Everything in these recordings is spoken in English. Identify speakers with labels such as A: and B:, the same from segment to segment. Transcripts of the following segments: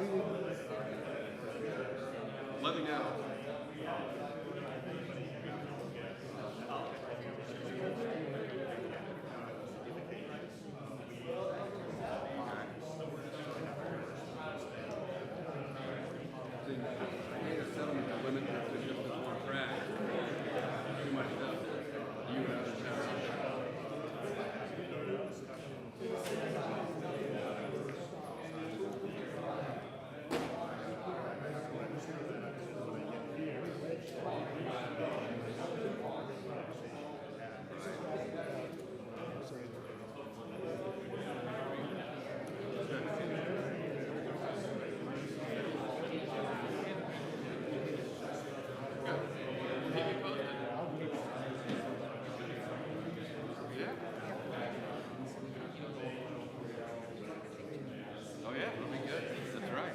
A: Let me know. Settlement limit to just this one track. Too much stuff. You and others Oh yeah, it'll be good. That's right.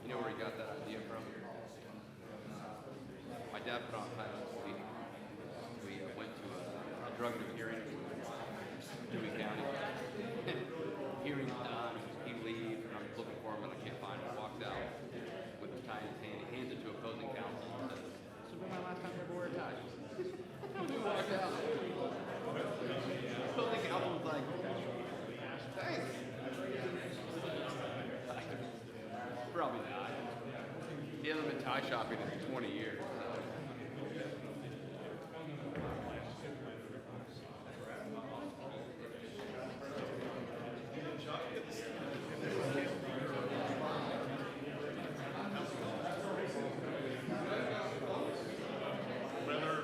A: You know where he got that idea from? My dad put on Title. We went to a drug hearing in Dewey County. Hearing done, he leaves, and I'm looking for him, and I can't find him. Walked out with a tie in his hand. He hands it to opposing counsel and says, "This will be my last time ever wear a tie." We walked out. Opposing counsel was like, "Thanks." Probably not. He hasn't been tie shopping in 20 years.
B: Whether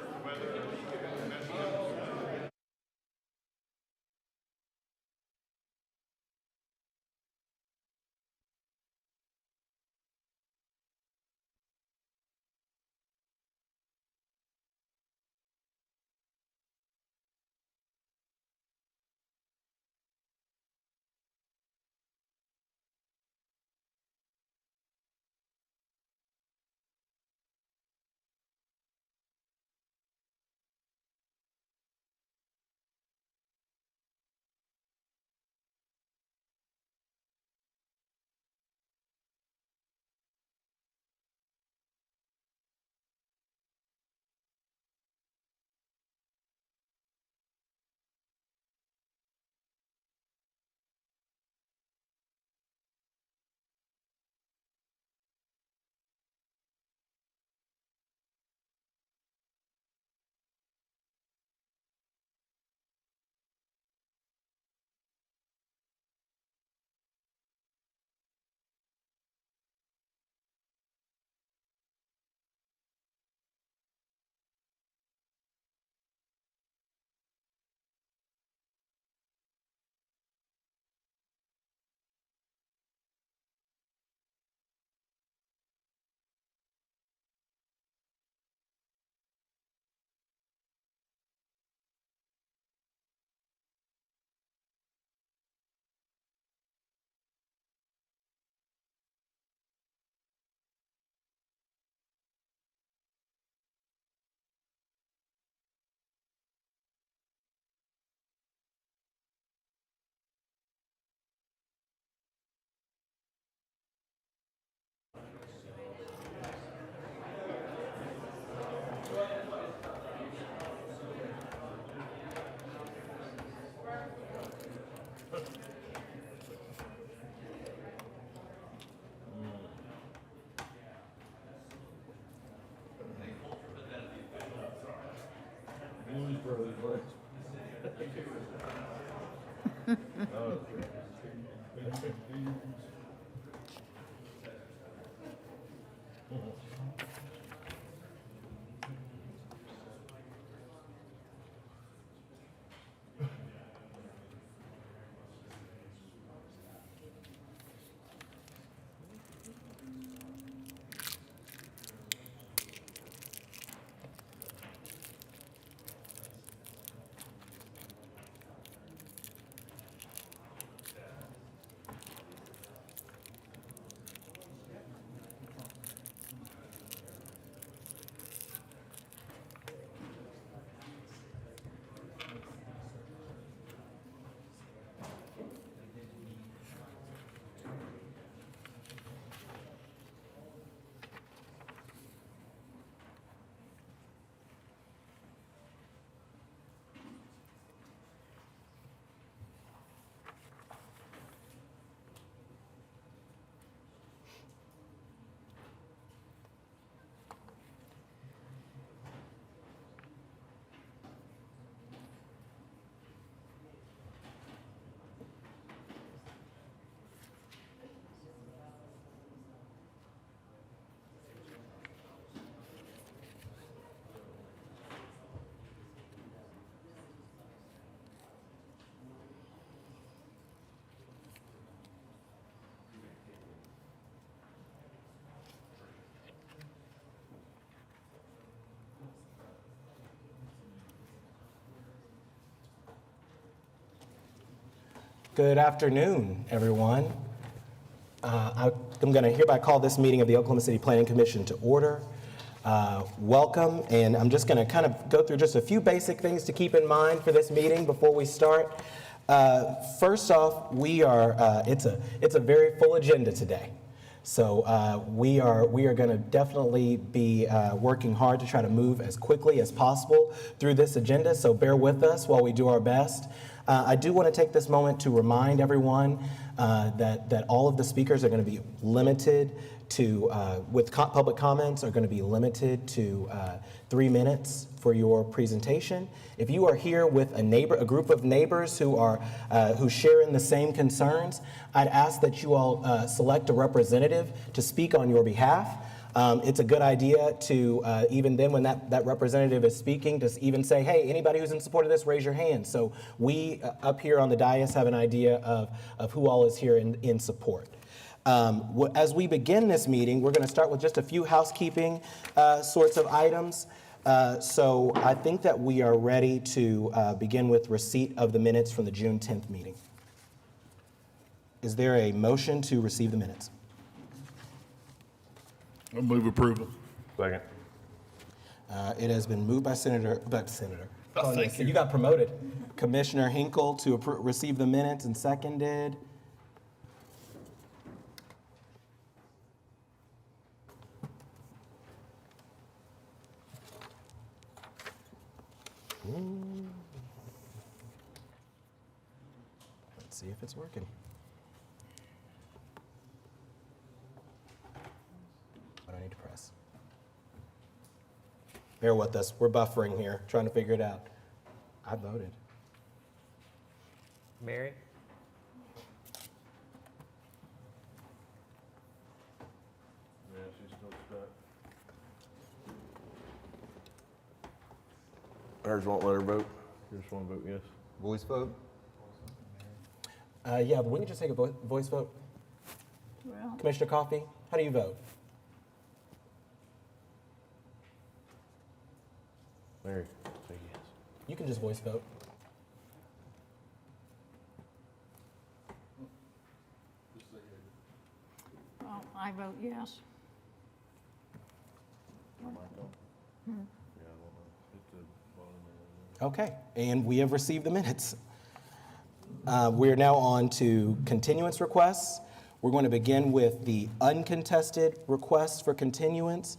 B: Good afternoon, everyone. I'm going to hereby call this meeting of the Oklahoma City Planning Commission to order. Welcome, and I'm just going to kind of go through just a few basic things to keep in mind for this meeting before we start. First off, it's a very full agenda today. So we are going to definitely be working hard to try to move as quickly as possible through this agenda, so bear with us while we do our best. I do want to take this moment to remind everyone that all of the speakers are going to be limited to, public comments are going to be limited to 3 minutes for your presentation. If you are here with a group of neighbors who share in the same concerns, I'd ask that you all select a representative to speak on your behalf. It's a good idea to, even then when that representative is speaking, to even say, hey, anybody who's in support of this, raise your hand. So we up here on the dais have an idea of who all is here in support. As we begin this meeting, we're going to start with just a few housekeeping sorts of items. So I think that we are ready to begin with receipt of the minutes from the June 10th meeting. Is there a motion to receive the minutes?
C: I'll move approval. Second.
B: It has been moved by Senator.
C: Oh, thank you.
B: You got promoted. Commissioner Hinkle to receive the minutes and seconded. Let's see if it's working. What do I need to press? Bear with us. We're buffering here, trying to figure it out. I voted.
D: Mary?
C: Yeah, she's still stuck. Hers won't let her vote. You just want to vote yes?
E: Voice vote?
B: Yeah, but we can just take a voice vote.
F: Well,
B: Commissioner Coffey, how do you vote?
C: Mary, say yes.
B: You can just voice vote.
F: well, I vote yes.
B: Okay, and we have received the minutes. We are now on to continuance requests. We're going to begin with the uncontested requests for continuance.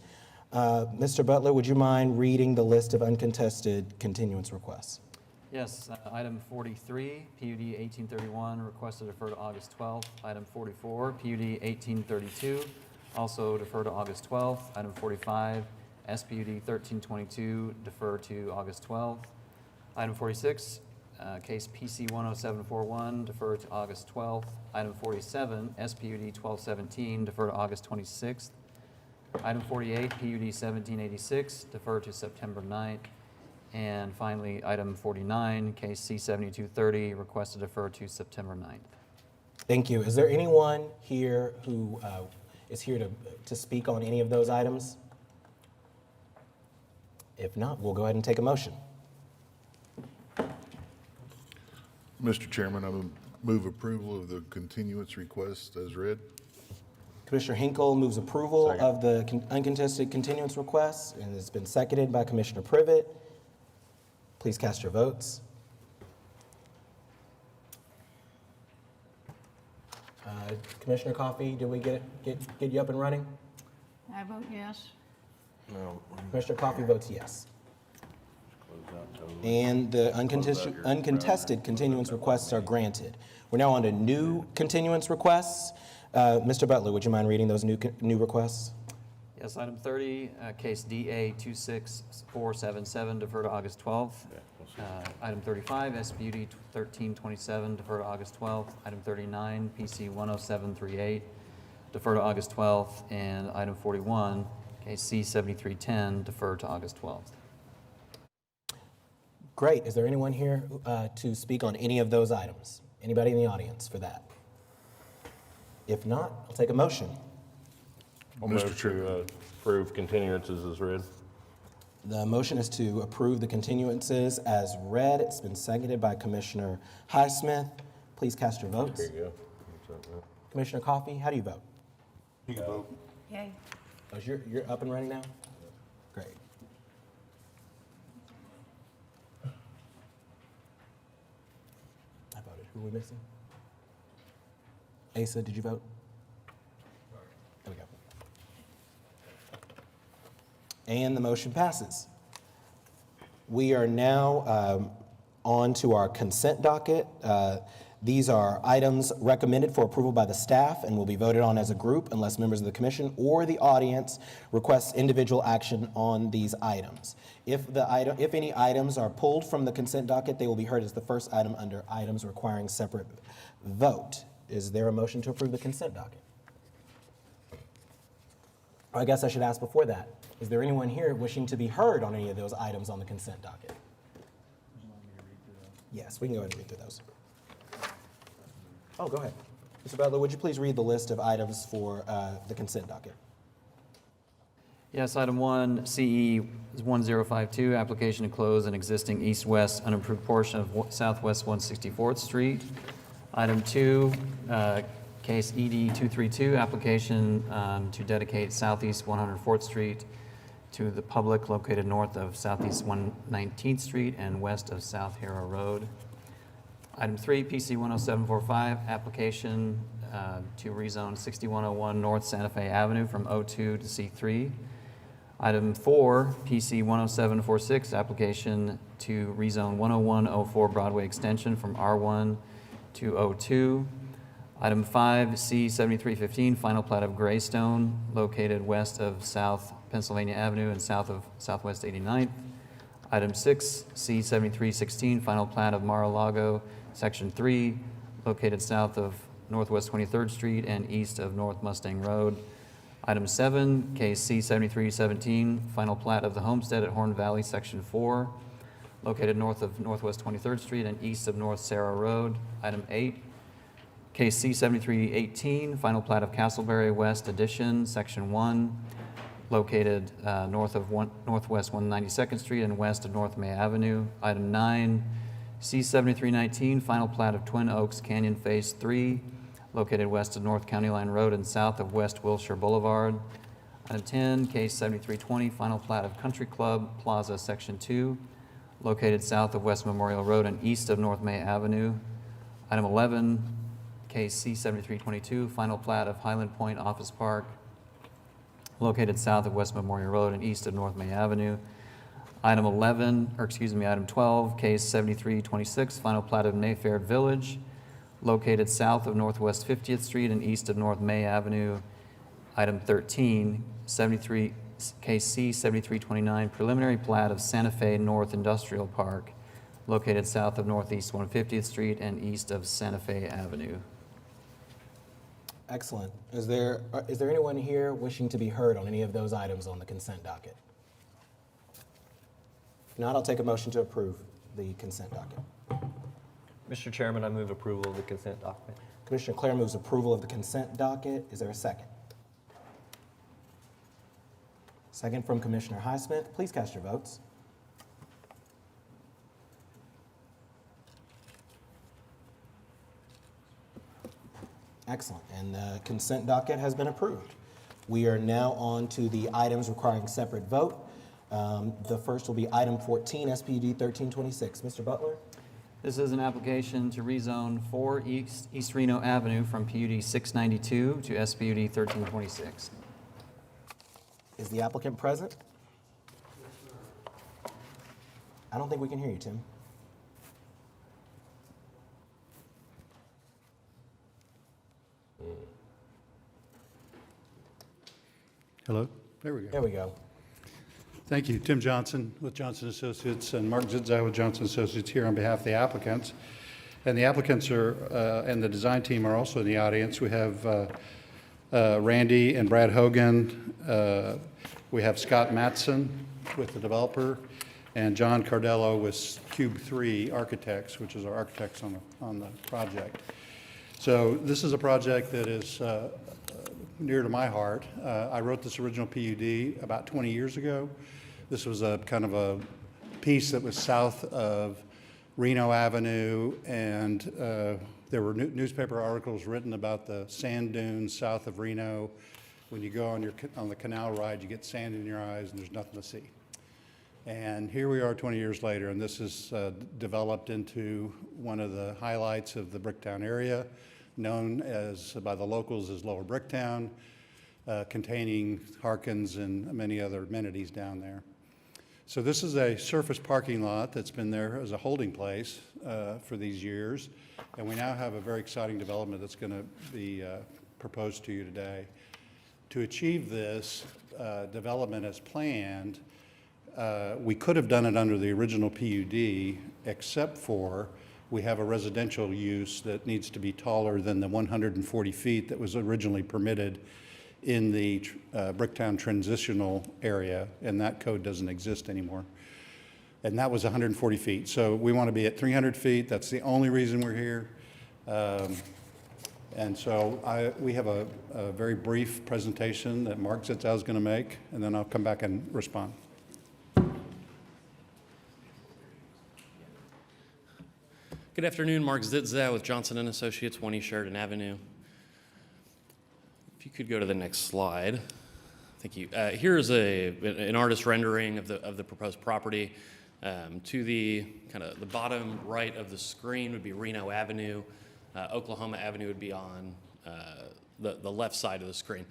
B: Mr. Butler, would you mind reading the list of uncontested continuance requests?
D: Yes, item 43, PUD 1831, request to defer to August 12th. Item 44, PUD 1832, also defer to August 12th. Item 45, SPUD 1322, defer to August 12th. Item 46, case PC 10741, defer to August 12th. Item 47, SPUD 1217, defer to August 26th. Item 48, PUD 1786, defer to September 9th. And finally, item 49, case C 7230, request to defer to September 9th.
B: Thank you. Is there anyone here who is here to speak on any of those items? If not, we'll go ahead and take a motion.
E: Mr. Chairman, I would move approval of the continuance request as read.
B: Commissioner Hinkle moves approval
C: Second.
B: of the uncontested continuance request, and it's been seconded by Commissioner Privet. Please cast your votes. Commissioner Coffey, did we get you up and running?
F: I vote yes.
C: No.
B: Commissioner Coffey votes yes.
C: Close out totally.
B: And the
C: Close out your
B: uncontested continuance requests are granted. We're now on to new continuance requests. Mr. Butler, would you mind reading those new requests?
D: Yes, item 30, case DA 26477, defer to August 12th.
C: Yeah, we'll see.
D: Item 35, SPUD 1327, defer to August 12th. Item 39, PC 10738, defer to August 12th. And item 41, case C 7310, defer to August 12th.
B: Great. Is there anyone here to speak on any of those items? Anybody in the audience for that? If not, I'll take a motion.
C: I'll
E: Mr.
C: move
E: Chair.
C: to approve continuances as read.
B: The motion is to approve the continuances as read. It's been seconded by Commissioner Highsmith. Please cast your votes.
C: There you go. That's it,
B: Commissioner Coffey, how do you vote?
E: You can vote.
F: Yay.
B: Oh, you're up and running now? Great. I voted. Who are we missing? Asa, did you vote? There we go. And the motion passes. We are now on to our consent docket. These are items recommended for approval by the staff and will be voted on as a group unless members of the commission or the audience request individual action on these items. If any items are pulled from the consent docket, they will be heard as the first item under items requiring separate vote. Is there a motion to approve the consent docket? I guess I should ask before that. Is there anyone here wishing to be heard on any of those items on the consent docket? Yes, we can go ahead and read through those. Oh, go ahead. Mr. Butler, would you please read the list of items for the consent docket?
D: Yes, item 1, CE 1052, application to close an existing east-west unimproved portion of Southwest 164th Street. Item 2, case ED 232, application to dedicate Southeast 104th Street to the public located north of Southeast 119th Street and west of South Harrow Road. Item 3, PC 10745, application to rezone 6101 North Santa Fe Avenue from O2 to C3. Item 4, PC 10746, application to rezone 10104 Broadway Extension from R1 to O2. Item 5, C7315, final plat of Greystone, located west of South Pennsylvania Avenue and south of Southwest 89th. Item 6, C7316, final plat of Mar-a-Lago, Section 3, located south of Northwest 23rd Street and east of North Mustang Road. Item 7, case C7317, final plat of the Homestead at Horn Valley, Section 4, located north of Northwest 23rd Street and east of North Sarah Road. Item 8, case C7318, final plat of Castleberry West Addition, Section 1, located north of Northwest 192nd Street and west of North May Avenue. Item 9, C7319, final plat of Twin Oaks Canyon Phase 3, located west of North County Line Road and south of West Wilshire Boulevard. Item 10, case 7320, final plat of Country Club Plaza, Section 2, located south of West Memorial Road and east of North May Avenue. Item 11, case C7322, final plat of Highland Point Office Park, located south of West Memorial Road and east of North May Avenue. Item 12, case 7326, final plat of Mayfair Village, located south of Northwest 50th Street and east of North May Avenue. Item 13, case C 7329, preliminary plat of Santa Fe North Industrial Park, located south of Northeast 150th Street and east of Santa Fe Avenue.
B: Excellent. Is there anyone here wishing to be heard on any of those items on the consent docket? If not, I'll take a motion to approve the consent docket.
G: Mr. Chairman, I move approval of the consent document.
B: Commissioner Clare moves approval of the consent docket. Is there a second? Second from Commissioner Highsmith. Please cast your votes. Excellent. And the consent docket has been approved. We are now on to the items requiring separate vote. The first will be item 14, SPUD 1326. Mr. Butler?
D: This is an application to rezone 4 East Reno Avenue from PUD 692 to SPUD 1326.
B: Is the applicant present? I don't think we can hear you, Tim.
H: Hello? There we go.
B: There we go.
H: Thank you. Tim Johnson with Johnson Associates and Mark Zidzai with Johnson Associates here on behalf of the applicants. And the applicants are, and the design team are also in the audience. We have Randy and Brad Hogan. We have Scott Matson with the developer and John Cardello with Cube 3 Architects, which is our architects on the project. So this is a project that is near to my heart. I wrote this original PUD about 20 years ago. This was a kind of a piece that was south of Reno Avenue, and there were newspaper articles written about the sand dunes south of Reno. When you go on the canal ride, you get sand in your eyes and there's nothing to see. And here we are 20 years later, and this is developed into one of the highlights of the Bricktown area, known as by the locals as Lower Bricktown, containing Harkins and many other amenities down there. So this is a surface parking lot that's been there as a holding place for these years, and we now have a very exciting development that's going to be proposed to you today. To achieve this development as planned, we could have done it under the original PUD, except for we have a residential use that needs to be taller than the 140 feet that was originally permitted in the Bricktown transitional area, and that code doesn't exist anymore. And that was 140 feet. So we want to be at 300 feet. That's the only reason we're here. And so we have a very brief presentation that Mark Zitzau is going to make, and then I'll come back and respond.
I: Good afternoon, Mark Zitzau with Johnson & Associates, 1 East Sheridan Avenue. If you could go to the next slide. Thank you. Here is an artist rendering of the proposed property. To the kind of the bottom right of the screen would be Reno Avenue. Oklahoma Avenue would be on the left side of the screen.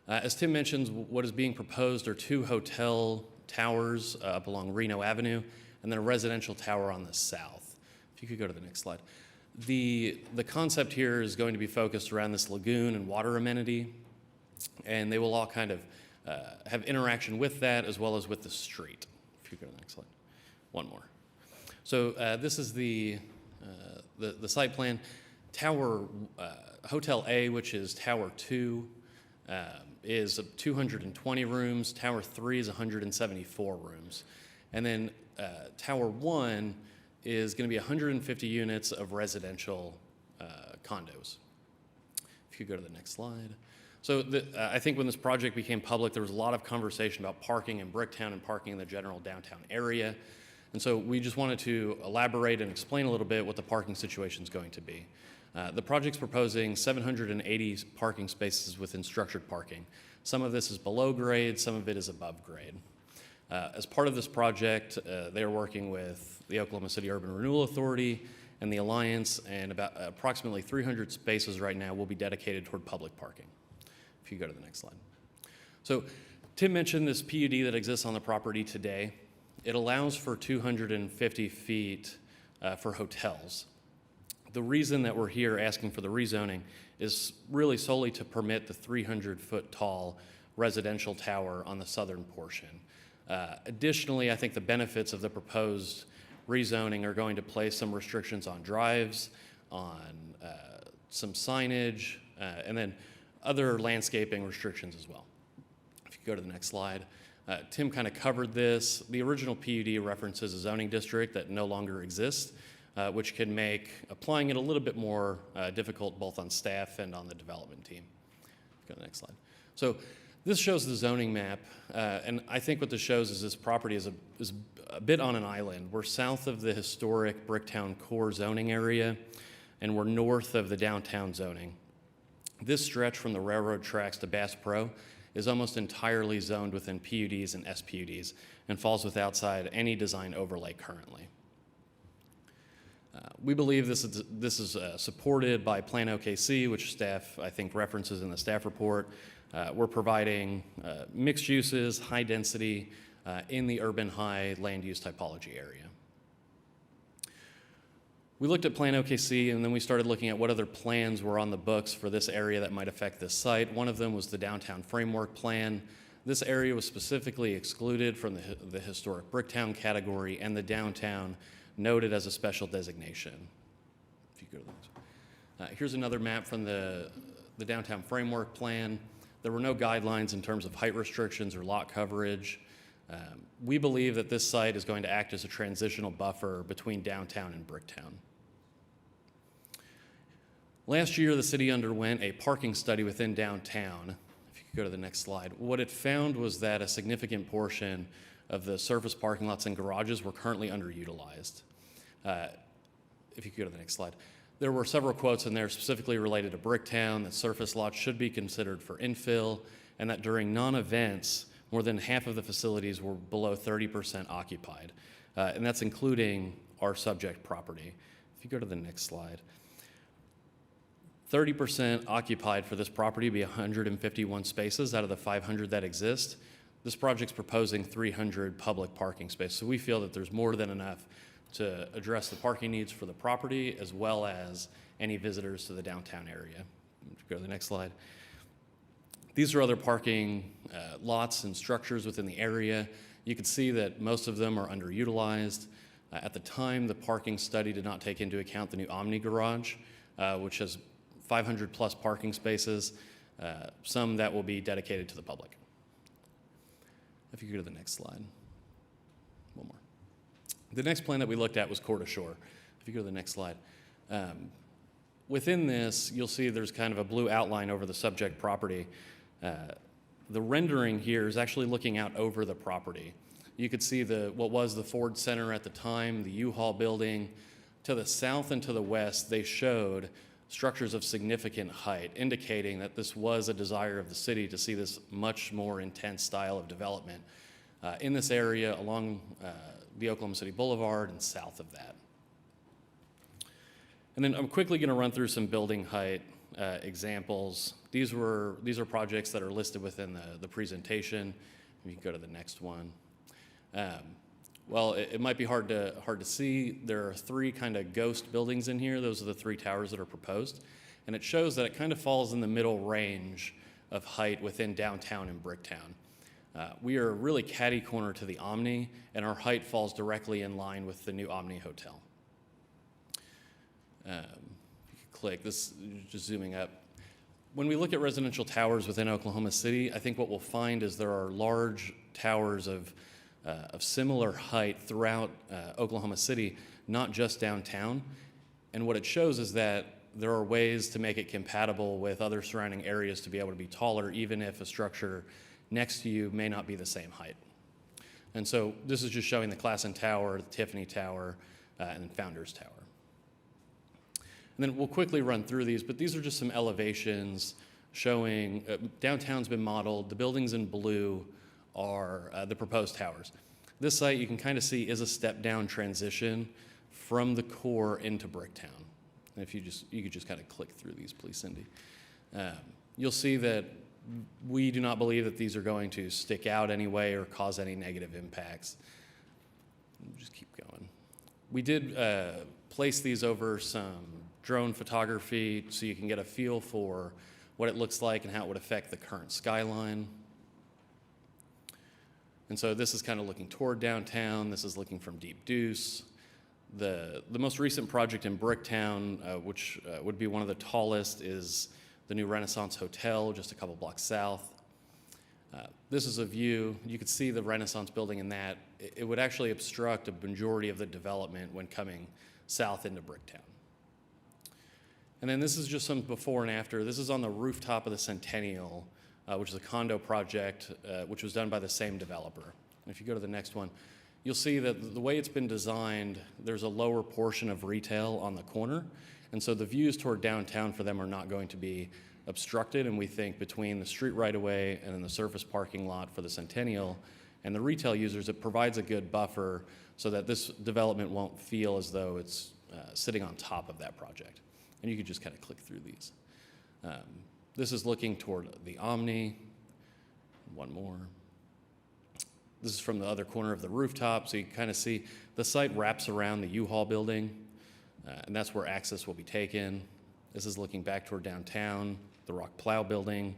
I: As Tim mentions, what is being proposed are 2 hotel towers up along Reno Avenue, and then a residential tower on the south. If you could go to the next slide. The concept here is going to be focused around this lagoon and water amenity, and they will all kind of have interaction with that as well as with the street. If you go to the next slide. One more. So this is the site plan. Tower Hotel A, which is Tower 2, is 220 rooms. Tower 3 is 174 rooms. And then Tower 1 is going to be 150 units of residential condos. If you go to the next slide. So I think when this project became public, there was a lot of conversation about parking in Bricktown and parking in the general downtown area. And so we just wanted to elaborate and explain a little bit what the parking situation is going to be. The project's proposing 780 parking spaces within structured parking. Some of this is below grade, some of it is above grade. As part of this project, they are working with the Oklahoma City Urban Renewal Authority and the Alliance, and about approximately 300 spaces right now will be dedicated toward public parking. If you go to the next slide. So Tim mentioned this PUD that exists on the property today. It allows for 250 feet for hotels. The reason that we're here asking for the rezoning is really solely to permit the 300-foot tall residential tower on the southern portion. Additionally, I think the benefits of the proposed rezoning are going to place some restrictions on drives, on some signage, and then other landscaping restrictions as well. If you go to the next slide. Tim kind of covered this. The original PUD references a zoning district that no longer exists, which can make applying it a little bit more difficult both on staff and on the development team. Go to the next slide. So this shows the zoning map, and I think what this shows is this property is a bit on an island. We're south of the historic Bricktown core zoning area, and we're north of the downtown zoning. This stretch from the railroad tracks to Bass Pro is almost entirely zoned within PUDs and SPUDs and falls outside any design overlay currently. We believe this is supported by Plan OKC, which staff, I think, references in the staff report. We're providing mixed uses, high density in the urban high land use typology area. We looked at Plan OKC, and then we started looking at what other plans were on the books for this area that might affect this site. One of them was the Downtown Framework Plan. This area was specifically excluded from the historic Bricktown category, and the downtown noted as a special designation. If you go to the next. Here's another map from the Downtown Framework Plan. There were no guidelines in terms of height restrictions or lot coverage. We believe that this site is going to act as a transitional buffer between downtown and Bricktown. Last year, the city underwent a parking study within downtown. If you could go to the next slide. What it found was that a significant portion of the surface parking lots and garages were currently underutilized. If you could go to the next slide. There were several quotes in there specifically related to Bricktown, that surface lots should be considered for infill, and that during non-events, more than half of the facilities were below 30% occupied. And that's including our subject property. If you go to the next slide. 30% occupied for this property would be 151 spaces out of the 500 that exist. This project's proposing 300 public parking spaces, so we feel that there's more than enough to address the parking needs for the property as well as any visitors to the downtown area. Go to the next slide. These are other parking lots and structures within the area. You can see that most of them are underutilized. At the time, the parking study did not take into account the new Omni garage, which has 500 plus parking spaces, some that will be dedicated to the public. If you go to the next slide. One more. The next plan that we looked at was Core to Shore. If you go to the next slide. Within this, you'll see there's kind of a blue outline over the subject property. The rendering here is actually looking out over the property. You could see what was the Ford Center at the time, the U-Haul building. To the south and to the west, they showed structures of significant height, indicating that this was a desire of the city to see this much more intense style of development in this area along the Oklahoma City Boulevard and south of that. And then I'm quickly going to run through some building height examples. These are projects that are listed within the presentation. You can go to the next one. Well, it might be hard to see. There are three kind of ghost buildings in here. Those are the three towers that are proposed. And it shows that it kind of falls in the middle range of height within downtown and Bricktown. We are really catty corner to the Omni, and our height falls directly in line with the new Omni Hotel. You can click this, just zooming up. When we look at residential towers within Oklahoma City, I think what we'll find is there are large towers of similar height throughout Oklahoma City, not just downtown. And what it shows is that there are ways to make it compatible with other surrounding areas to be able to be taller, even if a structure next to you may not be the same height. And so this is just showing the Classen Tower, the Tiffany Tower, and then Founders Tower. And then we'll quickly run through these, but these are just some elevations showing downtown's been modeled. The buildings in blue are the proposed towers. This site, you can kind of see, is a step-down transition from the core into Bricktown. And if you could just kind of click through these, please, Cindy. You'll see that we do not believe that these are going to stick out anyway or cause any negative impacts. Just keep going. We did place these over some drone photography so you can get a feel for what it looks like and how it would affect the current skyline. And so this is kind of looking toward downtown. This is looking from Deep Deuce. The most recent project in Bricktown, which would be one of the tallest, is the new Renaissance Hotel just a couple blocks south. This is a view. You could see the Renaissance building in that. It would actually obstruct a majority of the development when coming south into Bricktown. And then this is just some before and after. This is on the rooftop of the Centennial, which is a condo project, which was done by the same developer. And if you go to the next one, you'll see that the way it's been designed, there's a lower portion of retail on the corner. And so the views toward downtown for them are not going to be obstructed. And we think between the street right-of-way and then the surface parking lot for the Centennial and the retail users, it provides a good buffer so that this development won't feel as though it's sitting on top of that project. And you can just kind of click through these. This is looking toward the Omni. One more. This is from the other corner of the rooftop, so you can kind of see the site wraps around the U-Haul building, and that's where access will be taken. This is looking back toward downtown, the Rock Plow building.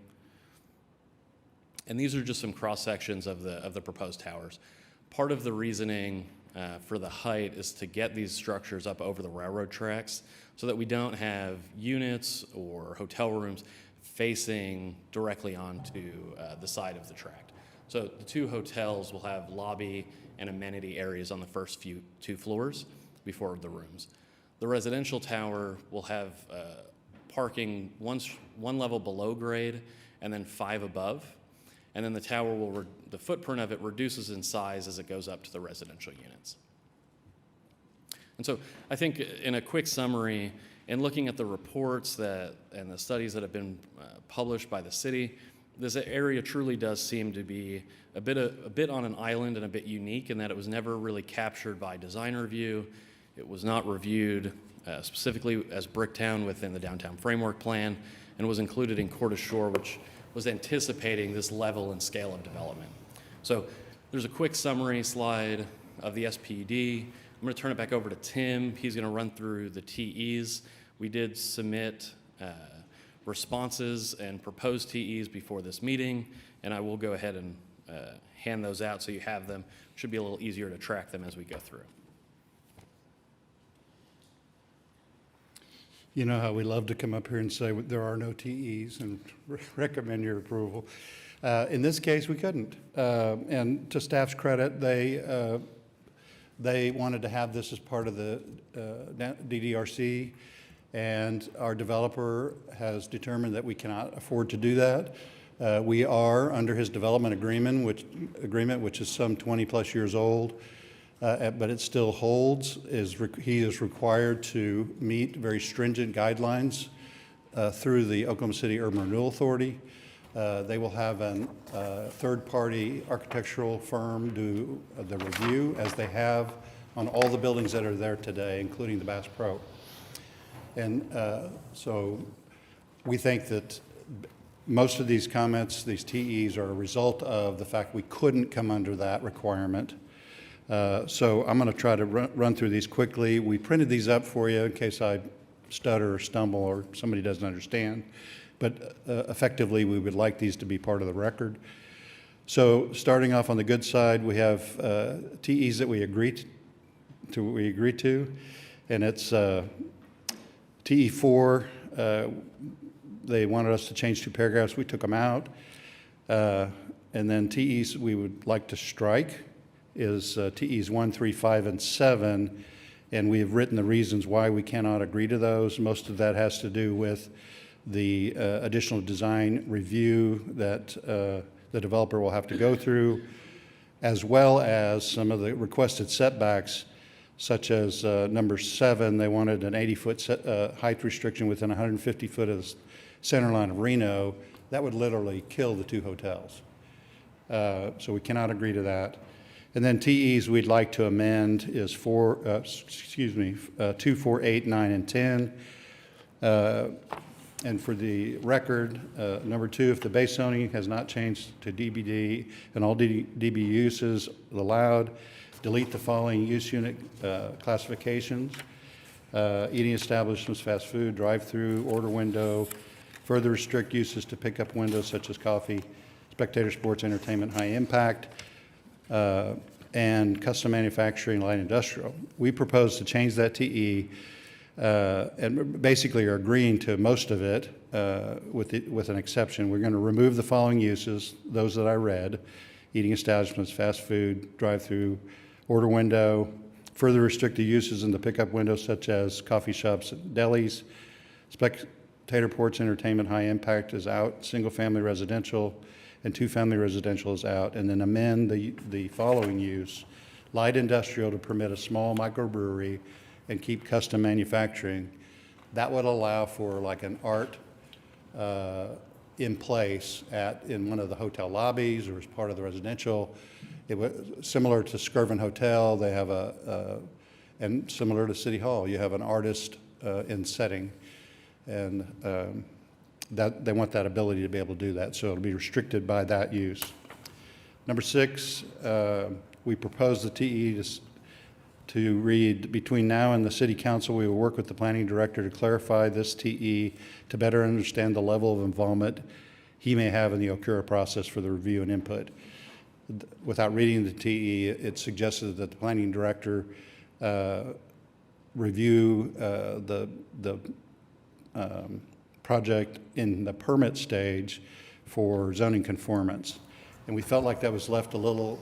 I: And these are just some cross-sections of the proposed towers. Part of the reasoning for the height is to get these structures up over the railroad tracks so that we don't have units or hotel rooms facing directly onto the side of the tract. So the two hotels will have lobby and amenity areas on the first two floors before the rooms. The residential tower will have parking one level below grade and then 5 above. And then the tower the footprint of it reduces in size as it goes up to the residential units. And so I think in a quick summary, in looking at the reports and the studies that have been published by the city, this area truly does seem to be a bit on an island and a bit unique in that it was never really captured by design review. It was not reviewed specifically as Bricktown within the downtown framework plan and was included in Court Shore, which was anticipating this level and scale of development. So there's a quick summary slide of the SPUD. I'm going to turn it back over to Tim. He's going to run through the TEs. We did submit responses and proposed TEs before this meeting, and I will go ahead and hand those out so you have them. Should be a little easier to track them as we go through.
H: You know how we love to come up here and say there are no TEs and recommend your approval. In this case, we couldn't. And to staff's credit, they wanted to have this as part of the DDRC, and our developer has determined that we cannot afford to do that. We are under his development agreement, which is some 20-plus years old, but it still holds. He is required to meet very stringent guidelines through the Oklahoma City Urban Renewal Authority. They will have a third-party architectural firm do the review, as they have on all the buildings that are there today, including the Bass Pro. And so we think that most of these comments, these TEs, are a result of the fact we couldn't come under that requirement. So I'm going to try to run through these quickly. We printed these up for you in case I stutter or stumble or somebody doesn't understand. But effectively, we would like these to be part of the record. So starting off on the good side, we have TEs that we agreed to, and it's TE4. They wanted us to change 2 paragraphs. We took them out. And then TEs we would like to strike is TEs 1, 3, 5, and 7. And we have written the reasons why we cannot agree to those. Most of that has to do with the additional design review that the developer will have to go through, as well as some of the requested setbacks, such as number 7, they wanted an 80-foot height restriction within 150 foot of the center line of Reno. That would literally kill the 2 hotels. So we cannot agree to that. And then TEs we'd like to amend is 2, 4, 8, 9, and 10. And for the record, number 2, if the base zoning has not changed to DBD and all DB uses allowed, delete the following use unit classifications: eating establishments, fast food, drive-through, order window. Further restrict uses to pickup windows such as coffee, spectator sports, entertainment, high impact. and custom manufacturing light industrial. We propose to change that TE and basically are agreeing to most of it with an exception. We're going to remove the following uses, those that I read: eating establishments, fast food, drive-through, order window, further restrict the uses in the pickup window such as coffee shops and delis, spectator ports, entertainment, high impact is out, single-family residential, and two-family residential is out, and then amend the following use: light industrial to permit a small microbrewery and keep custom manufacturing. That would allow for like an art in place in one of the hotel lobbies or as part of the residential. It was similar to Skirvin Hotel. They have and similar to City Hall, you have an artist in setting, and that they want that ability to be able to do that. So it'll be restricted by that use. Number 6, we propose the TE to read, between now and the City Council, we will work with the Planning Director to clarify this TE to better understand the level of involvement he may have in the OCURA process for the review and input. Without reading the TE, it suggested that the Planning Director review the project in the permit stage for zoning conformance. And we felt like that was left a little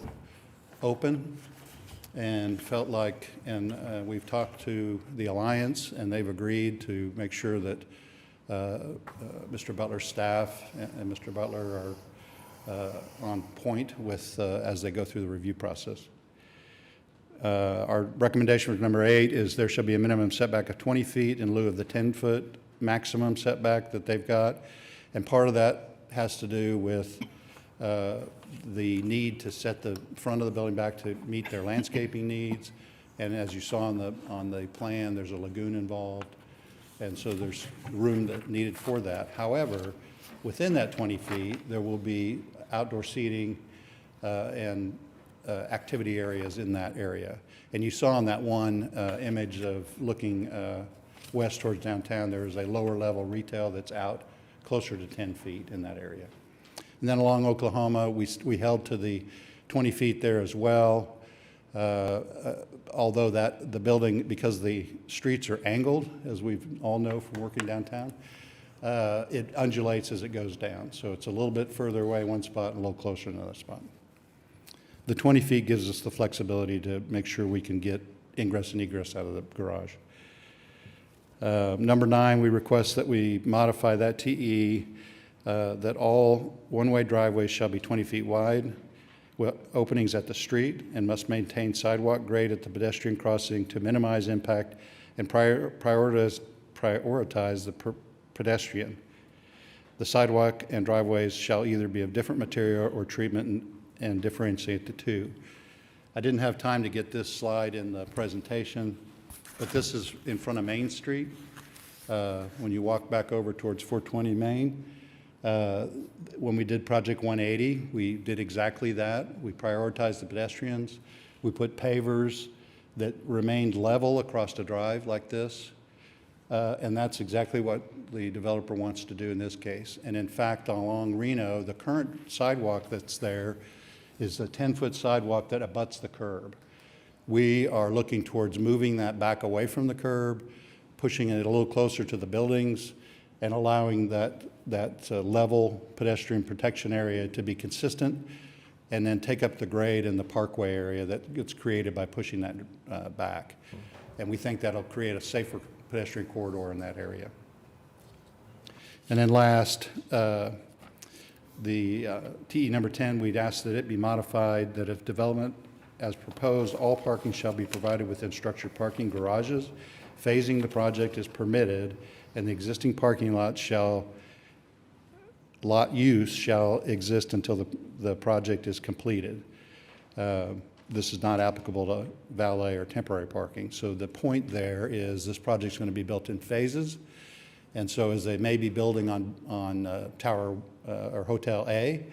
H: open, and felt like, and we've talked to the Alliance, and they've agreed to make sure that Mr. Butler's staff and Mr. Butler are on point with as they go through the review process. Our recommendation for number 8 is there shall be a minimum setback of 20 feet in lieu of the 10-foot maximum setback that they've got. And part of that has to do with the need to set the front of the building back to meet their landscaping needs. And as you saw on the plan, there's a lagoon involved. And so there's room needed for that. However, within that 20 feet, there will be outdoor seating and activity areas in that area. And you saw in that one image of looking west towards downtown, there is a lower level retail that's out closer to 10 feet in that area. And then along Oklahoma, we held to the 20 feet there as well. Although the building, because the streets are angled, as we all know from working downtown, it undulates as it goes down. So it's a little bit further away one spot and a little closer another spot. The 20 feet gives us the flexibility to make sure we can get ingress and egress out of the garage. Number 9, we request that we modify that TE that all one-way driveways shall be 20 feet wide, with openings at the street, and must maintain sidewalk grade at the pedestrian crossing to minimize impact and prioritize the pedestrian. The sidewalk and driveways shall either be of different material or treatment and differentiate the two. I didn't have time to get this slide in the presentation, but this is in front of Main Street. When you walk back over towards 420 Main, when we did Project 180, we did exactly that. We prioritized the pedestrians. We put pavers that remained level across the drive like this. And that's exactly what the developer wants to do in this case. And in fact, along Reno, the current sidewalk that's there is a 10-foot sidewalk that abuts the curb. We are looking towards moving that back away from the curb, pushing it a little closer to the buildings, and allowing that level pedestrian protection area to be consistent, and then take up the grade in the parkway area that gets created by pushing that back. And we think that'll create a safer pedestrian corridor in that area. And then last, the TE number 10, we'd ask that it be modified that if development as proposed, all parking shall be provided within structured parking garages. Phasing the project is permitted, and the existing parking lot use shall exist until the project is completed. This is not applicable to valet or temporary parking. So the point there is this project's going to be built in phases. And so as they may be building on Tower or Hotel A,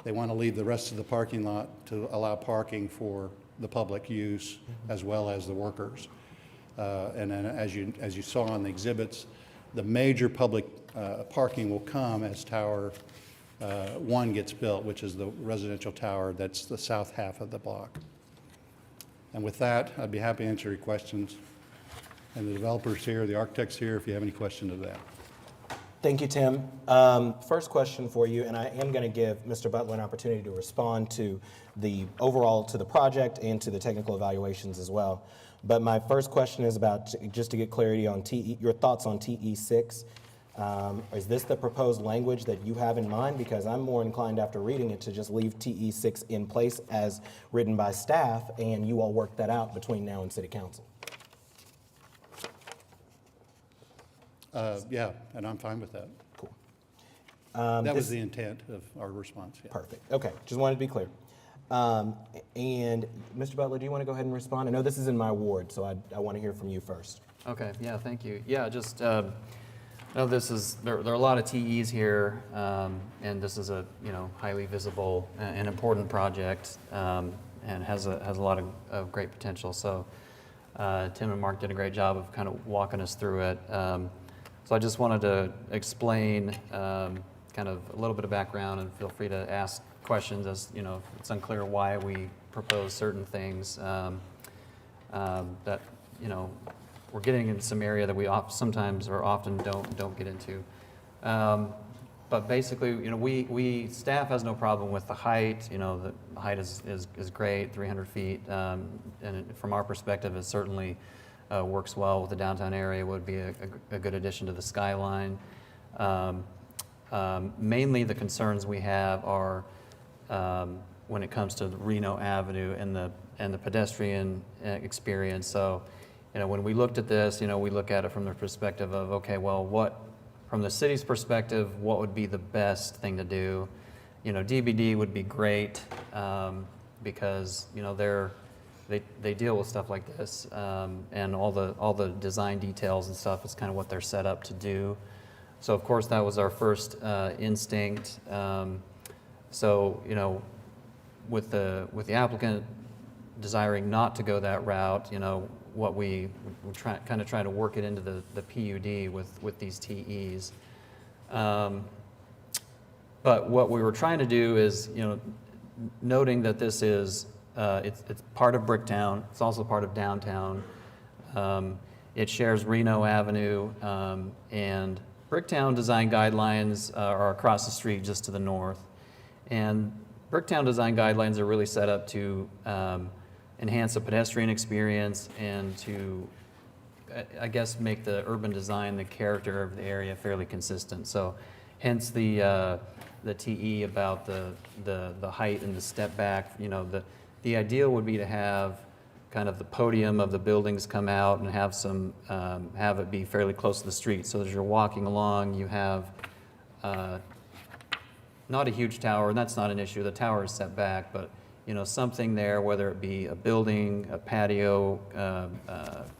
H: they want to leave the rest of the parking lot to allow parking for the public use as well as the workers. And then as you saw on the exhibits, the major public parking will come as Tower 1 gets built, which is the residential tower that's the south half of the block. And with that, I'd be happy to answer your questions. And the developer's here, the architect's here, if you have any question of that.
B: Thank you, Tim. First question for you, and I am going to give Mr. Butler an opportunity to respond to the overall, to the project and to the technical evaluations as well. But my first question is about, just to get clarity on your thoughts on TE6. Is this the proposed language that you have in mind? Because I'm more inclined after reading it to just leave TE6 in place as written by staff, and you all work that out between now and City Council.
H: Yeah, and I'm fine with that.
B: Cool.
H: That was
B: this-
H: the intent of our response, yeah.
B: Perfect. Okay, just wanted to be clear. And Mr. Butler, do you want to go ahead and respond? I know this is in my ward, so I want to hear from you first.
D: Okay, yeah, thank you. Yeah, just, no, this is, there are a lot of TEs here, and this is a, highly visible and important project, and has a lot of great potential. So Tim and Mark did a great job of kind of walking us through it. So I just wanted to explain kind of a little bit of background, and feel free to ask questions as, if it's unclear why we propose certain things that, we're getting into some area that we sometimes or often don't get into. But basically, we staff has no problem with the height. The height is great, 300 feet, and from our perspective, it certainly works well with the downtown area. Would be a good addition to the skyline. Mainly, the concerns we have are when it comes to Reno Avenue and the pedestrian experience. So, when we looked at this, we look at it from the perspective of, okay, well, from the city's perspective, what would be the best thing to do? DBD would be great because they deal with stuff like this, and all the design details and stuff is kind of what they're set up to do. So of course that was our first instinct. So with the applicant desiring not to go that route, what we try to work it into the PUD with these TEs. But what we were trying to do is, noting that this is, it's part of Bricktown, it's also part of downtown. It shares Reno Avenue, and Bricktown design guidelines are across the street just to the north. And Bricktown design guidelines are really set up to enhance the pedestrian experience and to, I guess, make the urban design, the character of the area fairly consistent. So hence the TE about the height and the step back. The ideal would be to have kind of the podium of the buildings come out and have have it be fairly close to the street. So as you're walking along, you have not a huge tower, and that's not an issue. The tower is set back, but something there, whether it be a building, a patio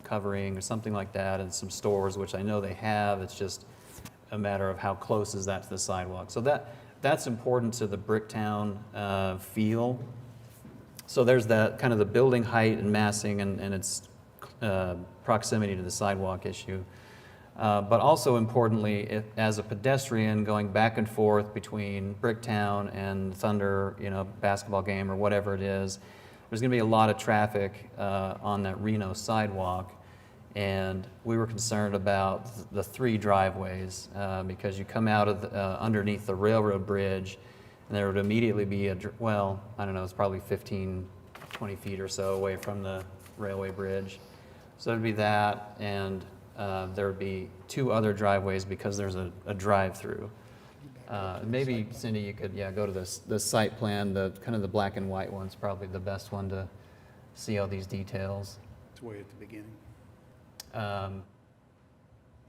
D: covering, or something like that, and some stores, which I know they have. It's just a matter of how close is that to the sidewalk. So that's important to the Bricktown feel. So there's that kind of the building height and massing and its proximity to the sidewalk issue. But also importantly, as a pedestrian going back and forth between Bricktown and Thunder, basketball game or whatever it is, there's going to be a lot of traffic on that Reno sidewalk. And we were concerned about the 3 driveways because you come out of underneath the railroad bridge, and there would immediately be I don't know, it's probably 15, 20 feet or so away from the railway bridge. So there'd be that, and there would be 2 other driveways because there's a drive-through. Maybe, Cindy, you could, go to the site plan, the kind of the black and white one's probably the best one to see all these details.
H: It's way at the beginning.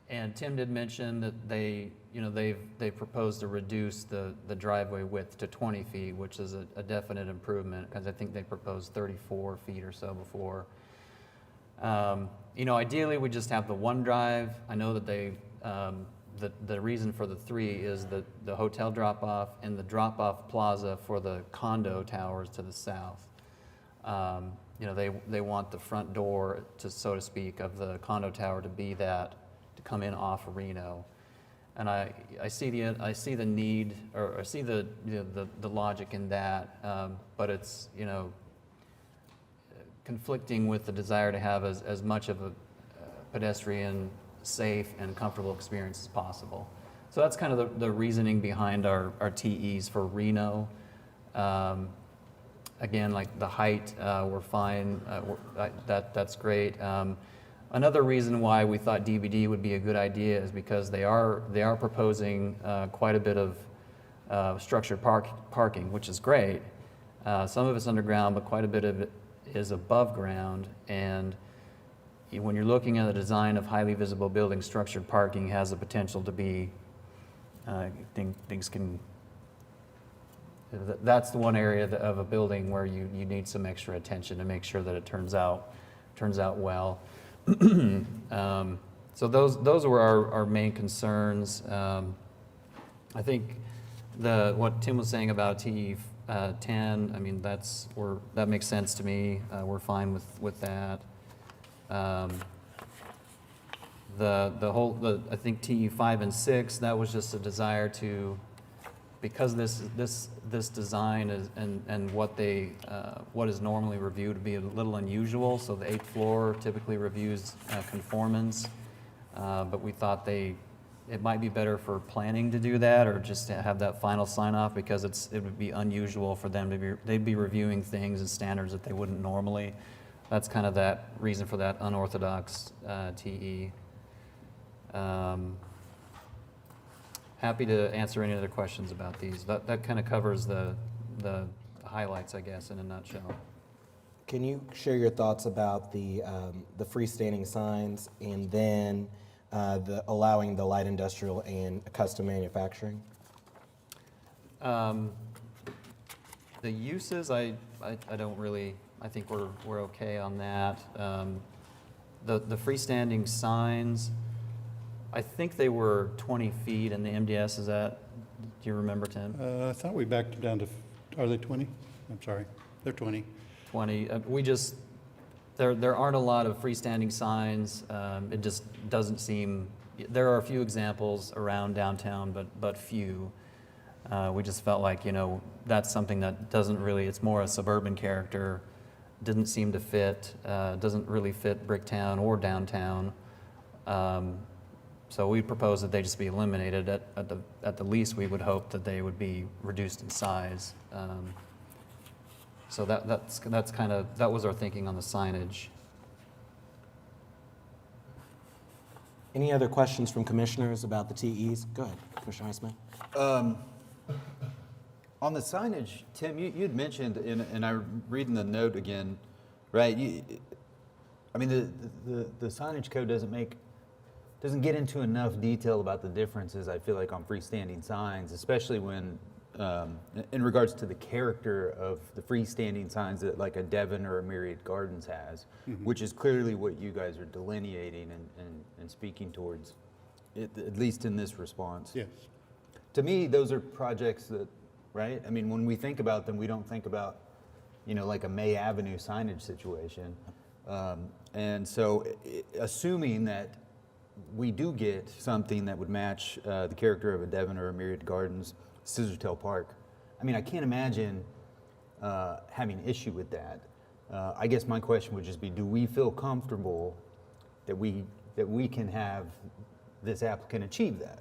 D: And Tim did mention that they've proposed to reduce the driveway width to 20 feet, which is a definite improvement, because I think they proposed 34 feet or so before. Ideally, we just have the one drive. I know that the reason for the 3 is the hotel drop-off and the drop-off plaza for the condo towers to the south. They want the front door, so to speak, of the condo tower to be to come in off of Reno. And I see the need, or I see the logic in that, but it's, conflicting with the desire to have as much of a pedestrian, safe, and comfortable experience as possible. So that's kind of the reasoning behind our TEs for Reno. Again, like the height, we're fine, that's great. Another reason why we thought DBD would be a good idea is because they are proposing quite a bit of structured parking, which is great. Some of it's underground, but quite a bit of it is above ground. And when you're looking at the design of highly visible buildings, structured parking has the potential to be, things can, that's the one area of a building where you need some extra attention to make sure that it turns out well. So those were our main concerns. I think what Tim was saying about TE 10, I mean, that makes sense to me. We're fine with that. I think TE 5 and 6, that was just a desire to, because this design is and what is normally reviewed to be a little unusual. So the 8th floor typically reviews conformance, but we thought it might be better for planning to do that, or just to have that final sign off, because it would be unusual for them they'd be reviewing things and standards that they wouldn't normally. That's kind of that reason for that unorthodox TE. Happy to answer any other questions about these. That kind of covers the highlights, I guess, in a nutshell.
B: Can you share your thoughts about the freestanding signs, and then allowing the light industrial and custom manufacturing?
D: The uses, I don't really, I think we're okay on that. The freestanding signs, I think they were 20 feet in the MDS. Is that, do you remember, Tim?
H: I thought we backed them down to, are they 20? I'm sorry, they're 20.
D: 20. There aren't a lot of freestanding signs. It just doesn't seem, there are a few examples around downtown, but few. We just felt like, that's something that doesn't really, it's more a suburban character, didn't seem to fit, doesn't really fit Bricktown or downtown. So we propose that they just be eliminated. At the least, we would hope that they would be reduced in size. So that's kind of, that was our thinking on the signage.
B: Any other questions from commissioners about the TEs? Go ahead, Commissioner Highsmith.
J: On the signage, Tim, you'd mentioned, and I'm reading the note again, right? I mean, the signage code doesn't get into enough detail about the differences, I feel like, on freestanding signs, especially when, in regards to the character of the freestanding signs that like a Devon or a Myriad Gardens has, which is clearly what you guys are delineating and speaking towards, at least in this response.
H: Yes.
J: To me, those are projects that, right? I mean, when we think about them, we don't think about, like a May Avenue signage situation. And so assuming that we do get something that would match the character of a Devon or a Myriad Gardens, Scissortail Park, I mean, I can't imagine having an issue with that. I guess my question would just be, do we feel comfortable that we can have this applicant achieve that?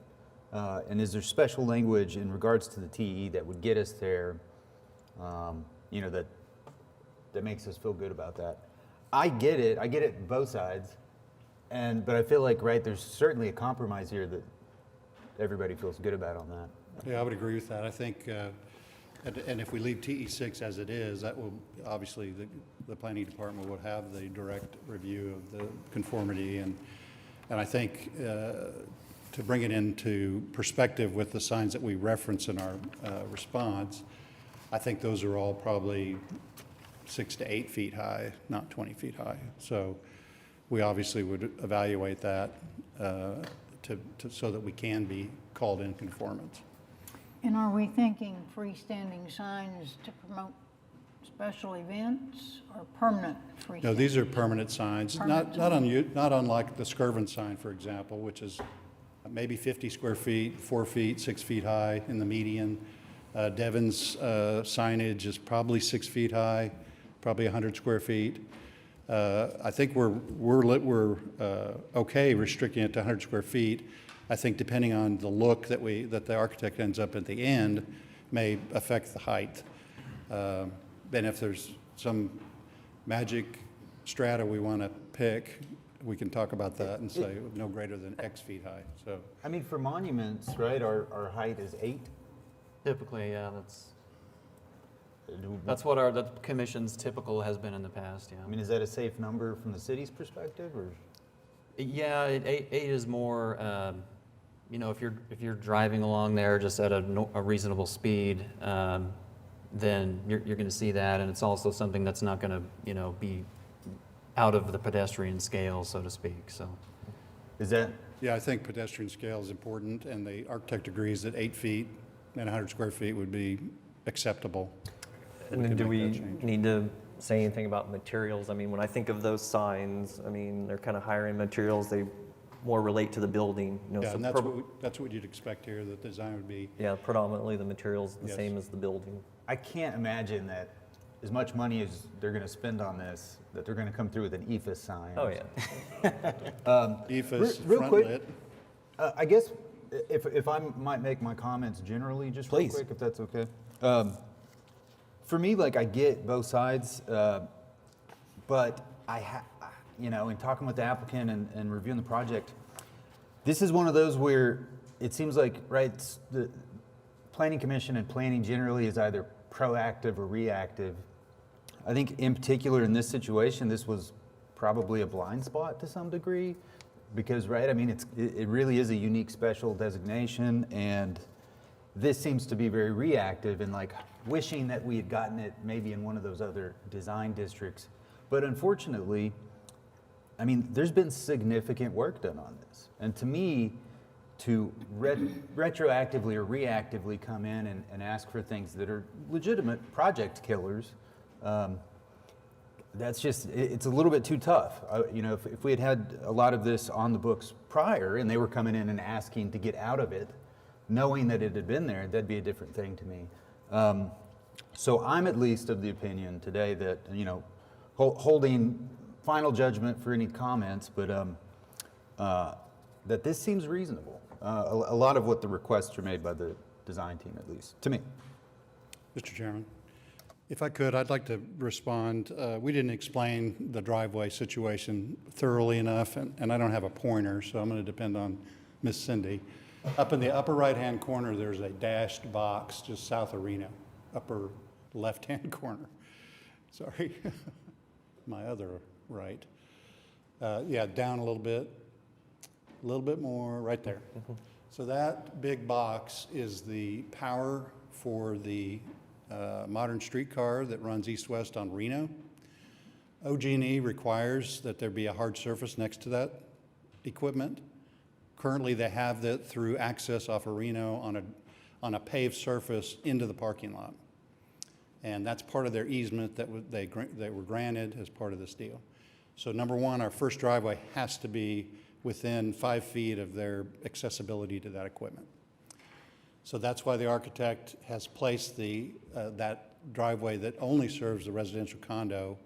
J: And is there special language in regards to the TE that would get us there, that makes us feel good about that? I get it both sides, but I feel like, right, there's certainly a compromise here that everybody feels good about on that.
H: Yeah, I would agree with that. I think, and if we leave TE 6 as it is, that will, obviously, the planning department would have the direct review of the conformity, and I think to bring it into perspective with the signs that we reference in our response, I think those are all probably 6 to 8 feet high, not 20 feet high. So we obviously would evaluate that so that we can be called in conformance.
F: And are we thinking freestanding signs to promote special events or permanent freestanding?
H: No, these are permanent signs,
F: Permanent
H: not unlike the Skirvin sign, for example, which is maybe 50 square feet, 4 feet, 6 feet high in the median. Devon's signage is probably 6 feet high, probably 100 square feet. I think we're okay restricting it to 100 square feet. I think depending on the look that the architect ends up at the end may affect the height. Then if there's some magic strata we want to pick, we can talk about that and say no greater than X feet high. So
J: I mean, for monuments, right, our height is 8.
D: Typically, yeah, that's what the commission's typical has been in the past, yeah.
J: I mean, is that a safe number from the city's perspective, or?
D: Yeah, eight is more, you know, if you're driving along there just at a reasonable speed, then you're going to see that, and it's also something that's not going to, you know, be out of the pedestrian scale, so to speak. So,
J: Is that?
H: yeah, I think pedestrian scale is important, and the architect agrees that 8 feet and 100 square feet would be acceptable.
G: And then
H: can
G: do
H: make
G: we
H: that change.
G: need to say anything about materials? I mean, when I think of those signs, I mean, they're kind of higher end materials. They more relate to the building, you know.
H: Yeah,
G: so
H: and that's what you'd expect here, that the design would be.
G: yeah, predominantly the materials the
H: Yes.
G: same as the building.
J: I can't imagine that as much money as they're going to spend on this, that they're going to come through with an EFS sign.
G: Oh, yeah.
H: EFS,
J: real
H: front
J: quick,
H: lit.
J: I guess if I might make my comments generally, just real
B: Please.
J: quick, if that's okay. For me, like, I get both sides, but you know, in talking with the applicant and reviewing the project, this is one of those where it seems like, right, the planning commission and planning generally is either proactive or reactive. I think in particular in this situation, this was probably a blind spot to some degree, because, right, I mean, it really is a unique special designation, and this seems to be very reactive and like wishing that we had gotten it maybe in one of those other design districts. But unfortunately, I mean, there's been significant work done on this. And to me, to retroactively or reactively come in and ask for things that are legitimate project killers, that's just, it's a little bit too tough. You know, if we had a lot of this on the books prior and they were coming in and asking to get out of it, knowing that it had been there, that'd be a different thing to me. So I'm at least of the opinion today that, you know, holding final judgment for any comments, but that this seems reasonable. A lot of what the requests are made by the design team, at least, to me.
H: Mr. Chairman, if I could, I'd like to respond. We didn't explain the driveway situation thoroughly enough, and I don't have a pointer, so I'm going to depend on Miss Cindy. Up in the upper right-hand corner, there's a dashed box just south of Reno, upper left-hand corner. Sorry, my other right. Yeah, down a little bit more, right there. So that big box is the power for the modern streetcar that runs east-west on Reno. OG&E requires that there be a hard surface next to that equipment. Currently, they have that through access off of Reno on a paved surface into the parking lot. And that's part of their easement that they were granted as part of this deal. So number one, our first driveway has to be within 5 feet of their accessibility to that equipment. So that's why the architect has placed that driveway that only serves the residential condo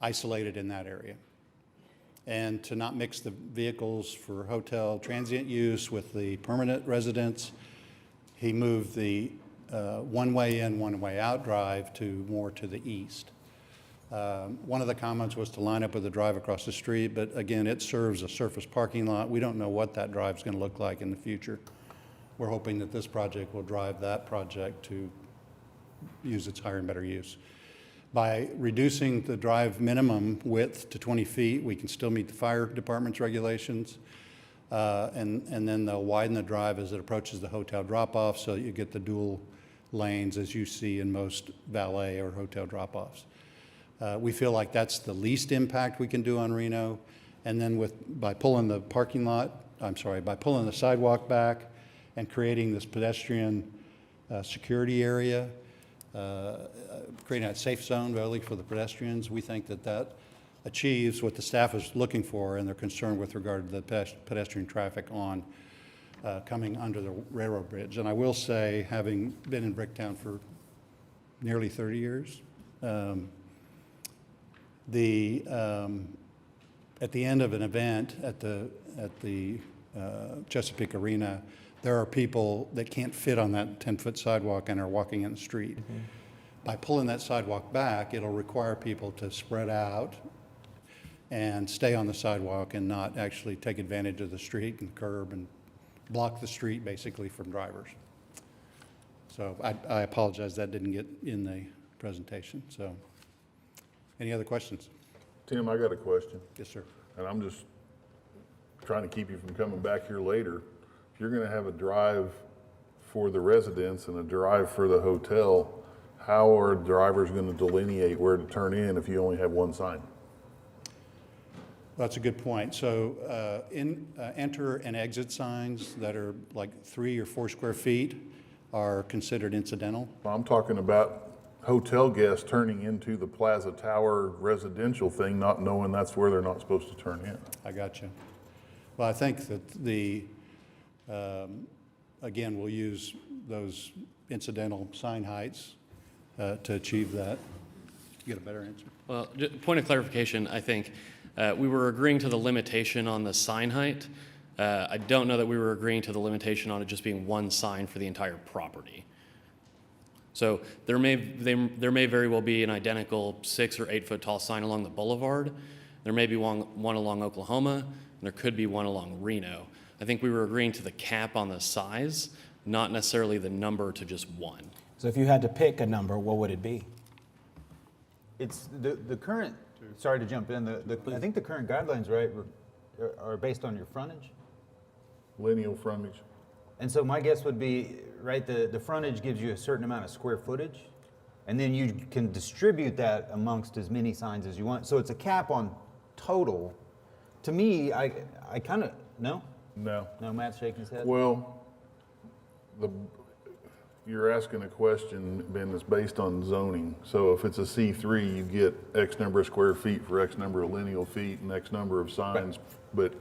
H: isolated in that area. And to not mix the vehicles for hotel transient use with the permanent residents, he moved the one-way in, one-way out drive more to the east. One of the comments was to line up with the drive across the street, but again, it serves a surface parking lot. We don't know what that drive's going to look like in the future. We're hoping that this project will drive that project to use its higher and better use. By reducing the drive minimum width to 20 feet, we can still meet the fire department's regulations. And then they'll widen the drive as it approaches the hotel drop-off, so you get the dual lanes as you see in most valet or hotel drop-offs. We feel like that's the least impact we can do on Reno. And then by pulling the sidewalk back and creating this pedestrian security area, creating a safe zone really for the pedestrians, we think that achieves what the staff is looking for, and they're concerned with regard to the pedestrian traffic coming under the railroad bridge. And I will say, having been in Bricktown for nearly 30 years, At the end of an event at the Chesapeake Arena, there are people that can't fit on that 10-foot sidewalk and are walking in the street. By pulling that sidewalk back, it'll require people to spread out and stay on the sidewalk and not actually take advantage of the street and curb and block the street basically from drivers. So I apologize that didn't get in the presentation. So any other questions?
E: Tim, I got a question,
H: Yes, sir.
E: and I'm just trying to keep you from coming back here later. If you're gonna have a drive for the residents and a drive for the hotel, how are drivers gonna delineate where to turn in if you only have one sign?
H: That's a good point. So enter and exit signs that are like 3 or 4 square feet are considered incidental.
E: I'm talking about hotel guests turning into the Plaza Tower residential thing, not knowing that's where they're not supposed to turn in.
H: I got you. Well, I think that again, we'll use those incidental sign heights to achieve that. You get a better answer?
I: Well, point of clarification, I think we were agreeing to the limitation on the sign height. I don't know that we were agreeing to the limitation on it just being one sign for the entire property. So there may very well be an identical 6 or 8 foot tall sign along the boulevard. There may be one along Oklahoma, and there could be one along Reno. I think we were agreeing to the cap on the size, not necessarily the number to just one.
B: So if you had to pick a number, what would it be?
J: It's the current, sorry to jump in, I think the current guidelines, right, are based on your frontage?
E: Lineal frontage.
J: And so my guess would be, right, the frontage gives you a certain amount of square footage, and then you can distribute that amongst as many signs as you want. So it's a cap on total. To me, I kind of, no?
E: No.
J: No, Matt's shaking his head?
E: Well, you're asking a question, Ben, that's based on zoning. So if it's a C3, you get X number of square feet for X number of lineal feet and X number of signs, but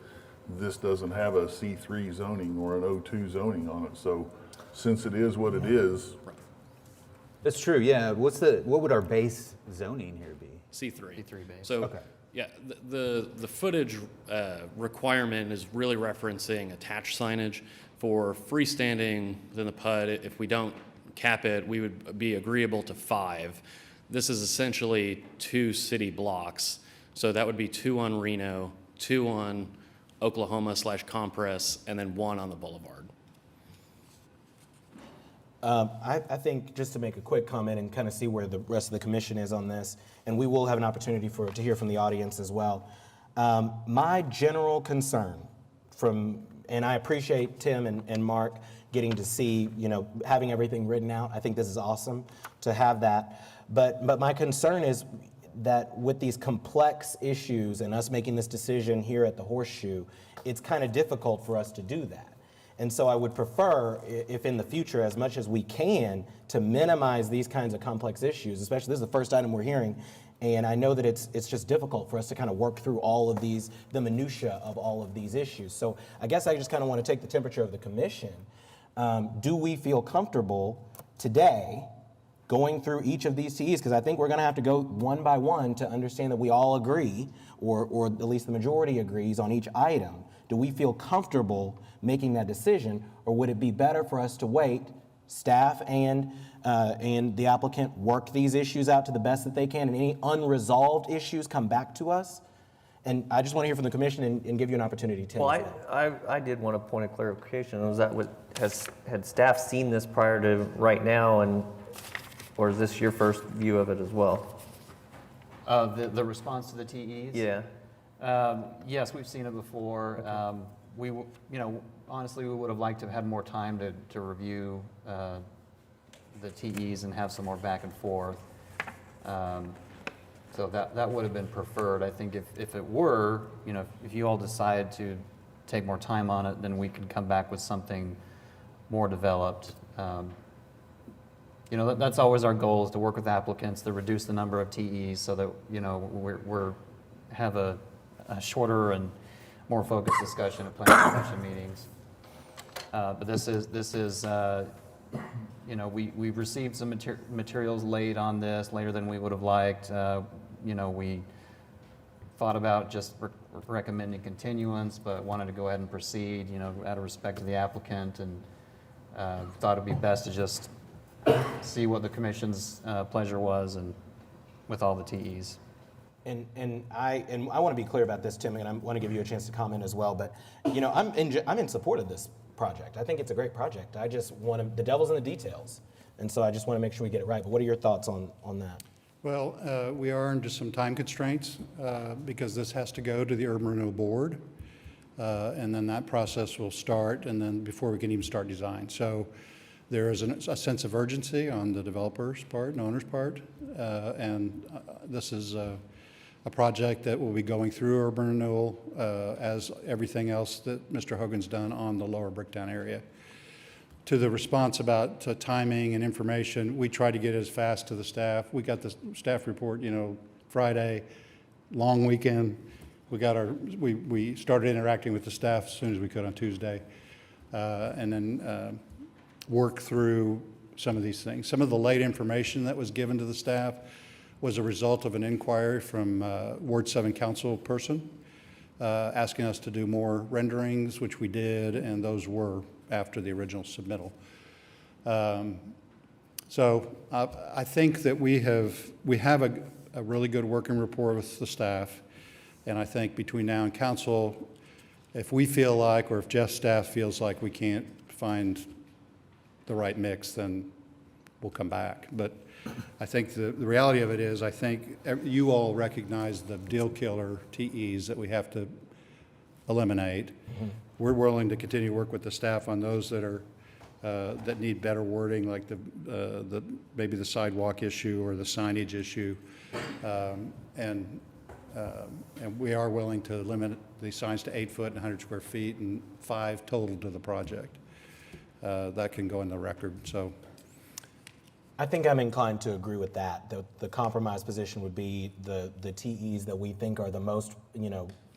E: this doesn't have a C3 zoning or an O2 zoning on it. So since it is what it is,
J: That's true, yeah. What would our base zoning here be?
I: C3.
D: C3 base.
I: So,
J: Okay.
I: yeah, the footage requirement is really referencing attached signage. For freestanding within the PUD, if we don't cap it, we would be agreeable to 5. This is essentially 2 city blocks. So that would be 2 on Reno, 2 on Oklahoma/Compress, and then 1 on the boulevard.
B: I think just to make a quick comment and kind of see where the rest of the commission is on this, and we will have an opportunity to hear from the audience as well. My general concern and I appreciate Tim and Mark getting to see, having everything written out. I think this is awesome to have that. But my concern is that with these complex issues and us making this decision here at the Horseshoe, it's kind of difficult for us to do that. And so I would prefer, if in the future, as much as we can, to minimize these kinds of complex issues, especially this is the first item we're hearing, and I know that it's just difficult for us to kind of work through all of these, the minutia of all of these issues. So I guess I just kind of want to take the temperature of the commission. Do we feel comfortable today going through each of these TEs? Because I think we're going to have to go one by one to understand that we all agree, or at least the majority agrees on each item. Do we feel comfortable making that decision, or would it be better for us to wait, staff and the applicant work these issues out to the best that they can, and any unresolved issues come back to us? And I just want to hear from the commission and give you an opportunity to.
G: Well, I did want a point of clarification. Was that had staff seen this prior to right now, or is this your first view of it as well?
D: The response to the TEs?
G: Yeah.
D: Yes, we've seen it before. Okay. Honestly, we would have liked to have had more time to review the TEs and have some more back and forth. So that would have been preferred. I think if it were, if you all decide to take more time on it, then we can come back with something more developed. That's always our goal, is to work with applicants to reduce the number of TEs so that, we're have a shorter and more focused discussion at planning commission meetings. But this is we've received some materials late on this, later than we would have liked. We thought about just recommending continuance, but wanted to go ahead and proceed, out of respect to the applicant, and thought it'd be best to just see what the commission's pleasure was, and with all the TEs.
B: And I want to be clear about this, Tim, and I want to give you a chance to comment as well. But I'm in support of this project. I think it's a great project. I just want to, the devil's in the details, and so I just want to make sure we get it right. But what are your thoughts on that?
H: Well, we are under some time constraints because this has to go to the Urban Renewal Board, and then that process will start, and then before we can even start design. So there is a sense of urgency on the developer's part and owner's part, and this is a project that will be going through urban renewal as everything else that Mr. Hogan's done on the lower Bricktown area. To the response about timing and information, we tried to get as fast to the staff. We got the staff report, Friday, long weekend. We started interacting with the staff as soon as we could on Tuesday, and then work through some of these things. Some of the late information that was given to the staff was a result of an inquiry from Ward 7 council person asking us to do more renderings, which we did, and those were after the original submittal. So I think that we have a really good working rapport with the staff, and I think between now and council, if we feel like, or if Jeff's staff feels like we can't find the right mix, then we'll come back. But I think the reality of it is, I think you all recognize the deal killer TEs that we have to eliminate. Mm-hmm. We're willing to continue to work with the staff on those that are that need better wording, like maybe the sidewalk issue or the signage issue, and we are willing to limit the signs to 8 foot and 100 square feet and 5 total to the project. That can go in the record. So
B: I think I'm inclined to agree with that. The compromise position would be the TEs that we think are the most,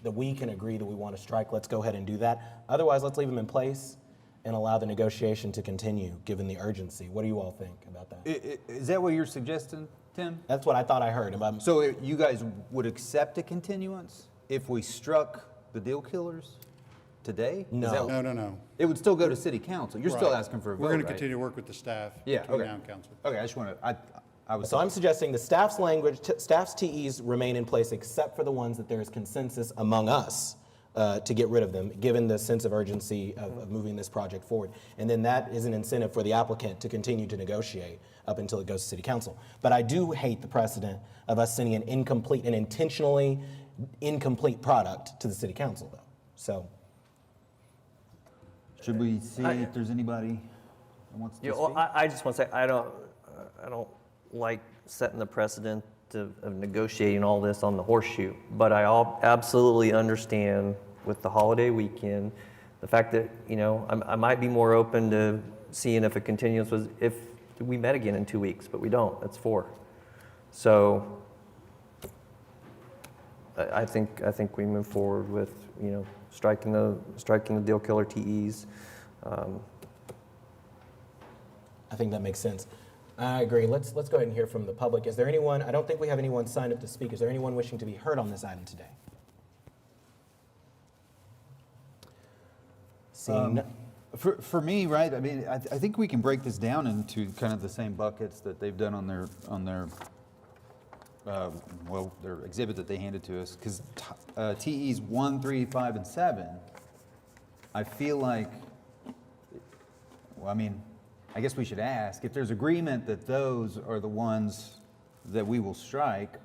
B: that we can agree that we want to strike. Let's go ahead and do that. Otherwise, let's leave them in place and allow the negotiation to continue, given the urgency. What do you all think about that?
J: Is that what you're suggesting, Tim?
B: That's what I thought I heard.
J: So you guys would accept a continuance if we struck the deal killers today?
B: No.
H: No.
J: It would still go to city council. You're still
H: Right.
J: asking for a vote,
H: We're going to
J: right?
H: continue to work with the staff.
J: Yeah,
H: between
J: okay.
H: now and council.
J: Okay, I just want to, I was.
B: So I'm suggesting the staff's language, staff's TEs remain in place except for the ones that there is consensus among us to get rid of them, given the sense of urgency of moving this project forward. And then that is an incentive for the applicant to continue to negotiate up until it goes to city council. But I do hate the precedent of us sending an intentionally incomplete product to the city council, though. So.
J: Should we see if there's anybody that wants to speak?
G: I just want to say, I don't like setting the precedent of negotiating all this on the horseshoe, but I absolutely understand with the holiday weekend, the fact that, I might be more open to seeing if a continuance was, if we met again in 2 weeks, but we don't, that's 4. So I think we move forward with, striking the deal killer TEs.
B: I think that makes sense. I agree. Let's go ahead and hear from the public. Is there anyone, I don't think we have anyone signed up to speak. Is there anyone wishing to be heard on this item today? Seeing none.
J: For me, right, I mean, I think we can break this down into kind of the same buckets that they've done on their their exhibit that they handed to us, because TEs 1, 3, 5, and 7, I feel like, I guess we should ask, if there's agreement that those are the ones that we will strike,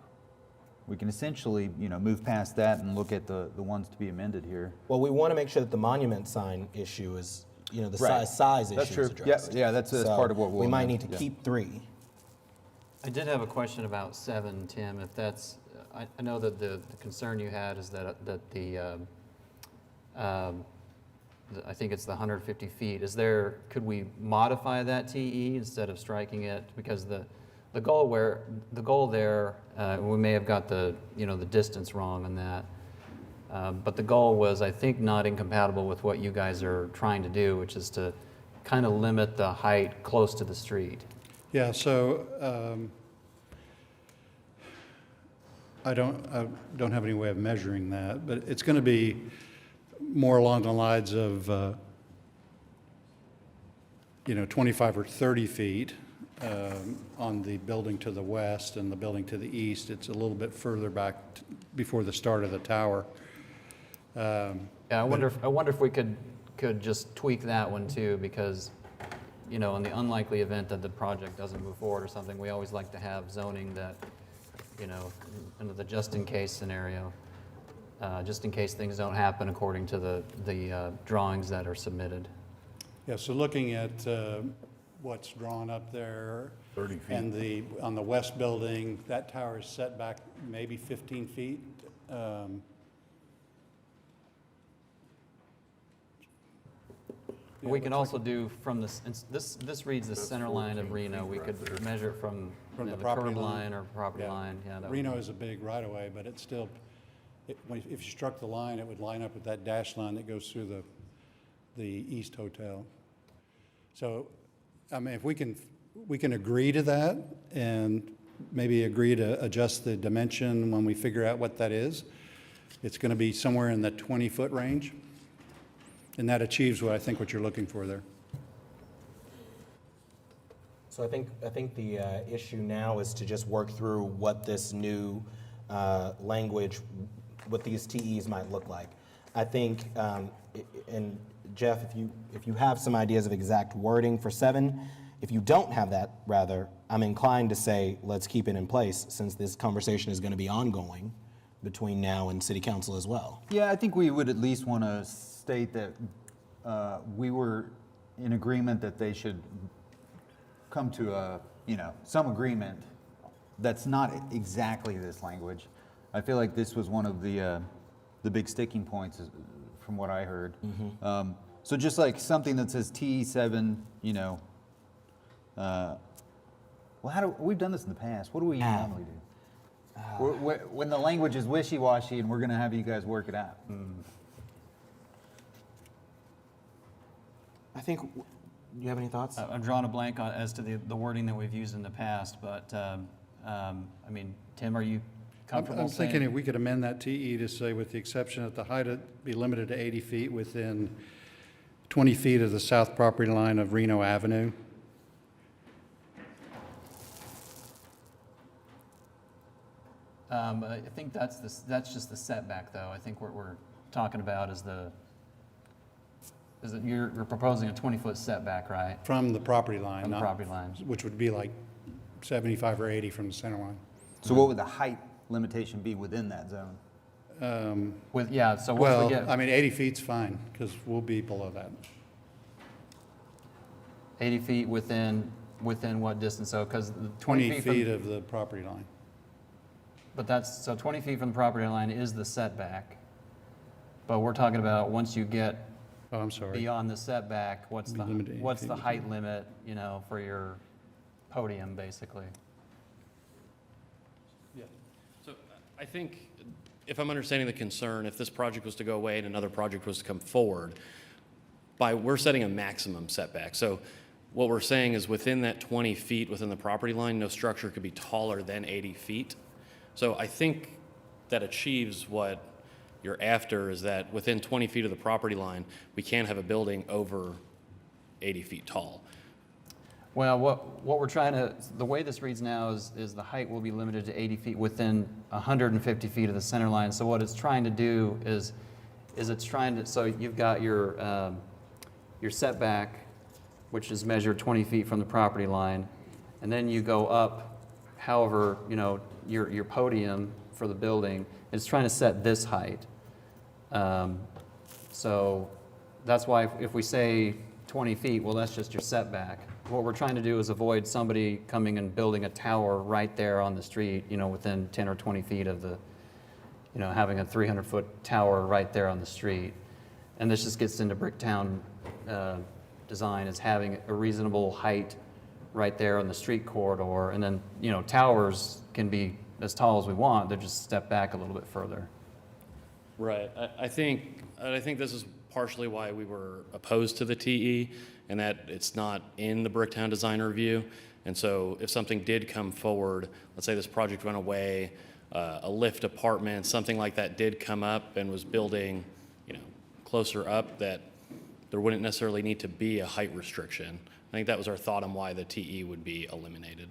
J: we can essentially, move past that and look at the ones to be amended here.
B: Well, we want to make sure that the monument sign issue is, the
J: Right.
B: size
J: That's
B: issue
J: true.
B: is addressed.
J: Yeah, that's
B: So
J: part of what
B: we might need to
J: yeah.
B: keep 3.
D: I did have a question about 7, Tim, if that's, I know that the concern you had is that I think it's the 150 feet. Could we modify that TE instead of striking it? Because the goal there, we may have got the distance wrong on that. But the goal was, I think, not incompatible with what you guys are trying to do, which is to kind of limit the height close to the street.
H: Yeah, so I don't have any way of measuring that, but it's going to be more along the lines of, 25 or 30 feet on the building to the west, and the building to the east, it's a little bit further back before the start of the tower.
D: Yeah, I wonder if we could just tweak that one too, because, in the unlikely event that the project doesn't move forward or something, we always like to have zoning that, under the just-in-case scenario, just in case things don't happen according to the drawings that are submitted.
H: Yeah, so looking at what's drawn up there.
E: 30 feet.
H: And on the west building, that tower is set back maybe 15 feet.
D: We can also do from this reads the center line of Reno. We could measure it from
H: the
D: the
H: property
D: curb
H: line.
D: line or property line. Yeah, that would
H: Reno is a big right-of-way, but it's still, if you struck the line, it would line up with that dash line that goes through the East Hotel. So, I mean, if we can agree to that and maybe agree to adjust the dimension when we figure out what that is, it's going to be somewhere in the 20-foot range. And that achieves what you're looking for there.
B: So I think the issue now is to just work through what this new language, what these TEs might look like. I think, and Jeff, if you have some ideas of exact wording for 7, if you don't have that, rather, I'm inclined to say let's keep it in place, since this conversation is going to be ongoing between now and City Council as well.
J: Yeah, I think we would at least want to state that we were in agreement that they should come to some agreement that's not exactly this language. I feel like this was one of the big sticking points from what I heard. So just like something that says T7, well, we've done this in the past. What do we normally do? When the language is wishy-washy and we're going to have you guys work it out.
B: I think, you have any thoughts?
D: I'm drawing a blank as to the wording that we've used in the past, but, I mean, Tim, are you comfortable
H: I'm
D: saying?
H: thinking if we could amend that TE to say, with the exception that the height be limited to 80 feet within 20 feet of the south property line of Reno Avenue.
D: I think that's just the setback, though. I think what we're talking about is that you're proposing a 20-foot setback, right?
H: From the property line.
D: From the
H: not-
D: property line.
H: Which would be like 75 or 80 from the center line.
J: So what would the height limitation be within that zone?
D: So once we
H: Well,
D: get
H: I mean, 80 feet's fine, because we'll be below that.
D: 80 feet within what distance? So, because
H: 20 feet of the property line.
D: But 20 feet from the property line is the setback. But we're talking about once you get
H: Oh, I'm sorry.
D: beyond the setback, what's
H: Be limited to 80
D: the
H: feet.
D: height limit, for your podium, basically?
I: So I think, if I'm understanding the concern, if this project was to go away and another project was to come forward, we're setting a maximum setback. So what we're saying is within that 20 feet within the property line, no structure could be taller than 80 feet. So I think that achieves what you're after, is that within 20 feet of the property line, we can't have a building over 80 feet tall.
D: Well, what we're trying to, the way this reads now is the height will be limited to 80 feet within 150 feet of the center line. So what it's trying to do is it's trying to, so you've got your setback, which is measured 20 feet from the property line, and then you go up, however, your podium for the building, it's trying to set this height. So that's why if we say 20 feet, well, that's just your setback. What we're trying to do is avoid somebody coming and building a tower right there on the street, within 10 or 20 feet of the, having a 300-foot tower right there on the street. And this just gets into Bricktown design, is having a reasonable height right there on the street corridor. And then, towers can be as tall as we want, they're just step back a little bit further.
I: Right. I think this is partially why we were opposed to the TE, and that it's not in the Bricktown design review. And so if something did come forward, let's say this project went away, a lift apartment, something like that did come up and was building, closer up, that there wouldn't necessarily need to be a height restriction. I think that was our thought on why the TE would be eliminated.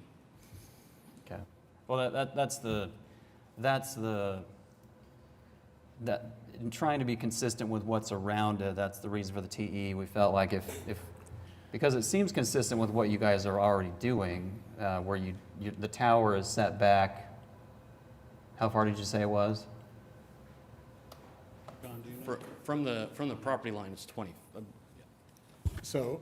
D: Okay. Well, in trying to be consistent with what's around it, that's the reason for the TE. We felt like because it seems consistent with what you guys are already doing, where the tower is set back, how far did you say it was?
I: From the property line, it's 20.
K: So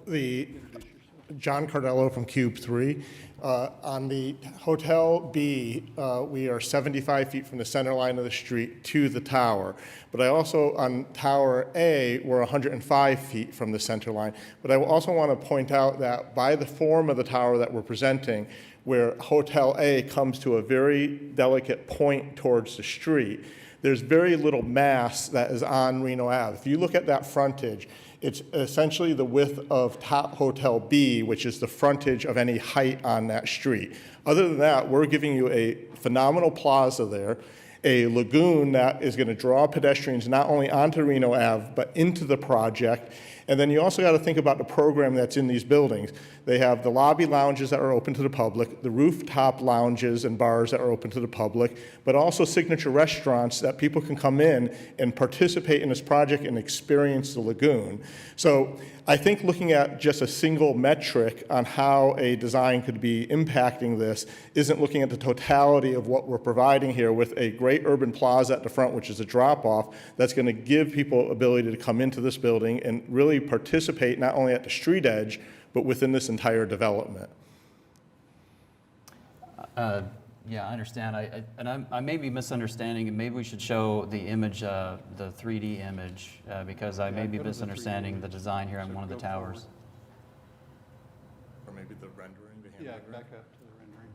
K: John Cardello from Cube 3. On the Hotel B, we are 75 feet from the center line of the street to the tower. But I also, on Tower A, we're 105 feet from the center line. But I also want to point out that by the form of the tower that we're presenting, where Hotel A comes to a very delicate point towards the street, there's very little mass that is on Reno Ave. If you look at that frontage, it's essentially the width of top Hotel B, which is the frontage of any height on that street. Other than that, we're giving you a phenomenal plaza there, a lagoon that is going to draw pedestrians not only onto Reno Ave, but into the project. And then you also got to think about the program that's in these buildings. They have the lobby lounges that are open to the public, the rooftop lounges and bars that are open to the public, but also signature restaurants that people can come in and participate in this project and experience the lagoon. So I think looking at just a single metric on how a design could be impacting this isn't looking at the totality of what we're providing here with a great urban plaza at the front, which is a drop-off, that's going to give people ability to come into this building and really participate not only at the street edge, but within this entire development.
D: Yeah, I understand. I may be misunderstanding, and maybe we should show the image, the 3D image, because I may be misunderstanding the design here on one of the towers.
K: Or maybe the rendering, the
H: Yeah, back up to the rendering.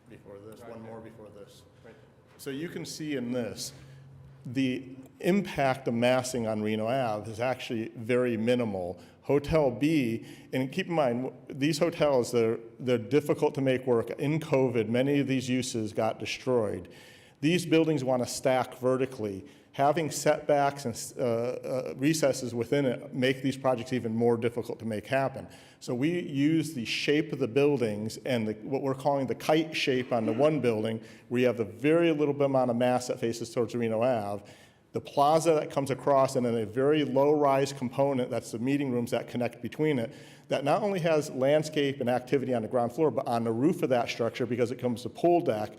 K: Before this, one more before this. So you can see in this, the impact of massing on Reno Ave is actually very minimal. Hotel B, and keep in mind, these hotels, they're difficult to make work. In COVID, many of these uses got destroyed. These buildings want to stack vertically. Having setbacks and recesses within it make these projects even more difficult to make happen. So we use the shape of the buildings and what we're calling the kite shape on the one building, where you have a very little bit amount of mass that faces towards Reno Ave, the plaza that comes across, and then a very low-rise component, that's the meeting rooms that connect between it, that not only has landscape and activity on the ground floor, but on the roof of that structure, because it comes to pool deck,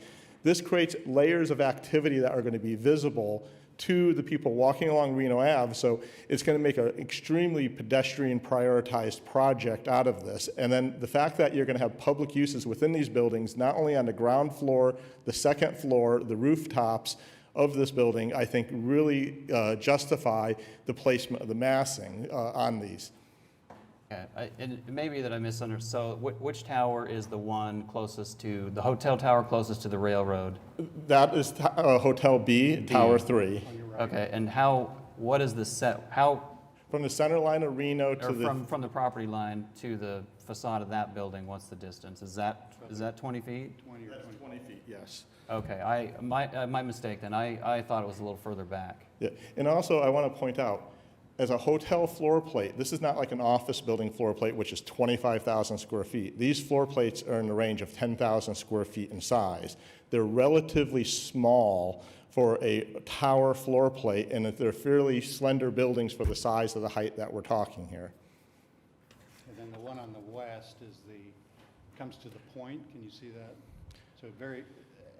K: this creates layers of activity that are going to be visible to the people walking along Reno Ave, so it's going to make an extremely pedestrian prioritized project out of this. And then the fact that you're going to have public uses within these buildings, not only on the ground floor, the second floor, the rooftops of this building, I think really justify the placement of the massing on these.
D: Okay, and maybe that I misunderstood. So which tower is the one closest to, the hotel tower closest to the railroad?
K: That is Hotel B, Tower 3.
D: Okay, and what is the
K: From the center line of Reno to
D: from the property line to the facade of that building, what's the distance? Is that 20 feet?
K: 20 feet, yes.
D: Okay, my mistake then. I thought it was a little further back.
K: Yeah, and also I want to point out, as a hotel floor plate, this is not like an office building floor plate, which is 25,000 square feet. These floor plates are in the range of 10,000 square feet in size. They're relatively small for a tower floor plate, and they're fairly slender buildings for the size of the height that we're talking here.
H: And then the one on the west comes to the point. Can you see that? So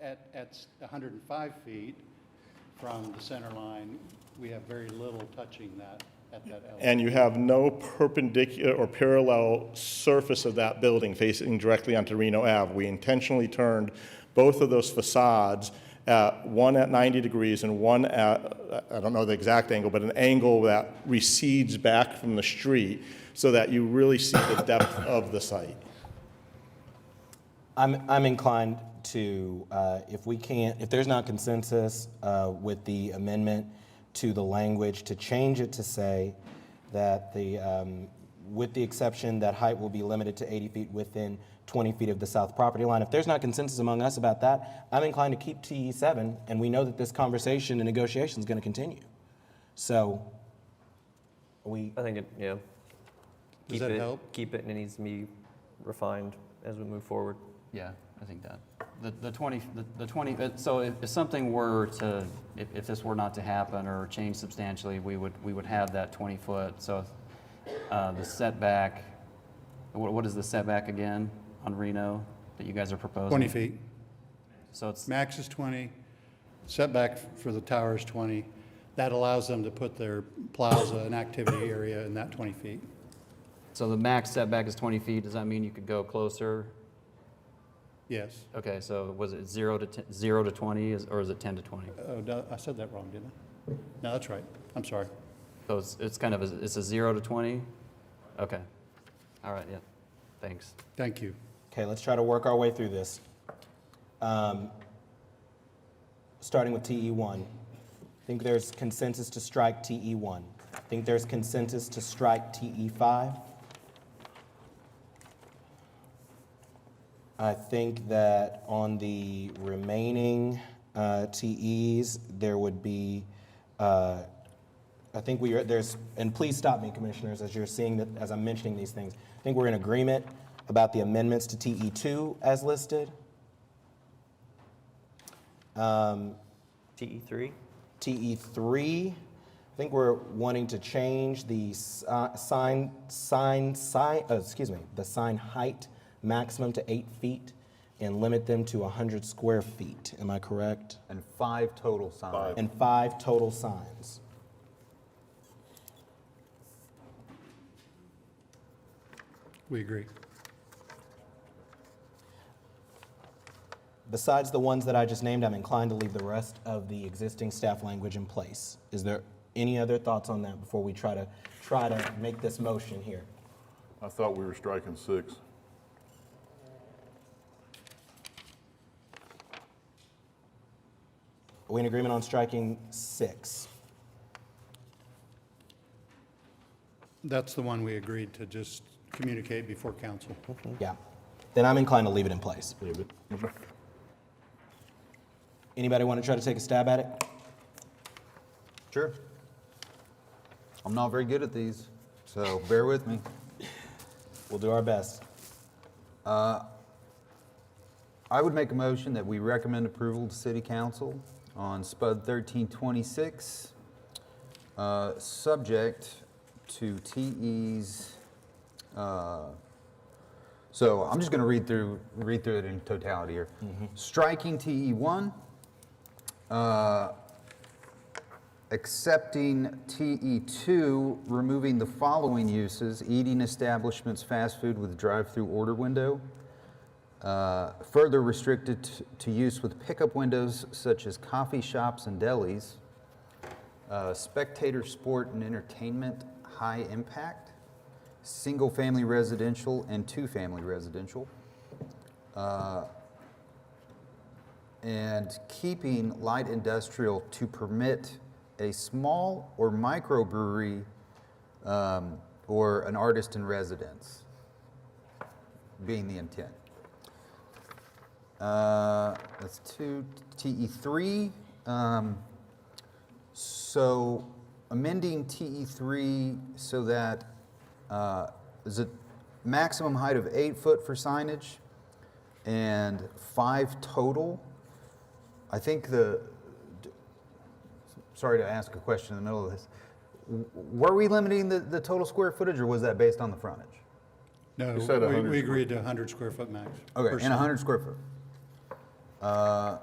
H: at 105 feet from the center line, we have very little touching that at that elevation.
K: And you have no perpendicular or parallel surface of that building facing directly onto Reno Ave. We intentionally turned both of those facades, one at 90 degrees and one at, I don't know the exact angle, but an angle that recedes back from the street so that you really see the depth of the site.
B: I'm inclined to, if there's not consensus with the amendment to the language, to change it to say that with the exception that height will be limited to 80 feet within 20 feet of the south property line. If there's not consensus among us about that, I'm inclined to keep TE7, and we know that this conversation and negotiation is going to continue. So, we,
G: I think
H: Does
G: keep
H: that
G: it,
H: help?
G: keep it, and it needs to be refined as we move forward.
D: Yeah, I think that. The 20, so if something were to, if this were not to happen or change substantially, we would have that 20-foot. So the setback, what is the setback again on Reno that you guys are proposing?
H: 20 feet.
D: So it's,
H: Max is 20, setback for the tower is 20. That allows them to put their plaza and activity area in that 20 feet.
D: so the max setback is 20 feet. Does that mean you could go closer?
H: Yes.
D: Okay, so was it 0 to 20, or is it 10 to 20?
H: Oh, no, I said that wrong, didn't I? No, that's right. I'm sorry.
D: So it's kind of, it's a 0 to 20? Okay. All right, yeah. Thanks.
H: Thank you.
B: okay, let's try to work our way through this. Starting with TE1. I think there's consensus to strike TE1. I think there's consensus to strike TE5. I think that on the remaining TEs, there would be, I think there's, and please stop me, commissioners, as you're seeing that, as I'm mentioning these things. I think we're in agreement about the amendments to TE2 as listed.
G: TE3?
B: TE3, I think we're wanting to change the the sign height maximum to 8 feet and limit them to 100 square feet. Am I correct?
J: And 5 total signs.
B: And 5 total signs.
H: We agree.
B: Besides the ones that I just named, I'm inclined to leave the rest of the existing staff language in place. Is there any other thoughts on that before we try to make this motion here?
E: I thought we were striking 6.
B: Are we in agreement on striking 6?
H: That's the one we agreed to just communicate before council.
B: Yeah. Then I'm inclined to leave it in place.
E: Leave it.
B: Anybody want to try to take a stab at it?
J: Sure. I'm not very good at these, so bear with me.
B: We'll do our best.
J: I would make a motion that we recommend approval to City Council on SPUD 1326, subject to TEs. So I'm just going to read through it in totality here. Striking TE1, accepting TE2, removing the following uses: eating establishments, fast food with drive-through order window. Further restricted to use with pickup windows such as coffee shops and delis. Spectator sport and entertainment, high impact. Single-family residential and two-family residential. And keeping light industrial to permit a small or microbrewery or an artist in residence being the intent. That's 2, TE3. So amending TE3 so that is a maximum height of 8 foot for signage and 5 total. I think sorry to ask a question in the middle of this. Were we limiting the total square footage, or was that based on the frontage?
H: No,
E: You said 100
H: we agreed to 100 square foot max.
J: Okay,
H: per
J: and
H: sign.
J: 100 square foot.
B: On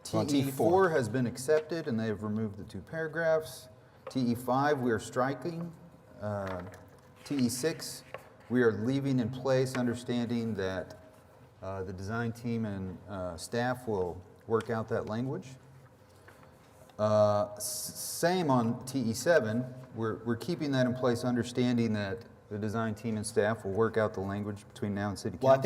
J: TE4 has been accepted, and they have removed the 2 paragraphs. TE5, we are striking. TE6, we are leaving in place, understanding that the design team and staff will work out that language. Same on TE7, we're keeping that in place, understanding that the design team and staff will work out the language between now and City Council.
B: Well,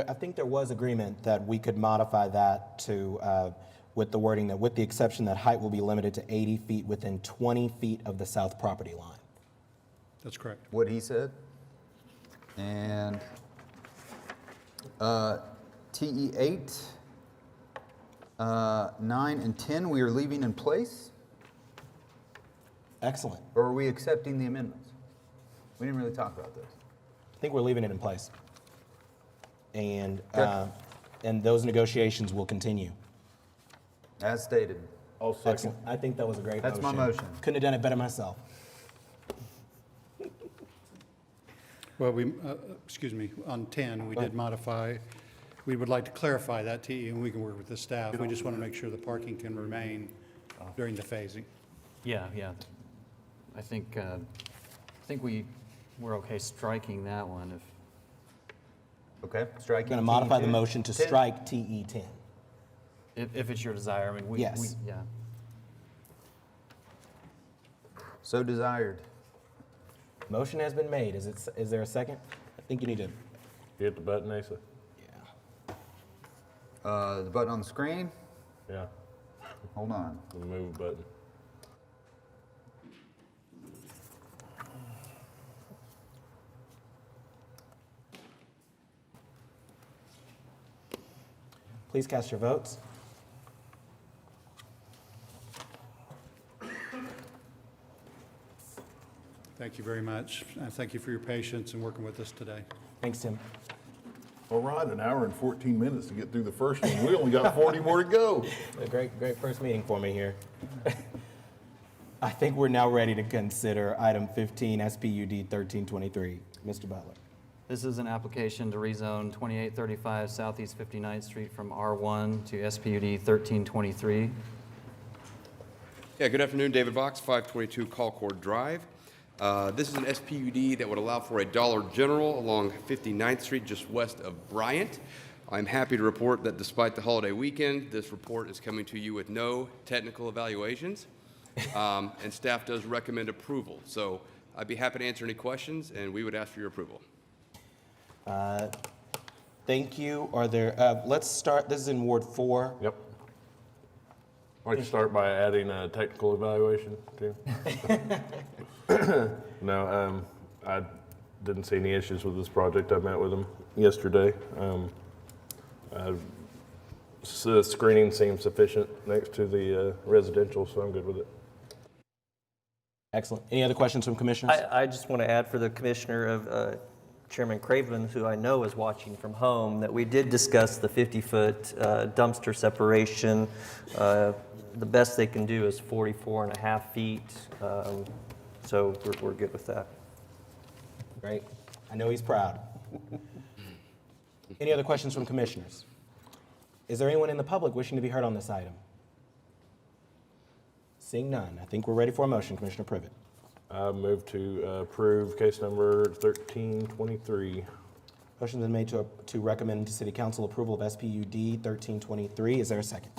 B: I think there was agreement that we could modify that to, with the wording that with the exception that height will be limited to 80 feet within 20 feet of the south property line.
H: That's correct.
J: What he said? And TE 8, 9, and 10, we are leaving in place?
B: Excellent.
J: Or are we accepting the amendments? We didn't really talk about those.
B: I think we're leaving it in place. And,
J: Okay.
B: and those negotiations will continue.
J: As stated.
C: I'll second.
B: Excellent. I think that was a great
J: That's
B: motion.
J: my motion.
B: Couldn't have done it better myself.
H: Well, excuse me, on 10, we did modify, we would like to clarify that to you, and we can work with the staff. We just want to make sure the parking can remain during the phasing.
D: Yeah, yeah. I think we're okay striking that one if,
J: Okay,
B: I'm
J: striking.
B: going to modify the
J: TE10.
B: motion to strike TE 10.
D: if it's your desire. I mean,
B: Yes.
D: yeah.
J: So desired.
B: Motion has been made. Is there a second? I think you need to,
C: You hit the button, Asa?
B: yeah.
J: The button on the screen,
C: Yeah,
J: hold on.
C: the move button.
B: Please cast your votes.
H: Thank you very much, and thank you for your patience in working with us today.
B: Thanks, Tim.
E: All right, an hour and 14 minutes to get through the first one. We only got 40 more to go.
B: A great first meeting for me here. I think we're now ready to consider item 15, SPUD 1323. Mr. Butler.
D: This is an application to rezone 2835 Southeast 59th Street from R1 to SPUD 1323.
A: Yeah, good afternoon, David Box, 522 Colcord Drive. This is an SPUD that would allow for a Dollar General along 59th Street, just west of Bryant. I'm happy to report that despite the holiday weekend, this report is coming to you with no technical evaluations, and staff does recommend approval. So I'd be happy to answer any questions, and we would ask for your approval.
B: Thank you. Are there, let's start, this is in Ward 4.
C: Yep. I'd like to start by adding a technical evaluation, too. No, I didn't see any issues with this project. I met with them yesterday. The screening seems sufficient next to the residential, so I'm good with it.
B: Excellent. Any other questions from commissioners?
G: I just want to add for the commissioner of Chairman Craven, who I know is watching from home, that we did discuss the 50-foot dumpster separation. The best they can do is 44 and a half feet. So we're good with that.
B: Great. I know he's proud. Any other questions from commissioners? Is there anyone in the public wishing to be heard on this item? Seeing none, I think we're ready for a motion, Commissioner Privet.
C: I move to approve case number 1323.
B: Motion's been made to recommend to City Council approval of SPUD 1323. Is there a second?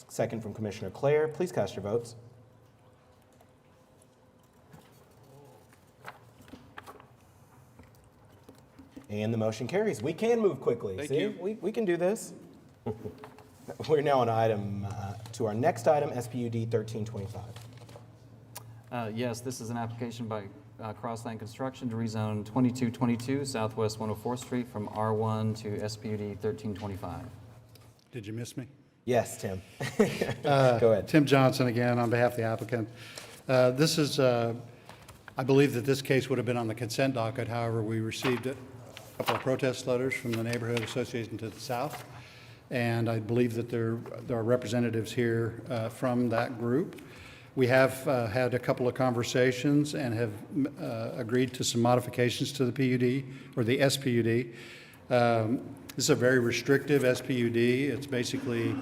B: Second from Commissioner Clare. Please cast your votes. And the motion carries. We can move quickly.
A: Thank
B: See?
A: you.
B: We can do this. We're now on to our next item, SPUD 1325.
D: Yes, this is an application by Crossland Construction to rezone 2222 Southwest 104th Street from R1 to SPUD 1325.
H: Did you miss me?
B: Yes, Tim. Go ahead.
H: Tim Johnson again on behalf of the applicant. This is, I believe that this case would have been on the consent docket. However, we received a couple of protest letters from the neighborhood association to the south. And I believe that there are representatives here from that group. We have had a couple of conversations and have agreed to some modifications to the PUD, or the SPUD. This is a very restrictive SPUD. It's basically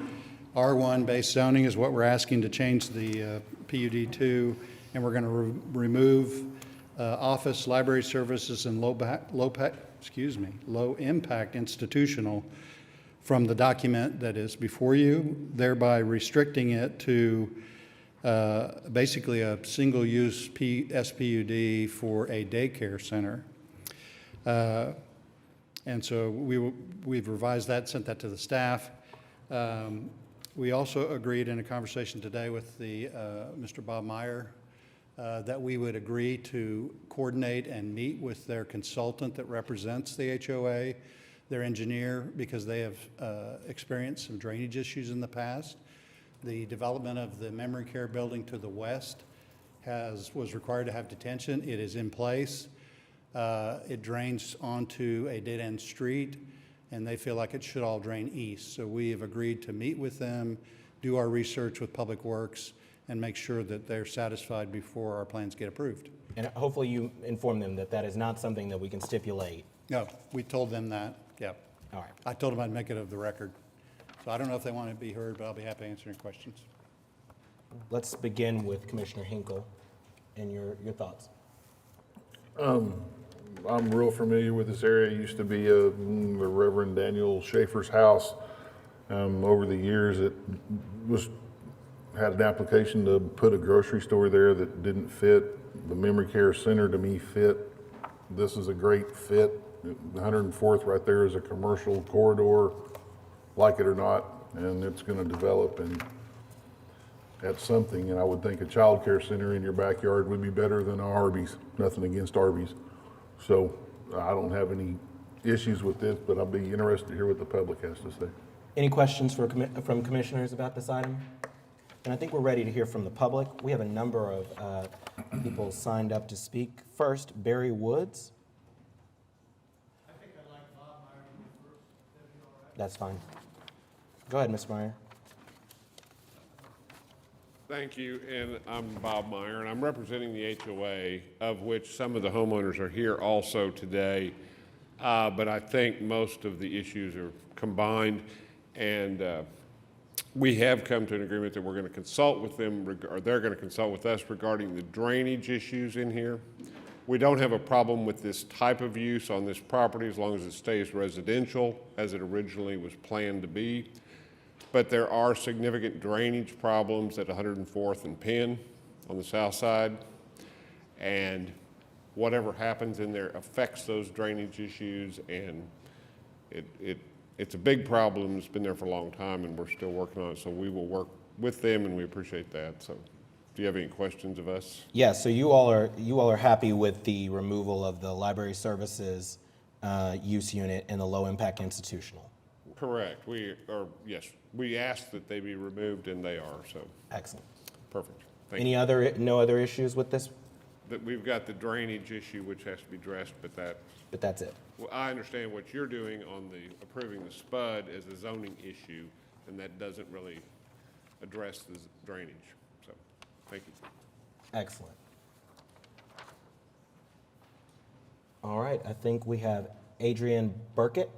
H: R1-based zoning is what we're asking to change the PUD to, and we're going to remove office, library services, and low-impact institutional from the document that is before you, thereby restricting it to basically a single-use SPUD for a daycare center. And so we've revised that, sent that to the staff. We also agreed in a conversation today with the Mr. Bob Meyer that we would agree to coordinate and meet with their consultant that represents the HOA, their engineer, because they have experienced some drainage issues in the past. The development of the memory care building to the west was required to have detention. It is in place. It drains onto a dead-end street, and they feel like it should all drain east. So we have agreed to meet with them, do our research with Public Works, and make sure that they're satisfied before our plans get approved.
B: And hopefully you inform them that that is not something that we can stipulate.
H: No, we told them that, yeah.
B: All right.
H: I told them I'd make it of the record. So I don't know if they want to be heard, but I'll be happy answering questions.
B: Let's begin with Commissioner Hinkle and your thoughts.
E: I'm real familiar with this area. It used to be the Reverend Daniel Schaefer's house. Over the years, it had an application to put a grocery store there that didn't fit. The memory care center to me fit. This is a great fit. 104th right there is a commercial corridor, like it or not, and it's going to develop and at something. And I would think a child care center in your backyard would be better than a Arby's. Nothing against Arby's. So I don't have any issues with this, but I'll be interested to hear what the public has to say.
B: Any questions from commissioners about this item? And I think we're ready to hear from the public. We have a number of people signed up to speak. First, Barry Woods. I think I'd like Bob Meyer to go first. That'd be all right. That's fine. Go ahead, Mr. Meyer.
L: Thank you, and I'm Bob Meyer, and I'm representing the HOA, of which some of the homeowners are here also today. But I think most of the issues are combined, and we have come to an agreement that we're going to consult with them, or they're going to consult with us regarding the drainage issues in here. We don't have a problem with this type of use on this property as long as it stays residential as it originally was planned to be. But there are significant drainage problems at 104th and Penn on the south side. And whatever happens in there affects those drainage issues, and it's a big problem. It's been there for a long time, and we're still working on it. So we will work with them, and we appreciate that. So do you have any questions of us?
B: Yeah, so you all are happy with the removal of the library services use unit and the low impact institutional?
L: Correct. Yes, we asked that they be removed, and they are, so.
B: Excellent.
L: Perfect. Thank you.
B: No other issues with this?
L: That we've got the drainage issue, which has to be addressed, but
B: that's it.
L: Well, I understand what you're doing on the approving the SPUD as a zoning issue, and that doesn't really address the drainage. So, thank you.
B: Excellent. All right, I think we have Adrian Burkett.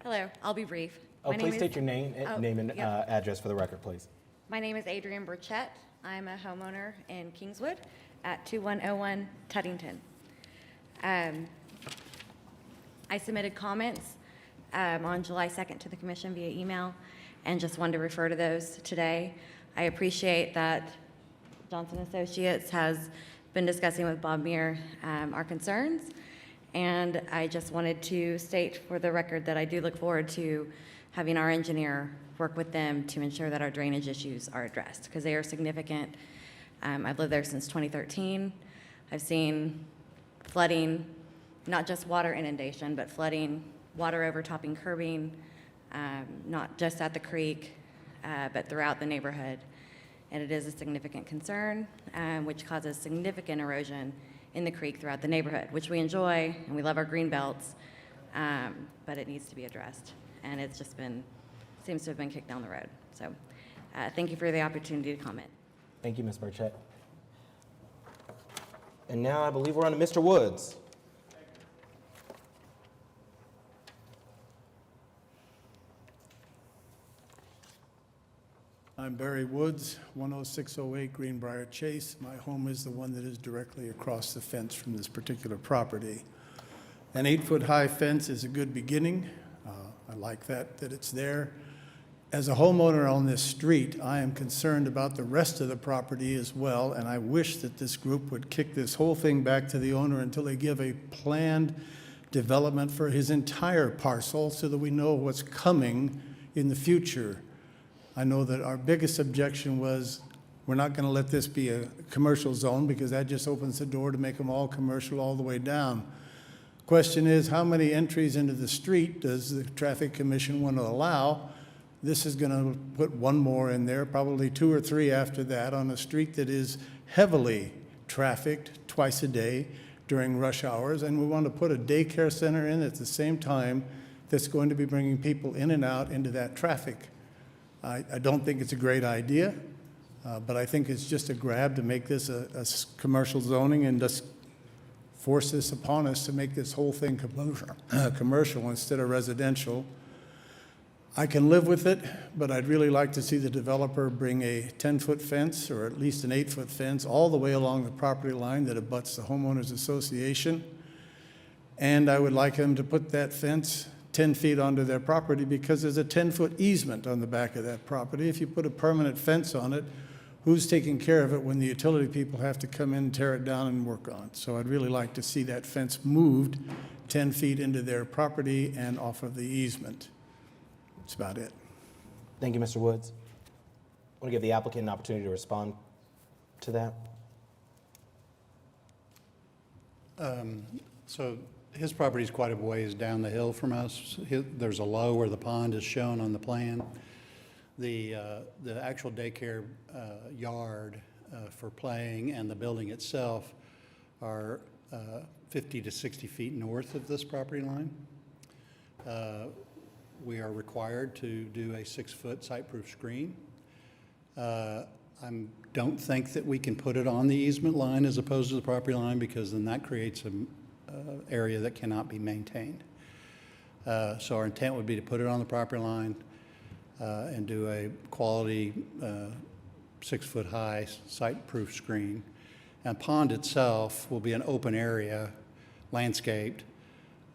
M: Hello, I'll be brief.
B: Please state your name and
M: yep.
B: address for the record, please.
M: My name is Adrienne Burchett. I'm a homeowner in Kingswood at 2101 Tuddington. I submitted comments on July 2nd to the commission via email and just wanted to refer to those today. I appreciate that Johnson Associates has been discussing with Bob Meyer our concerns. And I just wanted to state for the record that I do look forward to having our engineer work with them to ensure that our drainage issues are addressed, because they are significant. I've lived there since 2013. I've seen flooding, not just water inundation, but flooding, water overtopping curbing, not just at the creek, but throughout the neighborhood. And it is a significant concern, which causes significant erosion in the creek throughout the neighborhood, which we enjoy, and we love our green belts, but it needs to be addressed. And it's just seems to have been kicked down the road. So thank you for the opportunity to comment.
B: Thank you, Ms. Burchett. And now I believe we're on to Mr. Woods.
N: I'm Barry Woods, 10608 Greenbrier Chase. My home is the one that is directly across the fence from this particular property. An 8-foot high fence is a good beginning. I like that it's there. As a homeowner on this street, I am concerned about the rest of the property as well, and I wish that this group would kick this whole thing back to the owner until they give a planned development for his entire parcel so that we know what's coming in the future. I know that our biggest objection was, we're not going to let this be a commercial zone because that just opens the door to make them all commercial all the way down. Question is, how many entries into the street does the Traffic Commission want to allow? This is going to put one more in there, probably 2 or 3 after that, on a street that is heavily trafficked twice a day during rush hours, and we want to put a daycare center in at the same time that's going to be bringing people in and out into that traffic. I don't think it's a great idea, but I think it's just a grab to make this a commercial zoning and just force this upon us to make this whole thing commercial instead of residential. I can live with it, but I'd really like to see the developer bring a 10-foot fence or at least an 8-foot fence all the way along the property line that abuts the homeowners association. And I would like them to put that fence 10 feet onto their property because there's a 10-foot easement on the back of that property. If you put a permanent fence on it, who's taking care of it when the utility people have to come in, tear it down, and work on it? So I'd really like to see that fence moved 10 feet into their property and off of the easement. That's about it.
B: Thank you, Mr. Woods. I want to give the applicant an opportunity to respond to that.
H: So his property is quite a ways down the hill from us. There's a low where the pond is shown on the plan. The actual daycare yard for playing and the building itself are 50 to 60 feet north of this property line. We are required to do a 6-foot site-proof screen. I don't think that we can put it on the easement line as opposed to the property line because then that creates an area that cannot be maintained. So our intent would be to put it on the property line and do a quality 6-foot high site-proof screen. And pond itself will be an open area, landscaped,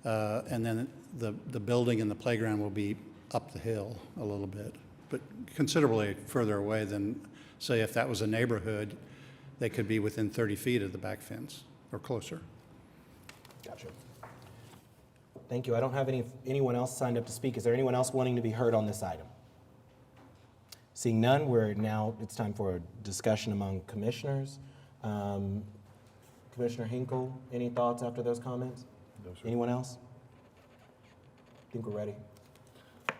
H: and then the building and the playground will be up the hill a little bit, but considerably further away than, say, if that was a neighborhood, they could be within 30 feet of the back fence or closer.
B: Gotcha. Thank you. I don't have anyone else signed up to speak. Is there anyone else wanting to be heard on this item? Seeing none, it's time for a discussion among commissioners. Commissioner Hinkle, any thoughts after those comments?
E: No, sir.
B: Anyone else? I think we're ready.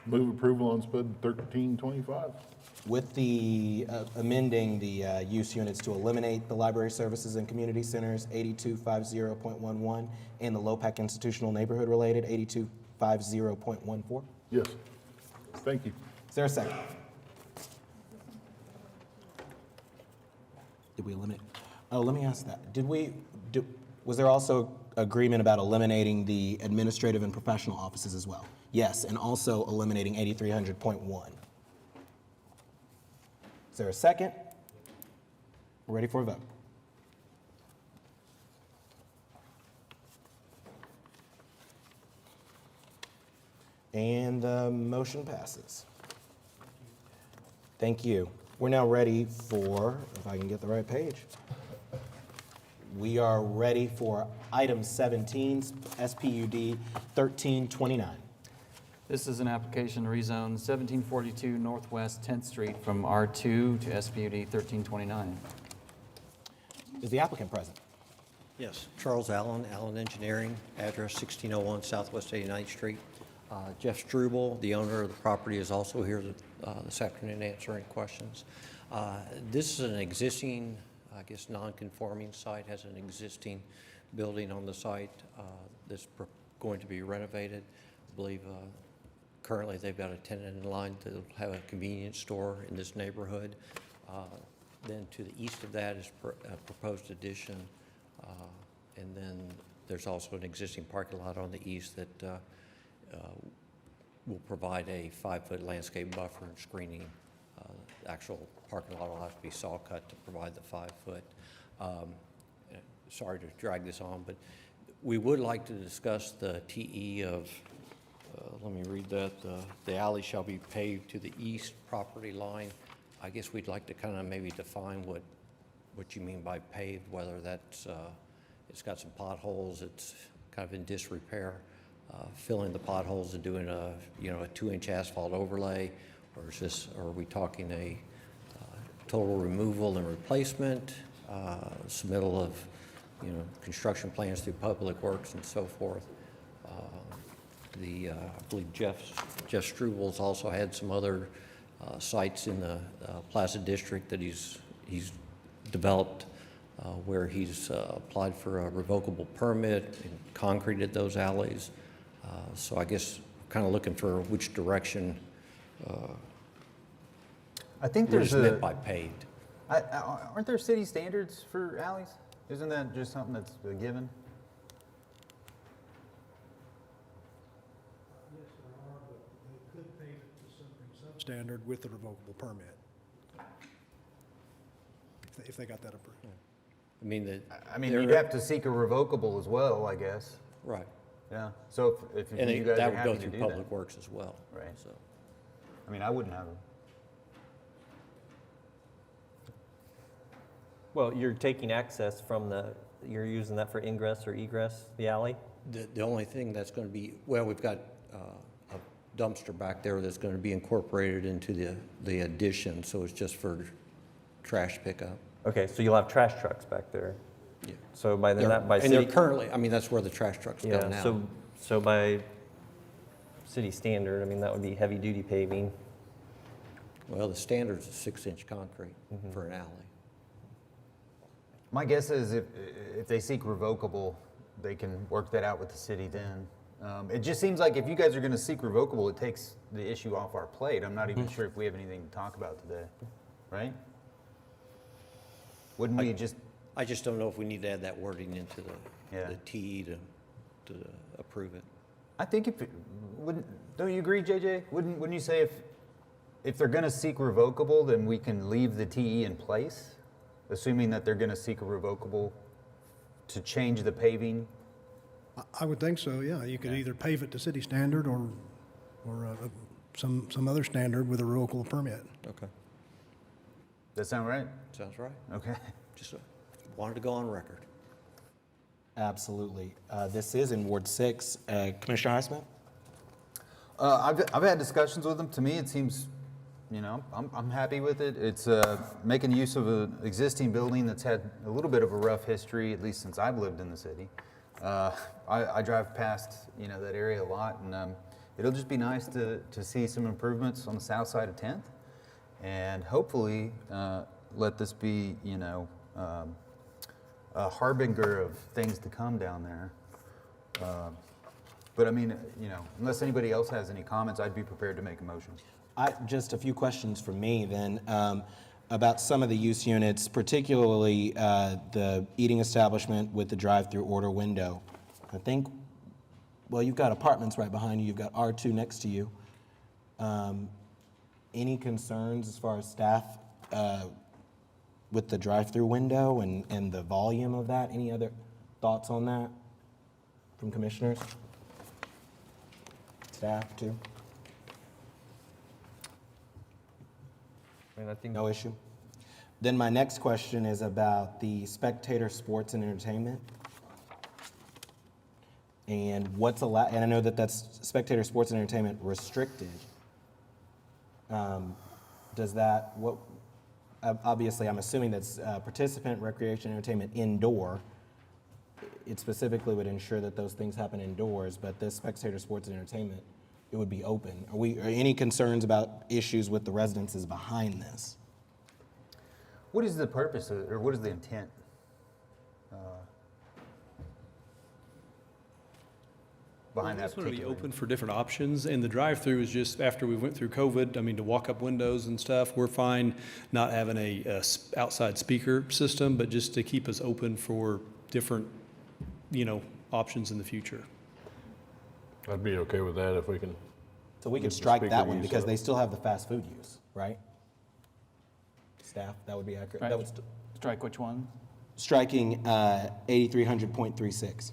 E: Move approval on SPUD 1325.
B: With the amending the use units to eliminate the library services and community centers 8250.11 and the LOPAC institutional neighborhood related 8250.14.
E: Yes. Thank you.
B: Is there a second? Did we eliminate? Oh, let me ask that. Was there also agreement about eliminating the administrative and professional offices as well? Yes, and also eliminating 8300.1. Is there a second? We're ready for a vote. And the motion passes. Thank you. We're now ready for, if I can get the right page. We are ready for item 17, SPUD 1329.
D: This is an application to rezone 1742 Northwest 10th Street from R2 to SPUD 1329.
B: Is the applicant present?
O: Yes, Charles Allen, Allen Engineering, address 1601 Southwest 89th Street. Jeff Struble, the owner of the property, is also here this afternoon answering questions. This is an existing, I guess, non-conforming site, has an existing building on the site that's going to be renovated. I believe currently they've got a tenant in line to have a convenience store in this neighborhood. Then to the east of that is a proposed addition, and then there's also an existing parking lot on the east that will provide a 5-foot landscape buffer and screening. The actual parking lot will have to be saw cut to provide the 5-foot. Sorry to drag this on, but we would like to discuss the TE of let me read that. The alley shall be paved to the east property line. I guess we'd like to kind of maybe define what you mean by paved, whether that's, it's got some potholes, it's kind of in disrepair, filling the potholes and doing a 2-inch asphalt overlay, or is this, or are we talking a total removal and replacement, submittal of, construction plans through Public Works and so forth? I believe Jeff Strubel's also had some other sites in the Plaza District that he's developed where he's applied for a revocable permit and concreted those alleys. So I guess kind of looking for which direction
J: I think
O: what
J: there's
O: is meant by paved.
J: Aren't there city standards for alleys? Isn't that just something that's a given?
P: Yes, there are, but they could pave it to something substandard with the revocable permit. If they got that approved.
O: I mean,
J: you'd have to seek a revocable as well, I guess.
O: Right.
J: Yeah. So if
O: And
J: you guys
O: that
J: are
O: would
J: happy
O: go
J: to
O: through
J: do
O: Public
J: that.
O: Works as well.
J: Right.
O: So.
J: I mean, I wouldn't have them.
G: Well, you're taking access from you're using that for ingress or egress, the alley?
O: The only thing that's going to be, well, we've got a dumpster back there that's going to be incorporated into the addition, so it's just for trash pickup.
G: Okay, so you'll have trash trucks back there.
O: Yeah.
G: So by then, by
O: And
G: city.
O: they're currently, I mean, that's where the trash truck's
G: Yeah,
O: going now.
G: so by city standard, I mean, that would be heavy-duty paving.
O: Well, the standard's a 6-inch concrete for an alley.
J: My guess is if they seek revocable, they can work that out with the city then. It just seems like if you guys are going to seek revocable, it takes the issue off our plate. I'm not even sure if we have anything to talk about today, right? Wouldn't we just...
O: I just don't know if we need to add that wording into
J: Yeah.
O: the TE to approve it.
J: I think don't you agree, JJ? Wouldn't you say if they're going to seek revocable, then we can leave the TE in place, assuming that they're going to seek a revocable to change the paving?
P: I would think so, yeah. You could either pave it to city standard or some other standard with a revocable permit.
O: Okay.
J: Does that sound right?
O: Sounds right.
J: Okay.
O: Just wanted to go on record.
B: Absolutely. This is in Ward 6. Commissioner Highsmith?
J: I've had discussions with them. To me, it seems, I'm happy with it. It's making use of an existing building that's had a little bit of a rough history, at least since I've lived in the city. I drive past, that area a lot, and it'll just be nice to see some improvements on the south side of 10th, and hopefully let this be, a harbinger of things to come down there. But I mean, unless anybody else has any comments, I'd be prepared to make a motion.
B: Just a few questions from me then about some of the use units, particularly the eating establishment with the drive-through order window. I think, well, you've got apartments right behind you. You've got R2 next to you. Any concerns as far as staff with the drive-through window and the volume of that? Any other thoughts on that from commissioners? Staff too?
G: I think
B: No issue. Then my next question is about the spectator sports and entertainment. And what's allowed, and I know that that's spectator sports and entertainment restricted. Does that, obviously I'm assuming that's participant, recreation, entertainment indoor. It specifically would ensure that those things happen indoors, but this spectator sports and entertainment, it would be open. Are any concerns about issues with the residences behind this?
J: What is the purpose or what is the intent? Behind that
Q: It's going to be
J: particular?
Q: open for different options, and the drive-through is just after we went through COVID. I mean, to walk up windows and stuff, we're fine not having a outside speaker system, but just to keep us open for different, options in the future.
C: I'd be okay with that if we can.
B: So we could
C: get the
B: strike that
C: speaker
B: one
C: use
B: because
C: up.
B: they still have the fast food use, right? Staff, that would be accurate.
D: Right.
B: That would
D: Strike which one?
B: striking 8300.36.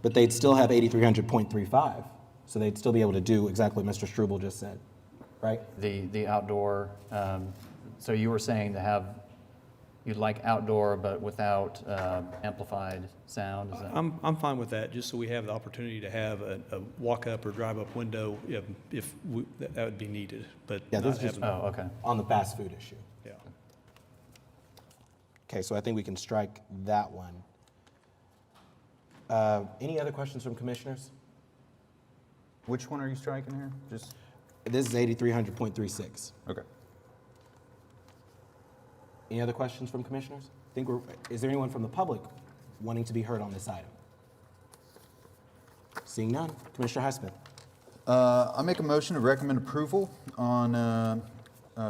B: But they'd still have 8300.35. So they'd still be able to do exactly what Mr. Struble just said, right?
D: The outdoor, so you were saying to have, you'd like outdoor but without amplified sound, is that?
Q: I'm fine with that, just so we have the opportunity to have a walk-up or drive-up window if that would be needed, but
B: Yeah,
Q: not
B: this is just
Q: having.
D: Oh, okay.
B: on the fast food issue.
Q: Yeah.
B: Okay, so I think we can strike that one. Any other questions from commissioners?
J: Which one are you striking here? Just,
B: This is 8300.36.
J: okay.
B: Any other questions from commissioners? Is there anyone from the public wanting to be heard on this item? Seeing none, Commissioner Highsmith.
J: I make a motion to recommend approval on, to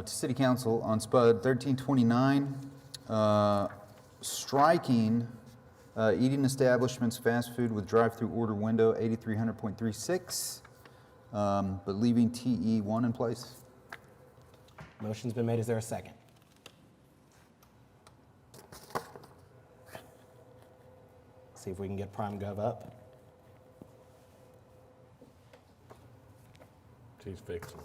J: City Council on SPUD 1329, striking eating establishments, fast food with drive-through order window 8300.36, but leaving TE1 in place.
B: Motion's been made. Is there a second? See if we can get Prime Gov up.
C: She's fixing.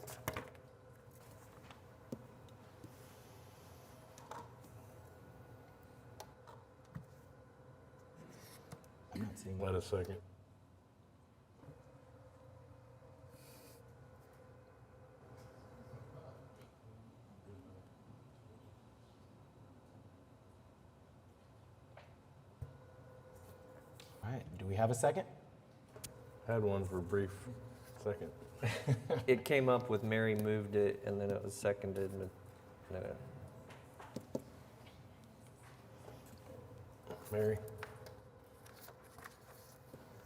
B: I'm not seeing
C: Wait a second.
B: All right, do we have a second?
C: Had one for a brief second.
G: It came up with Mary moved it, and then it was seconded. No.
C: Mary?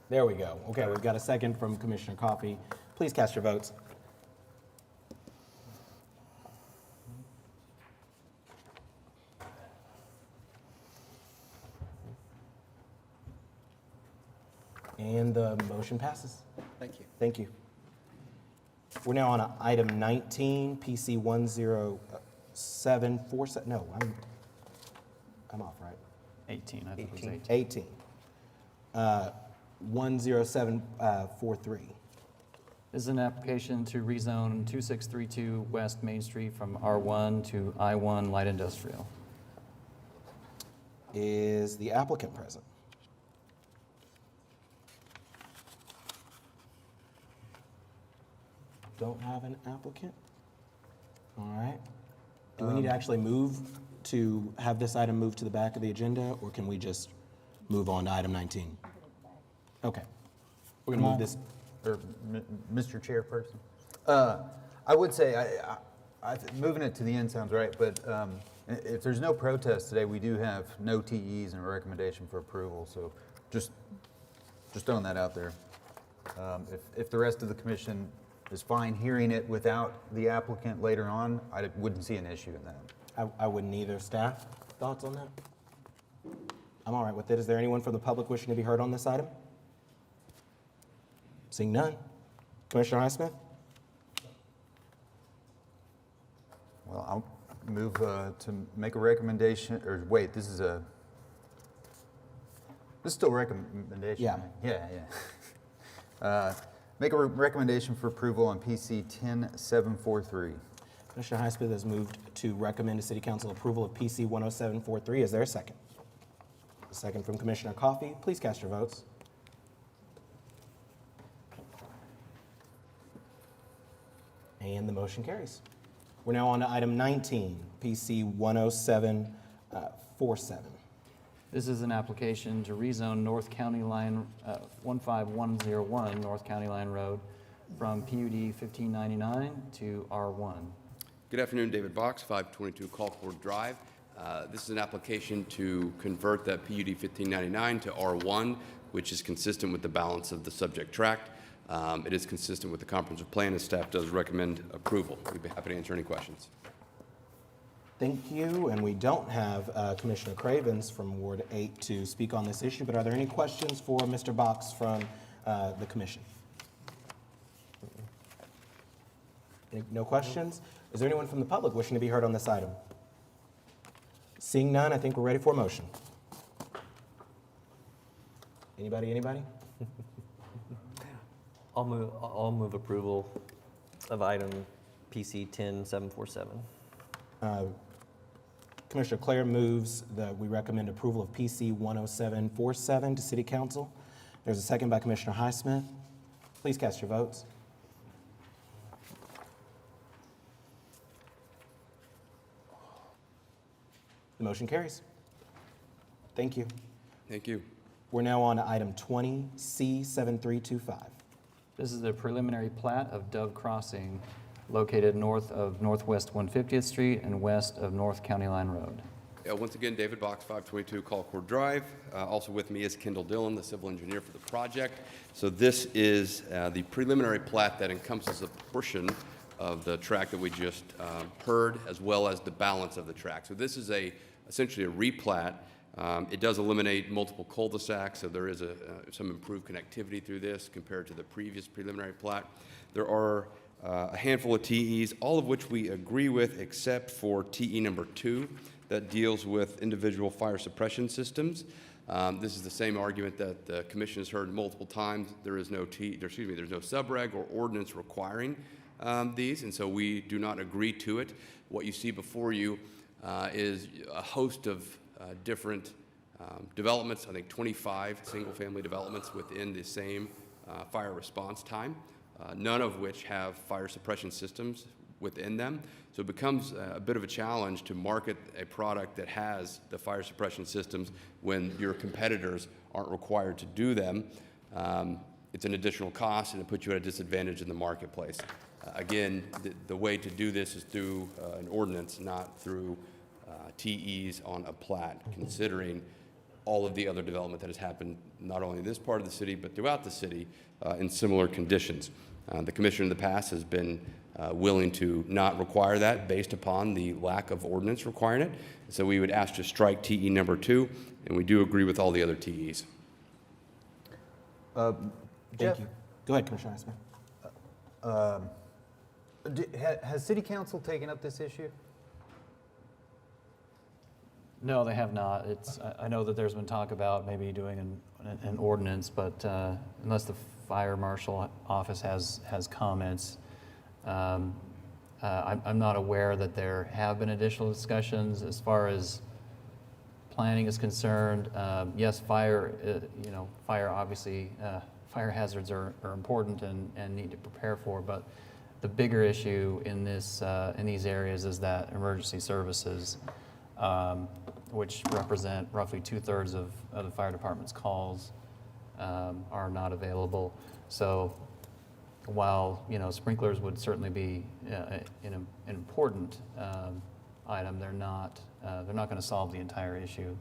B: There we go. Okay, we've got a second from Commissioner Coffey. Please cast your votes. And the motion passes.
J: Thank you.
B: Thank you. We're now on item 19, PC 10747. No, I'm off, right?
D: 18, I think it was 18.
B: 18. 10743.
D: This is an application to rezone 2632 West Main Street from R1 to I1 Light Industrial.
B: Is the applicant present? Don't have an applicant? All right. Do we need to actually move to have this item moved to the back of the agenda, or can we just move on to item 19? Okay. We're going to move this.
J: Or Mr. Chairperson? I would say, moving it to the end sounds right, but if there's no protest today, we do have no TEs and a recommendation for approval, so just throwing that out there. If the rest of the commission is fine hearing it without the applicant later on, I wouldn't see an issue in that.
B: I wouldn't either. Staff, thoughts on that? I'm all right with it. Is there anyone from the public wishing to be heard on this item? Seeing none. Commissioner Highsmith?
J: Well, I'll move to make a recommendation, or wait, this is still a recommendation.
B: Yeah.
J: Right? Yeah. Make a recommendation for approval on PC 10743.
B: Commissioner Highsmith has moved to recommend to City Council approval of PC 10743. Is there a second? A second from Commissioner Coffey. Please cast your votes. And the motion carries. We're now on to item 19, PC 10747.
D: This is an application to rezone North County Line, 15101 North County Line Road from PUD 1599 to R1.
A: Good afternoon, David Box, 522 Colcord Drive. This is an application to convert that PUD 1599 to R1, which is consistent with the balance of the subject tract. It is consistent with the comprehensive plan, and staff does recommend approval. We'd be happy to answer any questions.
B: Thank you, and we don't have Commissioner Cravens from Ward 8 to speak on this issue, but are there any questions for Mr. Box from the commission? No questions? Is there anyone from the public wishing to be heard on this item? Seeing none, I think we're ready for a motion. Anybody?
G: I'll move approval of item PC 10747.
B: Commissioner Claire moves that we recommend approval of PC 10747 to City Council. There's a second by Commissioner Highsmith. Please cast your votes. The motion carries. Thank you.
A: Thank you.
B: We're now on to item 20C7325.
D: This is the preliminary plat of Dove Crossing located north of Northwest 150th Street and west of North County Line Road.
A: Once again, David Box, 522 Colcord Drive. Also with me is Kendall Dillon, the civil engineer for the project. So this is the preliminary plat that encompasses a portion of the tract that we just heard, as well as the balance of the tract. So this is essentially a replat. It does eliminate multiple cul-de-sacs, so there is some improved connectivity through this compared to the previous preliminary plat. There are a handful of TEs, all of which we agree with except for TE number 2 that deals with individual fire suppression systems. This is the same argument that the commission has heard multiple times. There is no there's no subreg or ordinance requiring these, and so we do not agree to it. What you see before you is a host of different developments, I think 25 single-family developments within the same fire response time, none of which have fire suppression systems within them. So it becomes a bit of a challenge to market a product that has the fire suppression systems when your competitors aren't required to do them. It's an additional cost, and it puts you at a disadvantage in the marketplace. Again, the way to do this is through an ordinance, not through TEs on a plat, considering all of the other development that has happened not only in this part of the city, but throughout the city in similar conditions. The commission in the past has been willing to not require that based upon the lack of ordinance requiring it. So we would ask to strike TE number 2, and we do agree with all the other TEs.
J: Jeff,
B: Thank you. Go ahead, Commissioner Highsmith.
J: has City Council taken up this issue?
D: No, they have not. I know that there's been talk about maybe doing an ordinance, but unless the fire marshal office has comments, I'm not aware that there have been additional discussions as far as planning is concerned. Yes, fire obviously, fire hazards are important and need to prepare for, but the bigger issue in these areas is that emergency services, which represent roughly 2/3 of the fire department's calls, are not available. So while sprinklers would certainly be an important item, they're not going to solve the entire issue.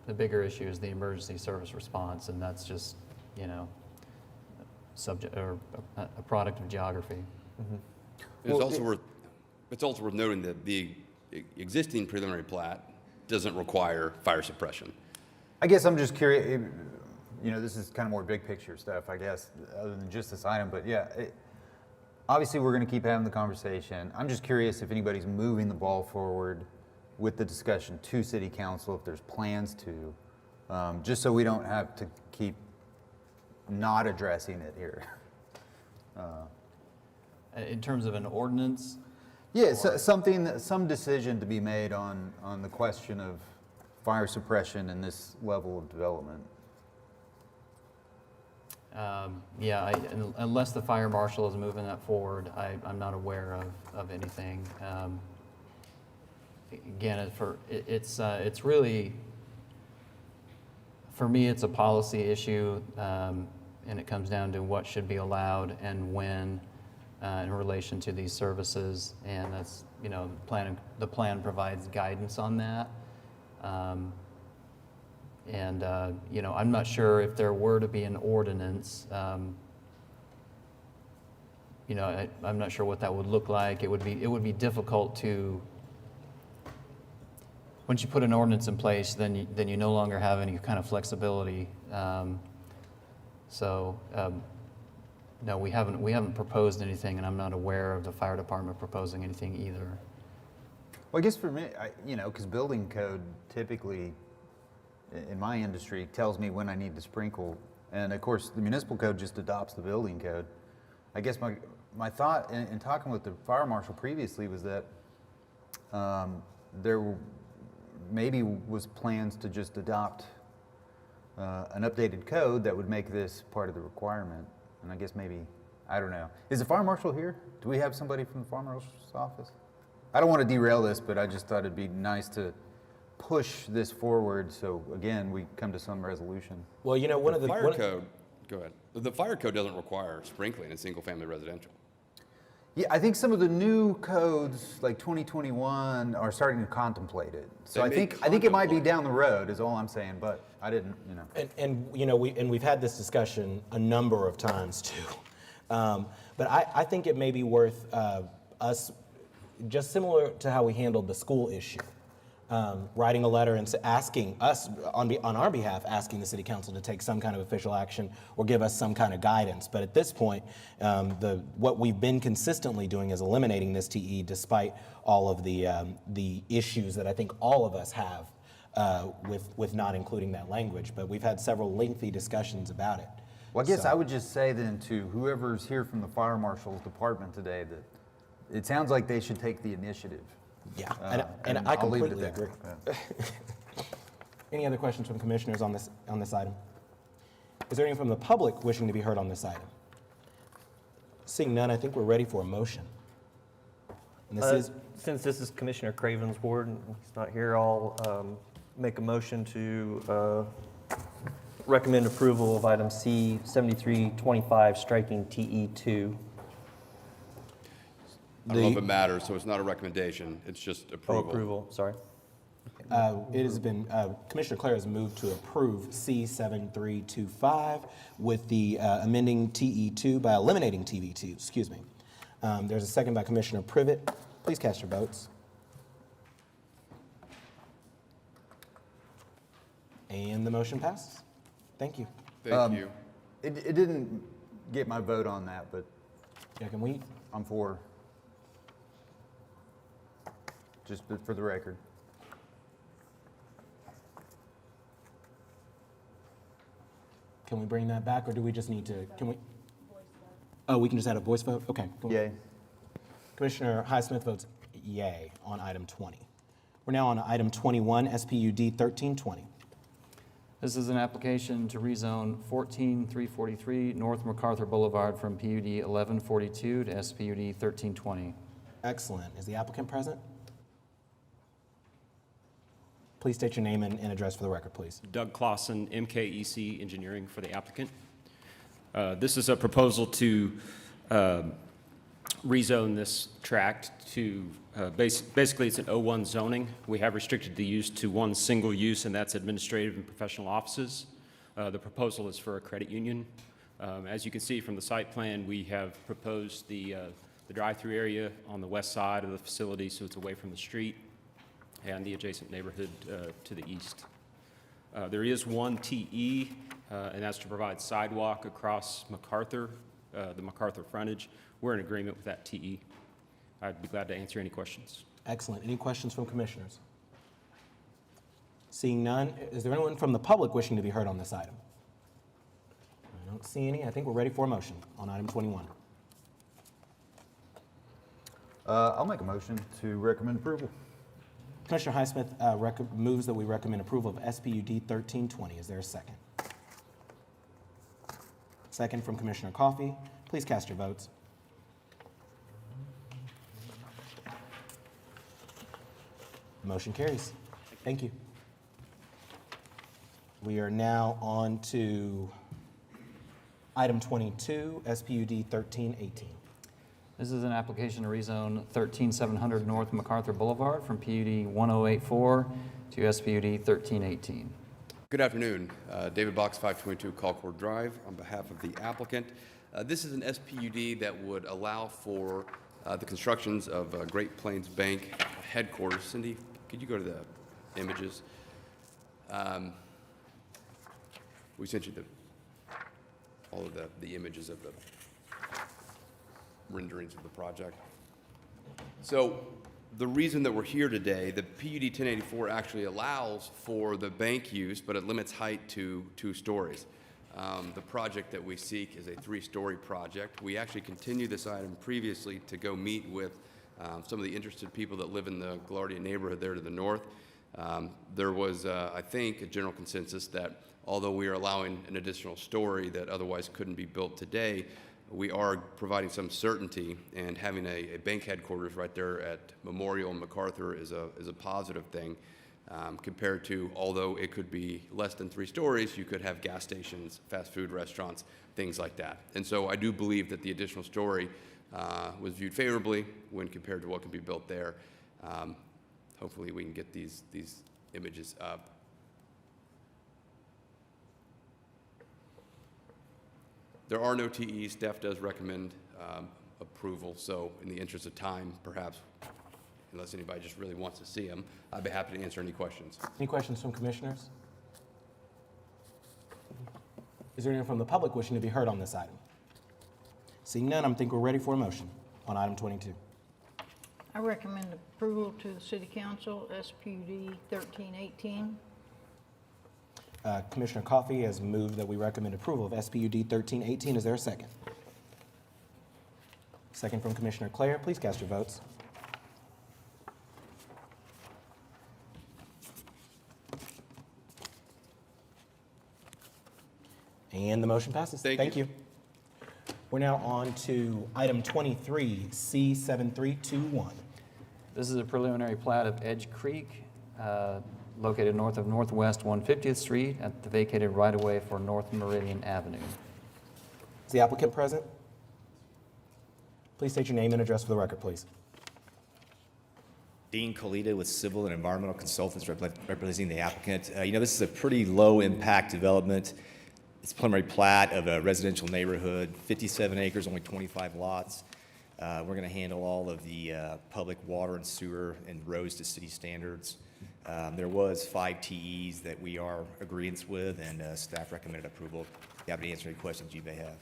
D: The bigger issue is the emergency service response, and that's just subject or a product of geography.
A: Mm-hmm. It's also worth noting that the existing preliminary plat doesn't require fire suppression.
J: I guess I'm just curious, this is kind of more big picture stuff, I guess, other than just this item, but yeah, obviously we're going to keep having the conversation. I'm just curious if anybody's moving the ball forward with the discussion to City Council, if there's plans to, just so we don't have to keep not addressing it here.
D: In terms of an ordinance?
J: Yeah, so some decision to be made on the question of fire suppression in this level of development.
D: Unless the fire marshal is moving that forward, I'm not aware of anything. Again, it's really, for me, it's a policy issue, and it comes down to what should be allowed and when in relation to these services, and that's the plan provides guidance on that. I'm not sure if there were to be an ordinance, I'm not sure what that would look like. It would be difficult to, once you put an ordinance in place, then you no longer have any kind of flexibility. No, we haven't proposed anything, and I'm not aware of the fire department proposing anything either.
J: Well, I guess for me, because building code typically, in my industry, tells me when I need to sprinkle And of course, the municipal code just adopts the building code. I guess my thought in talking with the fire marshal previously was that there maybe was plans to just adopt an updated code that would make this part of the requirement. And I guess maybe, I don't know. Is the fire marshal here? Do we have somebody from the fire marshal's office? I don't want to derail this, but I just thought it'd be nice to push this forward so, again, we come to some resolution.
B: Well, you know, one of the
A: Fire code, go ahead. The fire code doesn't require sprinkling in single-family residential.
J: Yeah, I think some of the new codes, like 2021, are starting to contemplate it. So
A: They may
J: I think it might be down the road, is all I'm saying. But I didn't, you know.
B: And you know, we've had this discussion a number of times too. But I think it may be worth us, just similar to how we handled the school issue, writing a letter and asking us, on our behalf, asking the city council to take some kind of official action or give us some kind of guidance. But at this point, what we've been consistently doing is eliminating this TE despite all of the issues that I think all of us have with not including that language. But we've had several lengthy discussions about it.
J: Well, I guess I would just say then to whoever's here from the fire marshal's department today that it sounds like they should take the initiative.
B: Yeah, and I
J: I'll leave it
B: completely
J: at
B: agree.
J: that.
B: Any other questions from commissioners on this item? Is there anyone from the public wishing to be heard on this item? Seeing none, I think we're ready for a motion. And this is
G: Since this is Commissioner Craven's ward and he's not here, I'll make a motion to recommend approval of item C 7325, striking TE2.
A: I don't know if it matters, so it's not a recommendation, it's just approval.
G: Oh, approval, sorry.
B: It has been, Commissioner Clare has moved to approve C7325 with the amending TE2 by eliminating TV2, excuse me. There's a second by Commissioner Privet. Please cast your votes. And the motion passes. Thank you.
A: Thank you.
J: It didn't get my vote on that, but
B: Yeah, can we?
J: I'm for. Just for the record.
B: Can we bring that back, or do we just need to, can we? Oh, we can just add a voice vote? Okay. Cool.
J: Yay.
B: Commissioner Highsmith votes yay on item 20. We're now on item 21, SPUD 1320.
D: This is an application to rezone 14343 North MacArthur Boulevard from PUD 1142 to SPUD 1320.
B: Excellent. Is the applicant present? Please state your name and address for the record, please.
R: Doug Clausen, MKEC Engineering for the applicant. This is a proposal to rezone this tract to, basically it's an O1 zoning. We have restricted the use to one single use, and that's administrative and professional offices. The proposal is for a credit union. As you can see from the site plan, we have proposed the drive-through area on the west side of the facility, so it's away from the street and the adjacent neighborhood to the east. There is one TE, and that's to provide sidewalk across MacArthur, the MacArthur frontage. We're in agreement with that TE. I'd be glad to answer any questions.
B: Excellent. Any questions from commissioners? Seeing none, is there anyone from the public wishing to be heard on this item? I don't see any. I think we're ready for a motion on item 21.
J: I'll make a motion to recommend approval.
B: Commissioner Highsmith moves that we recommend approval of SPUD 1320. Is there a second? Second from Commissioner Coffey. Please cast your votes. Motion carries. Thank you. We are now on to item 22, SPUD 1318.
D: This is an application to rezone 13700 North MacArthur Boulevard from PUD 1084 to SPUD 1318.
A: Good afternoon. David Box, 522 Colcord Drive, on behalf of the applicant. This is an SPUD that would allow for the constructions of Great Plains Bank headquarters. Cindy, could you go to the images? We sent you all of the images of the renderings of the project. So the reason that we're here today, the PUD 1084 actually allows for the bank use, but it limits height to 2 stories.
S: The project that we seek is a 3-story project. We actually continued this item previously to go meet with some of the interested people that live in the Gaillardia neighborhood there to the north. There was, I think, a general consensus that although we are allowing an additional story that otherwise couldn't be built today, we are providing some certainty, and having a bank headquarters right there at Memorial and MacArthur is a positive thing. Compared to, although it could be less than 3 stories, you could have gas stations, fast food restaurants, things like that. And so I do believe that the additional story was viewed favorably when compared to what can be built there. Hopefully we can get these images up. There are no TEs. Staff does recommend approval, so in the interest of time, perhaps, unless anybody just really wants to see them, I'd be happy to answer any questions.
B: Any questions from commissioners? Is there anyone from the public wishing to be heard on this item? Seeing none, I think we're ready for a motion on item 22.
F: I recommend approval to the City Council, SPUD 1318.
B: Commissioner Coffey has moved that we recommend approval of SPUD 1318. Is there a second? Second from Commissioner Clare. Please cast your votes. And the motion passes. Thank you. We're now on to item 23, C7321.
D: This is a preliminary plat of Edge Creek, located north of Northwest 150th Street at the vacated right-of-way for North Meridian Avenue.
B: Is the applicant present? Please state your name and address for the record, please.
T: Dean Colita with Civil and Environmental Consultants representing the applicant. This is a pretty low-impact development. It's a preliminary plat of a residential neighborhood, 57 acres, only 25 lots. We're going to handle all of the public water and sewer and roads to city standards. There was 5 TEs that we are agreeance with, and staff recommended approval. If you have any answer any questions you may have.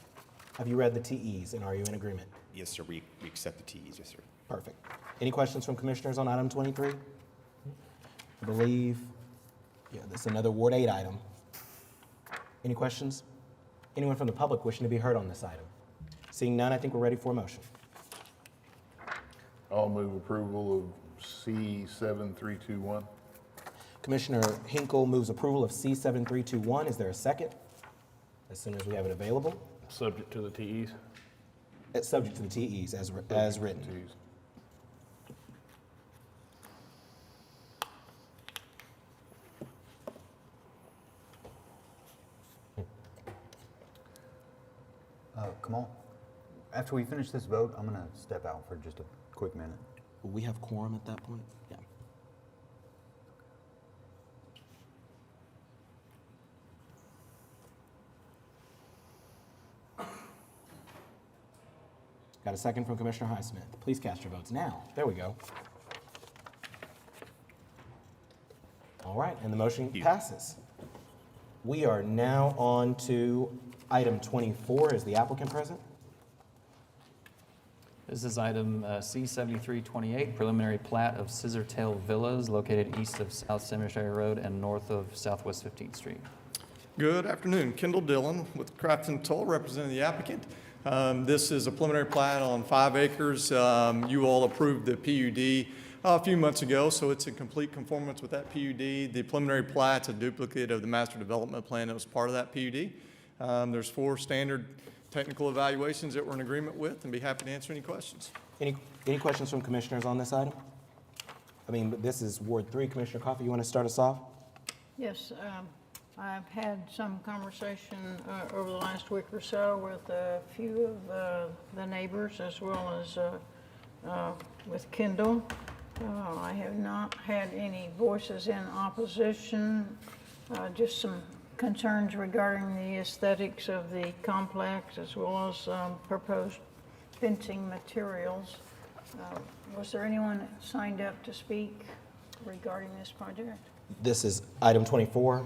B: Have you read the TEs, and are you in agreement?
T: Yes, sir. We accept the TEs. Yes, sir.
B: Perfect. Any questions from commissioners on item 23? I believe, this is another Ward 8 item. Any questions? Anyone from the public wishing to be heard on this item? Seeing none, I think we're ready for a motion.
E: I'll move approval of C7321.
B: Commissioner Hinkle moves approval of C7321. Is there a second? As soon as we have it available.
C: Subject to the TEs?
B: It's subject to the TEs as written.
J: Kamal, after we finish this vote, I'm going to step out for just a quick minute.
B: Will we have quorum at that point? Yeah. Got a second from Commissioner Highsmith. Please cast your votes now. There we go. All right, and the motion passes. We are now on to item 24. Is the applicant present?
D: This is item C7328, preliminary plat of Scissortail Villas located east of South Cemetery Road and north of Southwest 15th Street.
U: Good afternoon. Kendall Dillon with Crafton Toll representing the applicant. This is a preliminary plat on 5 acres. You all approved the PUD a few months ago, so it's in complete conformance with that PUD. The preliminary plat's a duplicate of the master development plan that was part of that PUD. There's 4 standard technical evaluations that we're in agreement with, and be happy to answer any questions.
B: Any questions from commissioners on this item? I mean, this is Ward 3. Commissioner Coffey, you want to start us off?
F: Yes, I've had some conversation over the last week or so with a few of the neighbors, as well as with Kendall. I have not had any voices in opposition, just some concerns regarding the aesthetics of the complex, as well as proposed fencing materials. Was there anyone that signed up to speak regarding this project?
B: This is item 24.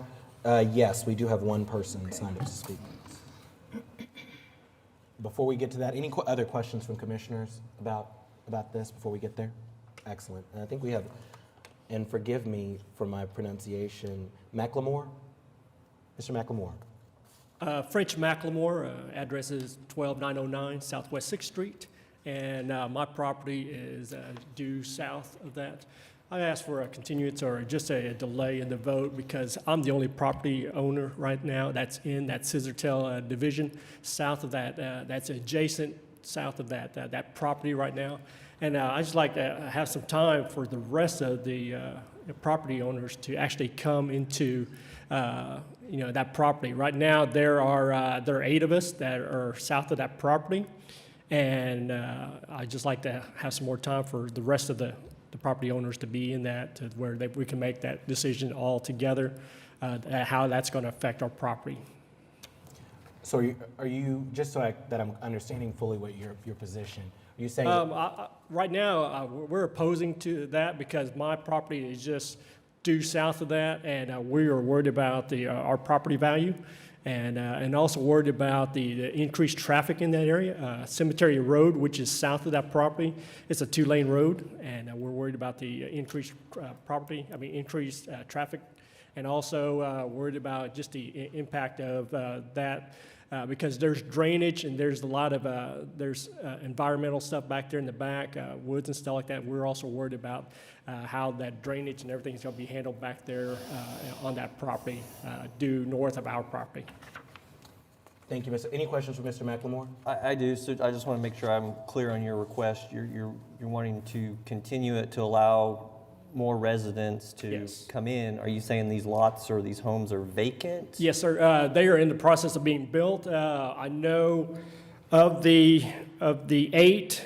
B: Yes, we do have one person signed up to speak. Before we get to that, any other questions from commissioners about this before we get there? Excellent. And I think we have, and forgive me for my pronunciation, McLemore? Mr. McLemore.
I: French Macklemore, address is 12909 Southwest 6th Street, and my property is due south of that. I asked for a continuance or just a delay in the vote because I'm the only property owner right now that's in that Scissortail division. South of that, that's adjacent south of that property right now. And I just like to have some time for the rest of the property owners to actually come into that property. Right now, there are 8 of us that are south of that property, and I just like to have some more time for the rest of the property owners to be in that, to where we can make that decision all together, how that's going to affect our property.
B: So are you just so that I'm understanding fully what your position? Are you saying?
I: Right now, we're opposing to that because my property is just due south of that, and we are worried about our property value, and also worried about the increased traffic in that area. Cemetery Road, which is south of that property, it's a 2-lane road, and we're worried about the increased increased traffic, and also worried about just the impact of that. Because there's drainage and there's a lot of environmental stuff back there in the back, woods and stuff like that. We're also worried about how that drainage and everything's going to be handled back there on that property due north of our property.
B: Thank you, Mr. Any questions for Mr. McLemore?
G: I do. So I just want to make sure I'm clear on your request. You're wanting to continue it to allow more residents to come in. Are you saying these lots or these homes are vacant?
I: Yes, sir. They are in the process of being built. I know of the 8,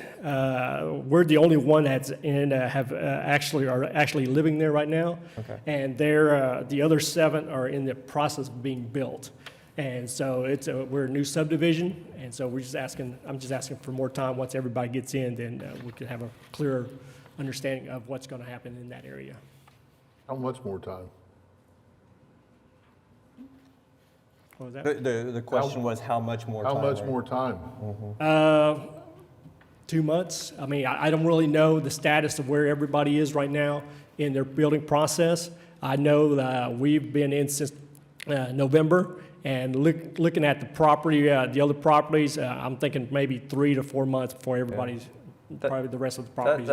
I: we're the only one that's in are actually living there right now.
G: Okay.
I: And the other 7 are in the process of being built. And so we're a new subdivision, and so I'm just asking for more time. Once everybody gets in, then we can have a clearer understanding of what's going to happen in that area.
E: How much more time?
I: What was that?
G: The question was how much more time?
E: How much more time?
I: 2 months. I mean, I don't really know the status of where everybody is right now in their building process. I know that we've been in since November, and looking at the property, the other properties, I'm thinking maybe 3 to 4 months before everybody's probably the rest of the properties.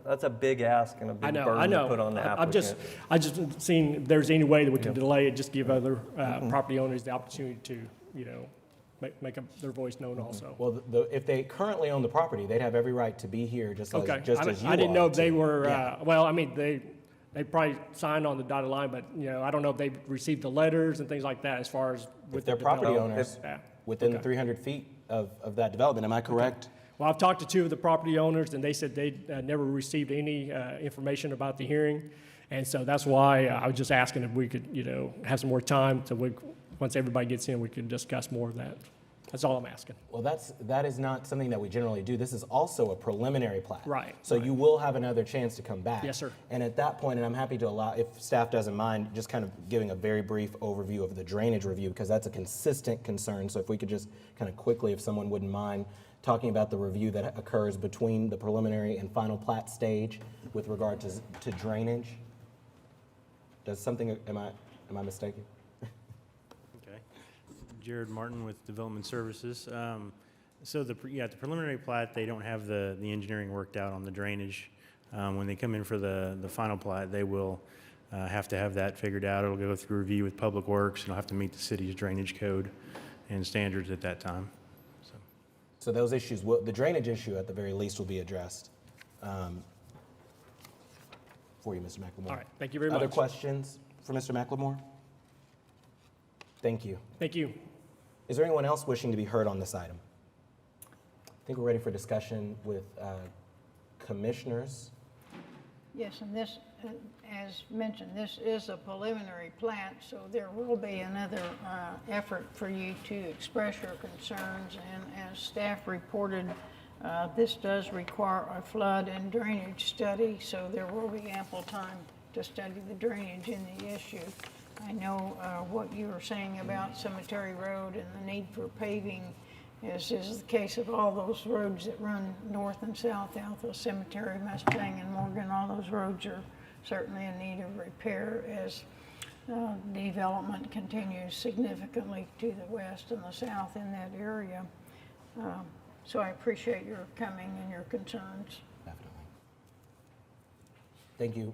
G: That's a big ask and a big burden to put on the applicant.
I: I just seeing if there's any way that we can delay it, just give other property owners the opportunity to, make their voice known also.
B: Well, if they currently own the property, they'd have every right to be here just as you
I: I didn't know if they were,
B: Yeah.
I: they probably signed on the dotted line, but, I don't know if they've received the letters and things like that as far as with
B: If they're property
I: development.
B: owners within 300 feet of that development, am I correct?
I: Well, I've talked to 2 of the property owners, and they said they never received any information about the hearing. And so that's why I was just asking if we could, have some more time so once everybody gets in, we can discuss more of that. That's all I'm asking.
B: Well, that is not something that we generally do. This is also a preliminary plat.
I: Right.
B: So you will have another chance to come back.
I: Yes, sir.
B: And at that point, and I'm happy to allow, if staff doesn't mind, just kind of giving a very brief overview of the drainage review, because that's a consistent concern. So if we could just kind of quickly, if someone wouldn't mind, talking about the review that occurs between the preliminary and final plat stage with regard to drainage. Am I mistaken?
V: Okay. Jared Martin with Development Services. So the preliminary plat, they don't have the engineering worked out on the drainage. When they come in for the final plat, they will have to have that figured out. It'll go through review with Public Works, and it'll have to meet the city's drainage code and standards at that time.
B: So those issues, the drainage issue at the very least will be addressed for you, Mr. McLemore.
I: All right, thank you very much.
B: Other questions for Mr. McLemore? Thank you.
I: Thank you.
B: Is there anyone else wishing to be heard on this item? I think we're ready for discussion with commissioners.
F: Yes, and this, as mentioned, this is a preliminary plat, so there will be another effort for you to express your concerns. And as staff reported, this does require a flood and drainage study, so there will be ample time to study the drainage in the issue. I know what you were saying about Cemetery Road and the need for paving is the case of all those roads that run north and south out of Cemetery, Mustang, and Morgan. All those roads are certainly in need of repair, as development continues significantly to the west and the south in that area. So I appreciate your coming and your concerns.
B: Definitely. Thank you.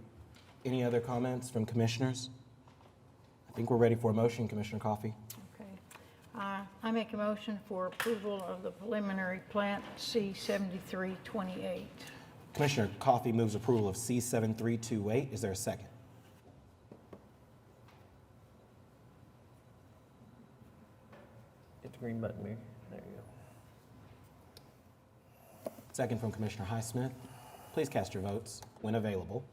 B: Any other comments from commissioners? I think we're ready for a motion, Commissioner Coffey.
F: Okay. I make a motion for approval of the preliminary plat C-7328.
B: Commissioner Coffey moves approval of C-7328. Is there a second?
G: Hit the green button, Mayor. There you go.
B: Second from Commissioner Highsmith. Please cast your votes when available.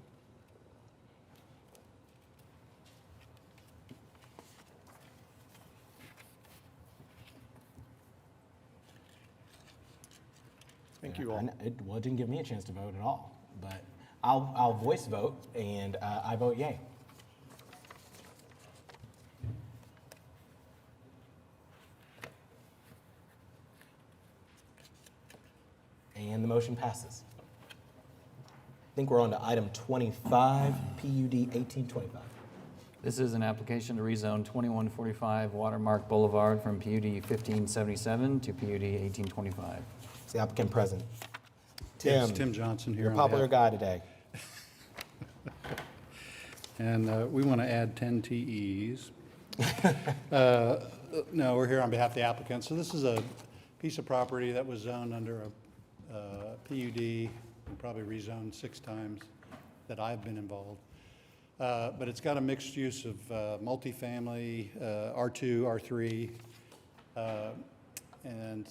U: Thank you all.
B: Well, it didn't give me a chance to vote at all, but I'll voice vote, and I vote yay. And the motion passes. I think we're on to item 25, PUD 1825.
D: This is an application to rezone 2145 Watermark Boulevard from PUD 1577 to PUD 1825.
B: Is the applicant present?
H: Yes, Tim Johnson here.
B: You're a
H: on
B: popular guy today.
H: And we want to add 10 TEs. No, we're here on behalf of the applicant. So this is a piece of property that was zoned under a PUD, and probably rezoned 6 times that I've been involved. But it's got a mixed use of multifamily, R2, R3, and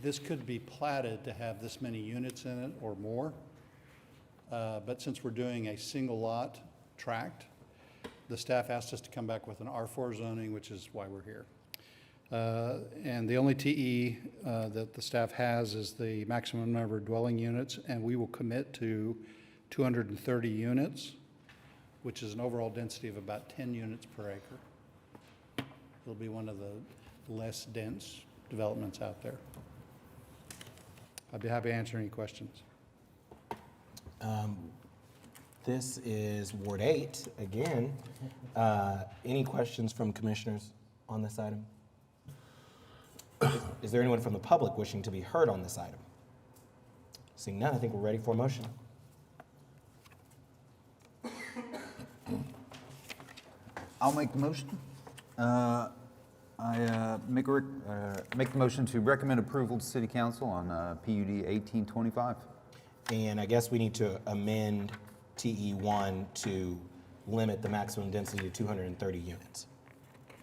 H: this could be platted to have this many units in it or more. But since we're doing a single lot tract, the staff asked us to come back with an R4 zoning, which is why we're here. And the only TE that the staff has is the maximum number of dwelling units, and we will commit to 230 units, which is an overall density of about 10 units per acre. It'll be one of the less dense developments out there. I'd be happy to answer any questions.
B: This is Ward 8 again. Any questions from commissioners on this item? Is there anyone from the public wishing to be heard on this item? Seeing none, I think we're ready for a motion.
J: I'll make the motion. I make the motion to recommend approval to City Council on PUD 1825.
B: And I guess we need to amend TE1 to limit the maximum density to 230 units.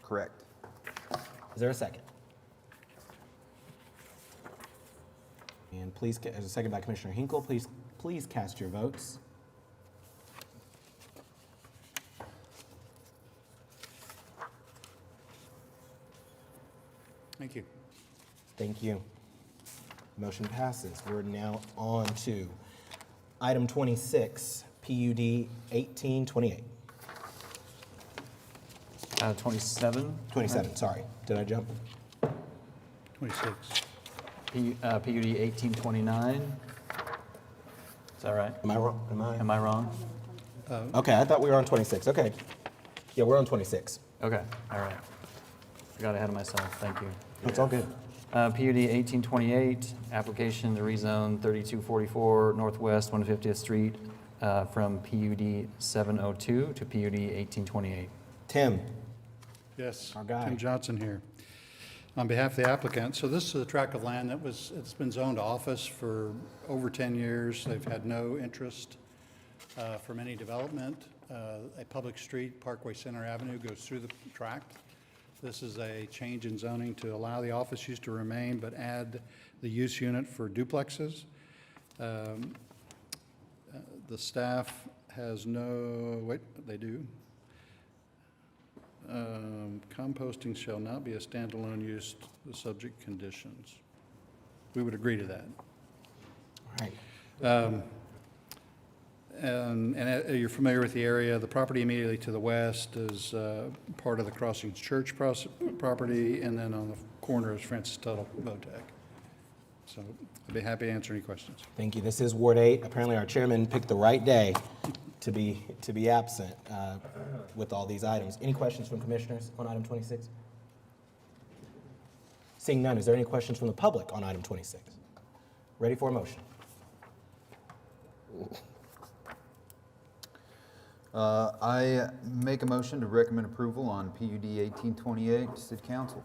J: Correct.
B: Is there a second? And please, as a second by Commissioner Hinkle, please cast your votes.
H: Thank you.
B: Thank you. Motion passes. We're now on to item 26, PUD 1828.
D: 27?
B: 27, sorry. Did I jump?
H: 26.
D: PUD 1829. Is that right?
B: Am I wrong?
D: Am I wrong?
B: Okay, I thought we were on 26. Okay. Yeah, we're on 26.
D: Okay, all right. I got ahead of myself, thank you.
B: It's all good.
D: PUD 1828, application to rezone 3244 Northwest 150th Street from PUD 702 to PUD 1828.
B: Tim.
H: Yes,
B: Our guy.
H: Tim Johnson here. On behalf of the applicant, so this is a tract of land that it's been zoned to office for over 10 years. They've had no interest from any development. A public street, Parkway Center Avenue, goes through the tract. This is a change in zoning to allow the office use to remain, but add the use unit for duplexes. The staff has no, wait, they do. Composting shall not be a standalone use, the subject conditions. We would agree to that.
B: All right.
H: And you're familiar with the area. The property immediately to the west is part of the Crossings Church property, and then on the corner is Francis Tuttle Votech. So I'd be happy to answer any questions.
B: Thank you. This is Ward 8. Apparently our chairman picked the right day to be absent with all these items. Any questions from commissioners on item 26? Seeing none, is there any questions from the public on item 26? Ready for a motion?
J: I make a motion to recommend approval on PUD 1828 to City Council.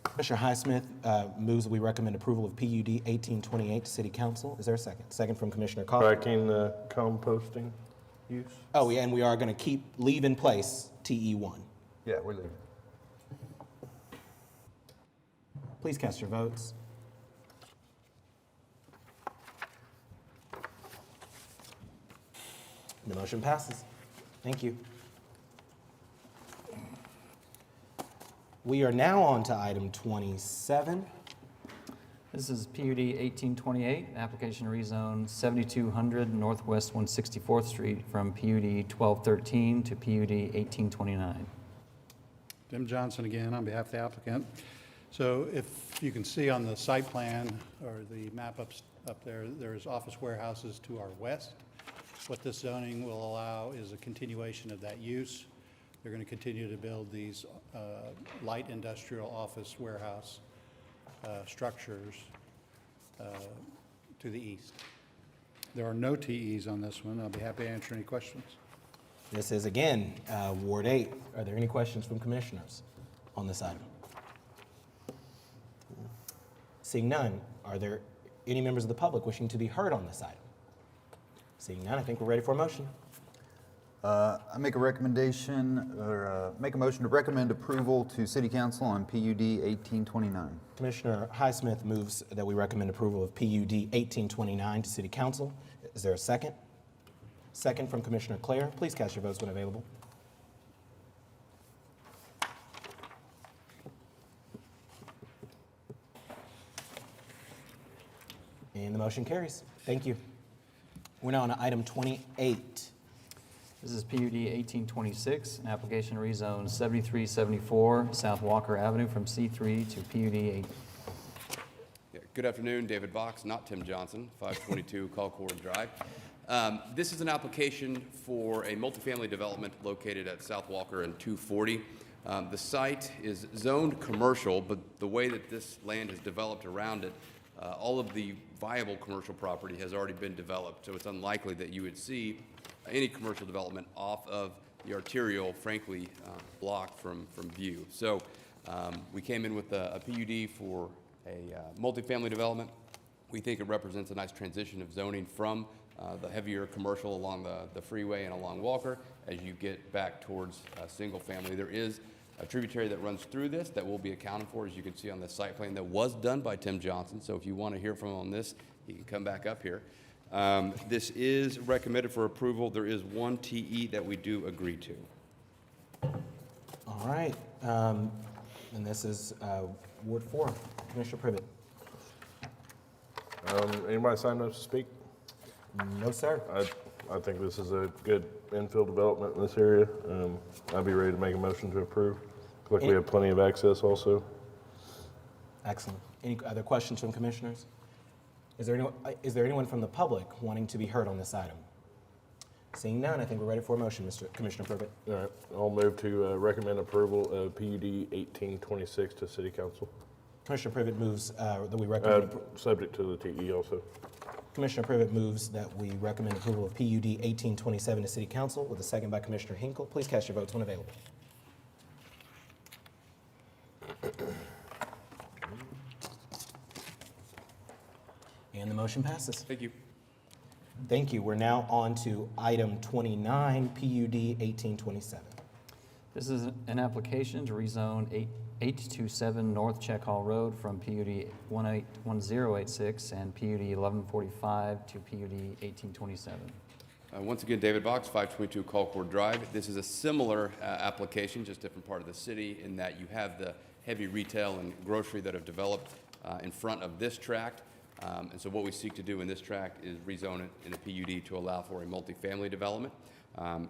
B: Commissioner Highsmith moves that we recommend approval of PUD 1828 to City Council. Is there a second? Second from Commissioner Coffey.
C: Tracking the composting use?
B: Oh, yeah, and we are going to leave in place TE1.
J: Yeah, we're leaving.
B: Please cast your votes. The motion passes. Thank you. We are now on to item 27.
D: This is PUD 1828, application to rezone 7200 Northwest 164th Street from PUD 1213 to PUD 1829.
H: Tim Johnson again on behalf of the applicant. So if you can see on the site plan or the map up there, there's office warehouses to our west. What this zoning will allow is a continuation of that use. They're going to continue to build these light industrial office warehouse structures to the east. There are no TEs on this one. I'll be happy to answer any questions.
B: This is, again, Ward 8. Are there any questions from commissioners on this item? Seeing none, are there any members of the public wishing to be heard on this item? Seeing none, I think we're ready for a motion.
J: I make a recommendation, or make a motion to recommend approval to City Council on PUD 1829.
B: Commissioner Highsmith moves that we recommend approval of PUD 1829 to City Council. Is there a second? Second from Commissioner Clare. Please cast your votes when available. And the motion carries. Thank you. We're now on to item 28.
D: This is PUD 1826, an application to rezone 7374 South Walker Avenue from C3 to PUD 8.
S: Yeah, good afternoon, David Box, not Tim Johnson, 522 Colcord Drive. This is an application for a multifamily development located at South Walker and 240. The site is zoned commercial, but the way that this land is developed around it, all of the viable commercial property has already been developed, so it's unlikely that you would see any commercial development off of the arterial, frankly, blocked from view. So we came in with a PUD for a multifamily development. We think it represents a nice transition of zoning from the heavier commercial along the freeway and along Walker as you get back towards single family. There is a tributary that runs through this that will be accounted for, as you can see on the site plan that was done by Tim Johnson. So if you want to hear from him on this, he can come back up here. This is recommended for approval. There is one TE that we do agree to.
B: All right. And this is Ward 4. Commissioner Privet.
C: Anybody signed up to speak?
B: No, sir.
C: I think this is a good infill development in this area. I'd be ready to make a motion to approve. Look like we have plenty of access also.
B: Excellent. Any other questions from commissioners? Is there anyone from the public wanting to be heard on this item? Seeing none, I think we're ready for a motion, Commissioner Privet.
C: All right, I'll move to recommend approval of PUD 1826 to City Council.
B: Commissioner Privet moves that we recommend.
C: Subject to the TE also.
B: Commissioner Privet moves that we recommend approval of PUD 1827 to City Council with a second by Commissioner Hinkle. Please cast your votes when available. And the motion passes.
S: Thank you.
B: Thank you. We're now on to item 29, PUD 1827.
D: This is an application to rezone 827 North Check Hall Road from PUD 1086 and PUD 1145 to PUD 1827.
S: Once again, David Box, 522 Colcord Drive. This is a similar application, just different part of the city in that you have the heavy retail and grocery that have developed in front of this tract. And so what we seek to do in this tract is rezone it in a PUD to allow for a multifamily development.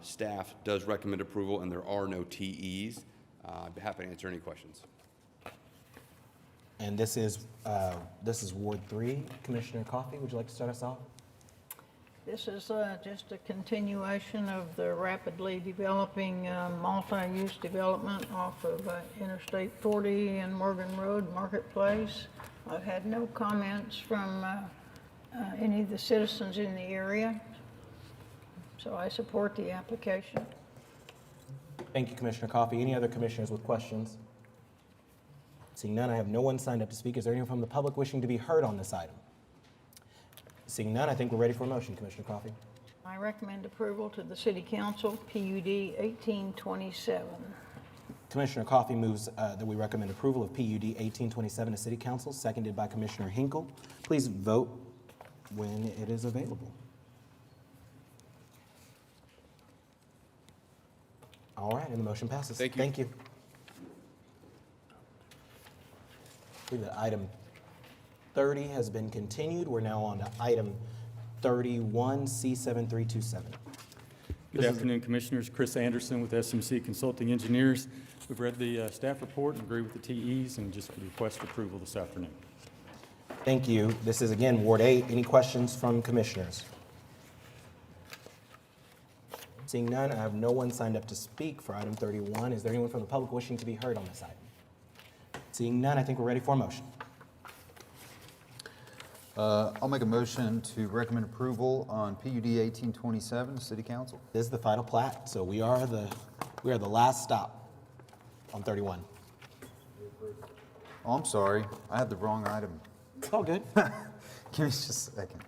S: Staff does recommend approval, and there are no TEs. I'd be happy to answer any questions.
B: And this is Ward 3. Commissioner Coffey, would you like to start us off?
F: This is just a continuation of the rapidly developing multi-use development off of Interstate 40 and Morgan Road Marketplace. I've had no comments from any of the citizens in the area, so I support the application.
B: Thank you, Commissioner Coffey. Any other commissioners with questions? Seeing none, I have no one signed up to speak. Is there anyone from the public wishing to be heard on this item? Seeing none, I think we're ready for a motion, Commissioner Coffey.
F: I recommend approval to the City Council, PUD 1827.
B: Commissioner Coffey moves that we recommend approval of PUD 1827 to City Council, seconded by Commissioner Hinkle. Please vote when it is available. All right, and the motion passes.
S: Thank you.
B: Thank you. I believe that item 30 has been continued. We're now on to item 31, C7327.
K: Good afternoon, Commissioners. Chris Anderson with SMC Consulting Engineers. We've read the staff report and agree with the TEs and just request approval this afternoon.
B: Thank you. This is again Ward 8. Any questions from commissioners? Seeing none, I have no one signed up to speak for item 31. Is there anyone from the public wishing to be heard on this item? Seeing none, I think we're ready for a motion.
J: I'll make a motion to recommend approval on PUD 1827 to City Council.
B: This is the final plat, so we are the last stop on 31.
J: Oh, I'm sorry. I had the wrong item.
B: It's all good.
J: Give me just a second.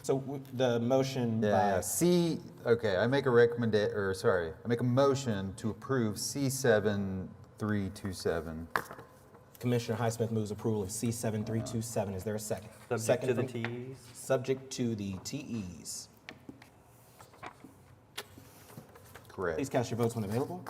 B: So the motion by
J: Okay, I make a I make a motion to approve C7327.
B: Commissioner Highsmith moves approval of C7327. Is there a second?
G: Subject to the
B: from-
G: TEs?
B: Subject to the TEs.
J: Correct.
B: Please cast your votes when available.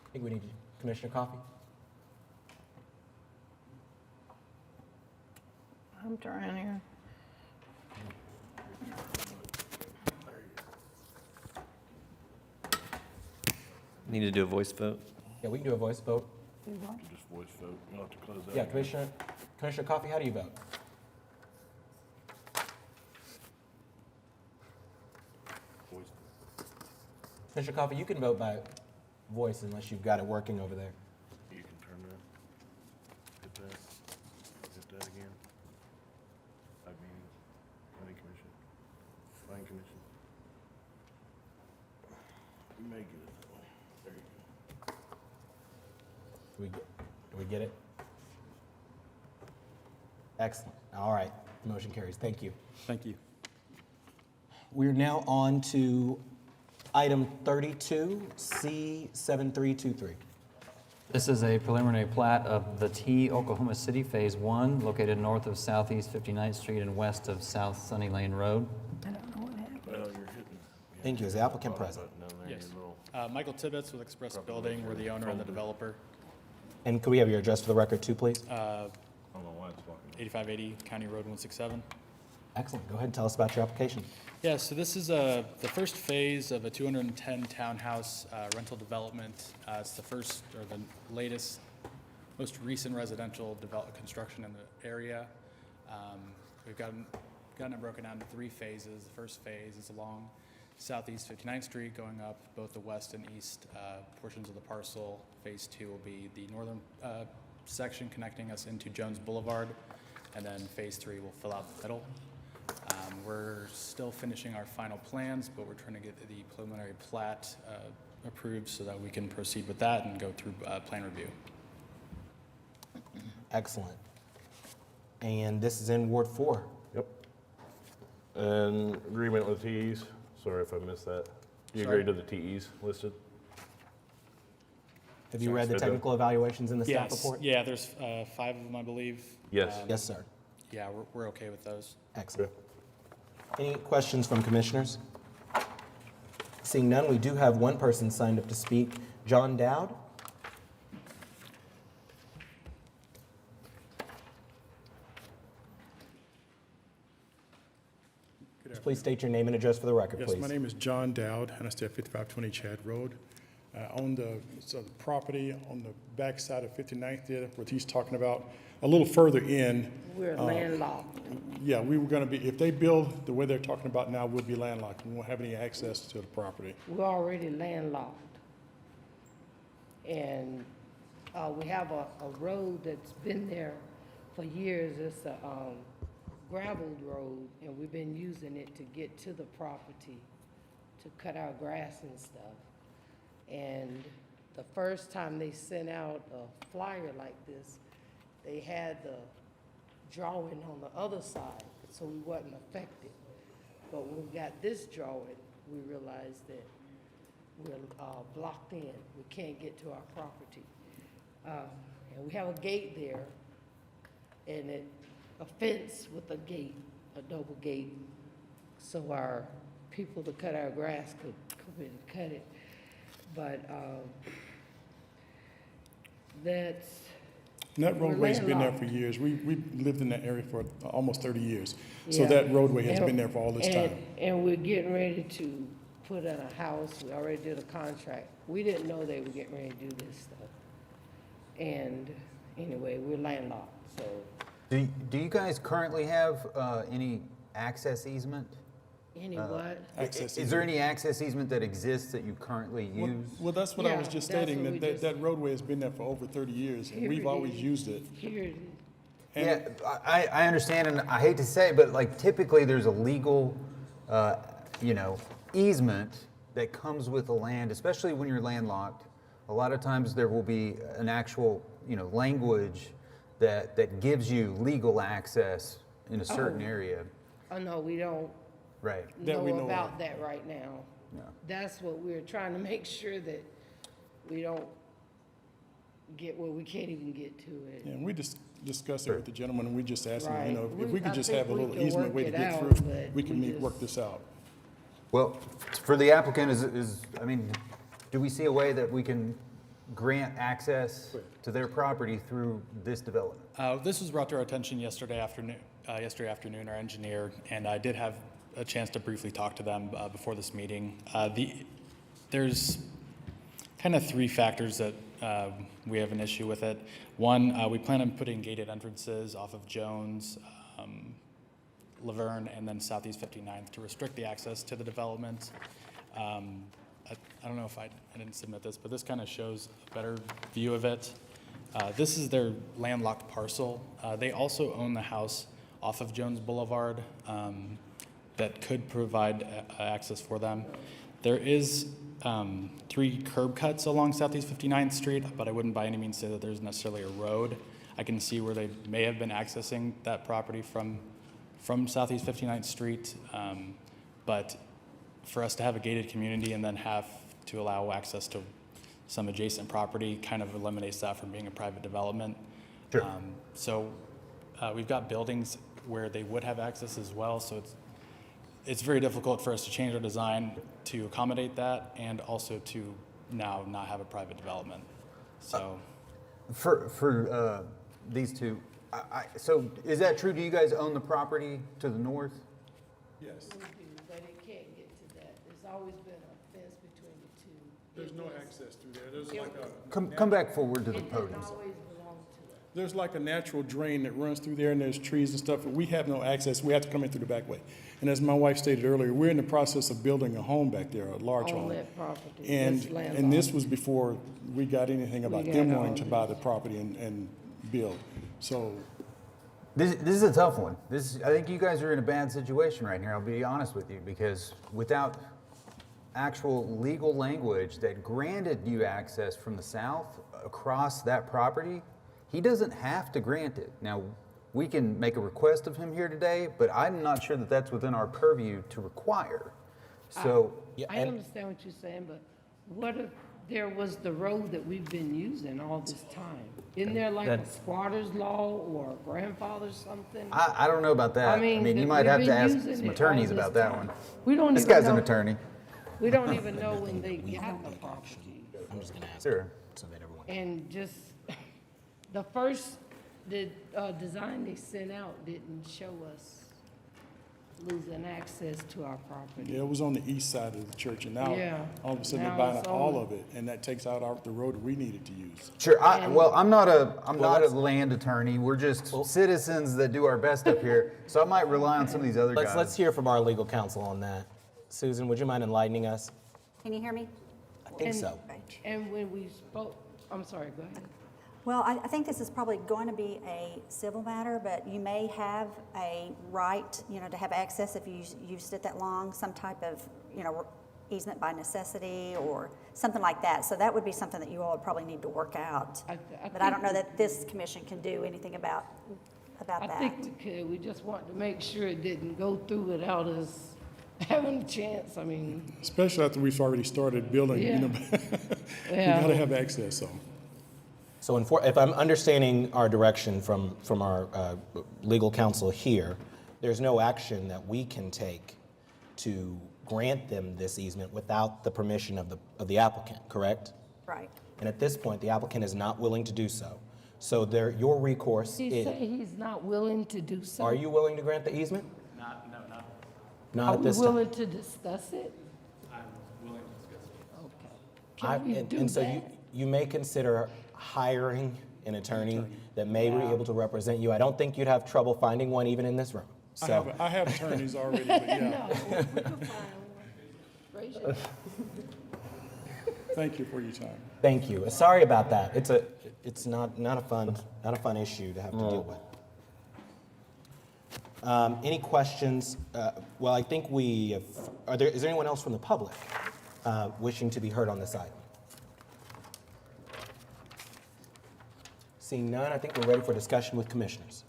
B: I think we need Commissioner Coffey.
F: I'm trying here.
G: Need to do a voice vote?
B: Yeah, we can do a voice vote.
C: Just voice vote. You'll have to close that.
B: Yeah, Commissioner Coffey, how do you vote?
C: Voice.
B: Commissioner Coffey, you can vote by voice unless you've got it working over there.
C: You can turn that. Hit that. Hit that again. I mean, planning commission. Planning commission. You may get it that way. There you go.
B: Do we get it? Excellent. All right. The motion carries. Thank you.
K: Thank you.
B: We're now on to item 32, C7323.
D: This is a preliminary plat of the T Oklahoma City Phase 1, located north of Southeast 59th Street and west of South Sunny Lane Road.
C: Well, you're hitting.
B: Thank you. Is the applicant present?
L: Yes. Michael Tibbetts with Express Building. We're the owner and the developer.
B: And could we have your address for the record too, please?
C: I don't know why it's walking.
L: 8580 County Road 167.
B: Excellent. Go ahead and tell us about your application.
L: Yeah, so this is the first phase of a 210 townhouse rental development. It's the first or the latest, most recent residential construction in the area. We've gotten it broken down into 3 phases. The first phase is along Southeast 59th Street, going up both the west and east portions of the parcel. Phase 2 will be the northern section connecting us into Jones Boulevard, and then phase 3 will fill out the middle. We're still finishing our final plans, but we're trying to get the preliminary plat approved so that we can proceed with that and go through plan review.
B: Excellent. And this is in Ward 4.
C: Yep. And agreement with TEs. Sorry if I missed that. Do you
L: Sorry?
C: agree to the TEs listed?
B: Have you read the technical evaluations in the staff
L: Yes.
B: report?
L: Yeah, there's 5 of them, I believe.
C: Yes.
B: Yes, sir.
L: Yeah, we're okay with those.
B: Excellent. Any questions from commissioners? Seeing none, we do have one person signed up to speak. John Dowd? Please state your name and address for the record,
M: Yes,
B: please.
M: my name is John Dowd, and I stay at 5520 Chad Road. On the property on the back side of 59th there, what he's talking about, a little further in.
N: We're landlocked.
M: Yeah, we were going to be, if they build the way they're talking about now, we'll be landlocked. We won't have any access to the property.
N: We're already landlocked. And we have a road that's been there for years. It's a graveled road, and we've been using it to get to the property, to cut our grass and stuff. And the first time they sent out a flyer like this, they had the drawing on the other side, so we wasn't affected. But when we got this drawing, we realized that we're blocked in. We can't get to our property. And we have a gate there, and a fence with a gate, a double gate, so our people to cut our grass could come in and cut it. But
M: that roadway's been there for years. We lived in that area for almost 30 years. So that roadway has been there for all this time.
N: And we're getting ready to put in a house. We already did a contract. We didn't know they were getting ready to do this stuff. And anyway, we're landlocked, so.
J: Do you guys currently have any access easement?
N: Any what?
J: Is there any access easement that exists that you currently use?
M: Well, that's what I was just stating, that roadway has been there for over 30 years, and we've always used it.
N: Here it is.
J: Yeah, I understand, and I hate to say it, but like typically there's a legal, easement that comes with the land, especially when you're landlocked. A lot of times there will be an actual, language that gives you legal access in a certain area.
N: Oh, no, we don't
J: Right.
N: know about that right now.
J: No.
N: That's what we're trying to make sure that we don't get where we can't even get to it.
M: And we just discussed it with the gentleman, and we just asked him,
N: Right.
M: if we could
N: I
M: just
N: think
M: have a
N: we
M: little
N: can
M: easement
N: work
M: way to
N: it
M: get
N: out,
M: through,
N: but
M: we can
N: we just-
M: work this out.
J: Well, for the applicant, do we see a way that we can grant access to their property through this development?
L: This was brought to our attention yesterday afternoon, our engineer, and I did have a chance to briefly talk to them before this meeting. There's kind of three factors that we have an issue with it. One, we plan on putting gated entrances off of Jones, Laverne, and then Southeast 59th to restrict the access to the development. I don't know if I didn't submit this, but this kind of shows a better view of it. This is their landlocked parcel. They also own the house off of Jones Boulevard that could provide access for them. There is 3 curb cuts along Southeast 59th Street, but I wouldn't by any means say that there's necessarily a road. I can see where they may have been accessing that property from Southeast 59th Street, but for us to have a gated community and then have to allow access to some adjacent property kind of eliminates that from being a private development.
J: Sure.
L: So we've got buildings where they would have access as well, so it's very difficult for us to change our design to accommodate that and also to now not have a private development. So
J: For these two, so is that true? Do you guys own the property to the north?
M: Yes.
N: We do, but it can't get to that. There's always been a fence between the two.
M: There's no access through there. There's like a.
J: Come back forward to the
N: It
J: podium.
N: didn't always belong to us.
M: There's like a natural drain that runs through there, and there's trees and stuff, but we have no access. We have to come in through the back way. And as my wife stated earlier, we're in the process of building a home back there, a large
N: On
M: home.
N: that property,
M: And,
N: that's landlocked.
M: and this was before we got anything about
N: got
M: them
N: all
M: wanting to
N: this.
M: buy the property and build. So,
J: This is a tough one. I think you guys are in a bad situation right here, I'll be honest with you, because without actual legal language that granted you access from the south across that property, he doesn't have to grant it. Now, we can make a request of him here today, but I'm not sure that that's within our purview to require. So,
N: I understand what you're saying, but what if there was the road that we've been using all this time? Isn't there like a squatter's law or a grandfather's something?
J: I don't know about that.
N: I mean,
J: you
N: that
J: might
N: we've
J: have to
N: been
J: ask
N: using
J: some
N: it
J: attorneys
N: all this
J: about that
N: time.
J: one.
N: We don't
J: This
N: even
J: guy's an
N: know-
J: attorney.
N: We don't even know when they got the property.
B: I'm just gonna ask
J: Sure.
B: so that everyone.
N: And just, the first, design they sent out didn't show us losing access to our property.
M: Yeah, it was on the east side of the church, and now
N: Yeah.
M: all of a sudden they're
N: Now
M: buying
N: it's
M: out all
N: on-
M: of it, and that takes out the road we needed to use.
J: Sure, well, I'm not a land attorney. We're just citizens that do our best up here. So I might rely on some of these other guys.
B: Let's hear from our legal counsel on that. Susan, would you mind enlightening us?
O: Can you hear me?
B: I think so.
N: And when we spoke, I'm sorry, go ahead.
O: Well, I think this is probably going to be a civil matter, but you may have a right, to have access if you used it that long, some type of, easement by necessity or something like that. So that would be something that you all would probably need to work out. But I don't know that this commission can do anything about that.
N: I think we could. We just want to make sure it didn't go through without us having a chance. I mean,
M: Especially after we've already started building,
N: Yeah.
M: We
N: Yeah.
M: gotta have access, so.
B: So if I'm understanding our direction from our legal counsel here, there's no action that we can take to grant them this easement without the permission of the applicant, correct?
O: Right.
B: And at this point, the applicant is not willing to do so. So your recourse
N: he
B: is,
N: said he's not willing to do so.
B: are you willing to grant the easement?
L: Not.
B: Not at this
N: Are we
B: time.
N: willing to discuss it?
L: I'm willing to discuss it.
N: Okay. Can we do
B: And so
N: that?
B: you may consider hiring an attorney that may be able to represent you. I don't think you'd have trouble finding one even in this room. So
M: I have attorneys already, but yeah.
N: No, we can find one. Raise your hand.
M: Thank you for your time.
B: thank you. Sorry about that. It's not a fun issue to have to deal with. Any questions? Well, I think is there anyone else from the public wishing to be heard on this item? Seeing none, I think we're ready for discussion with commissioners.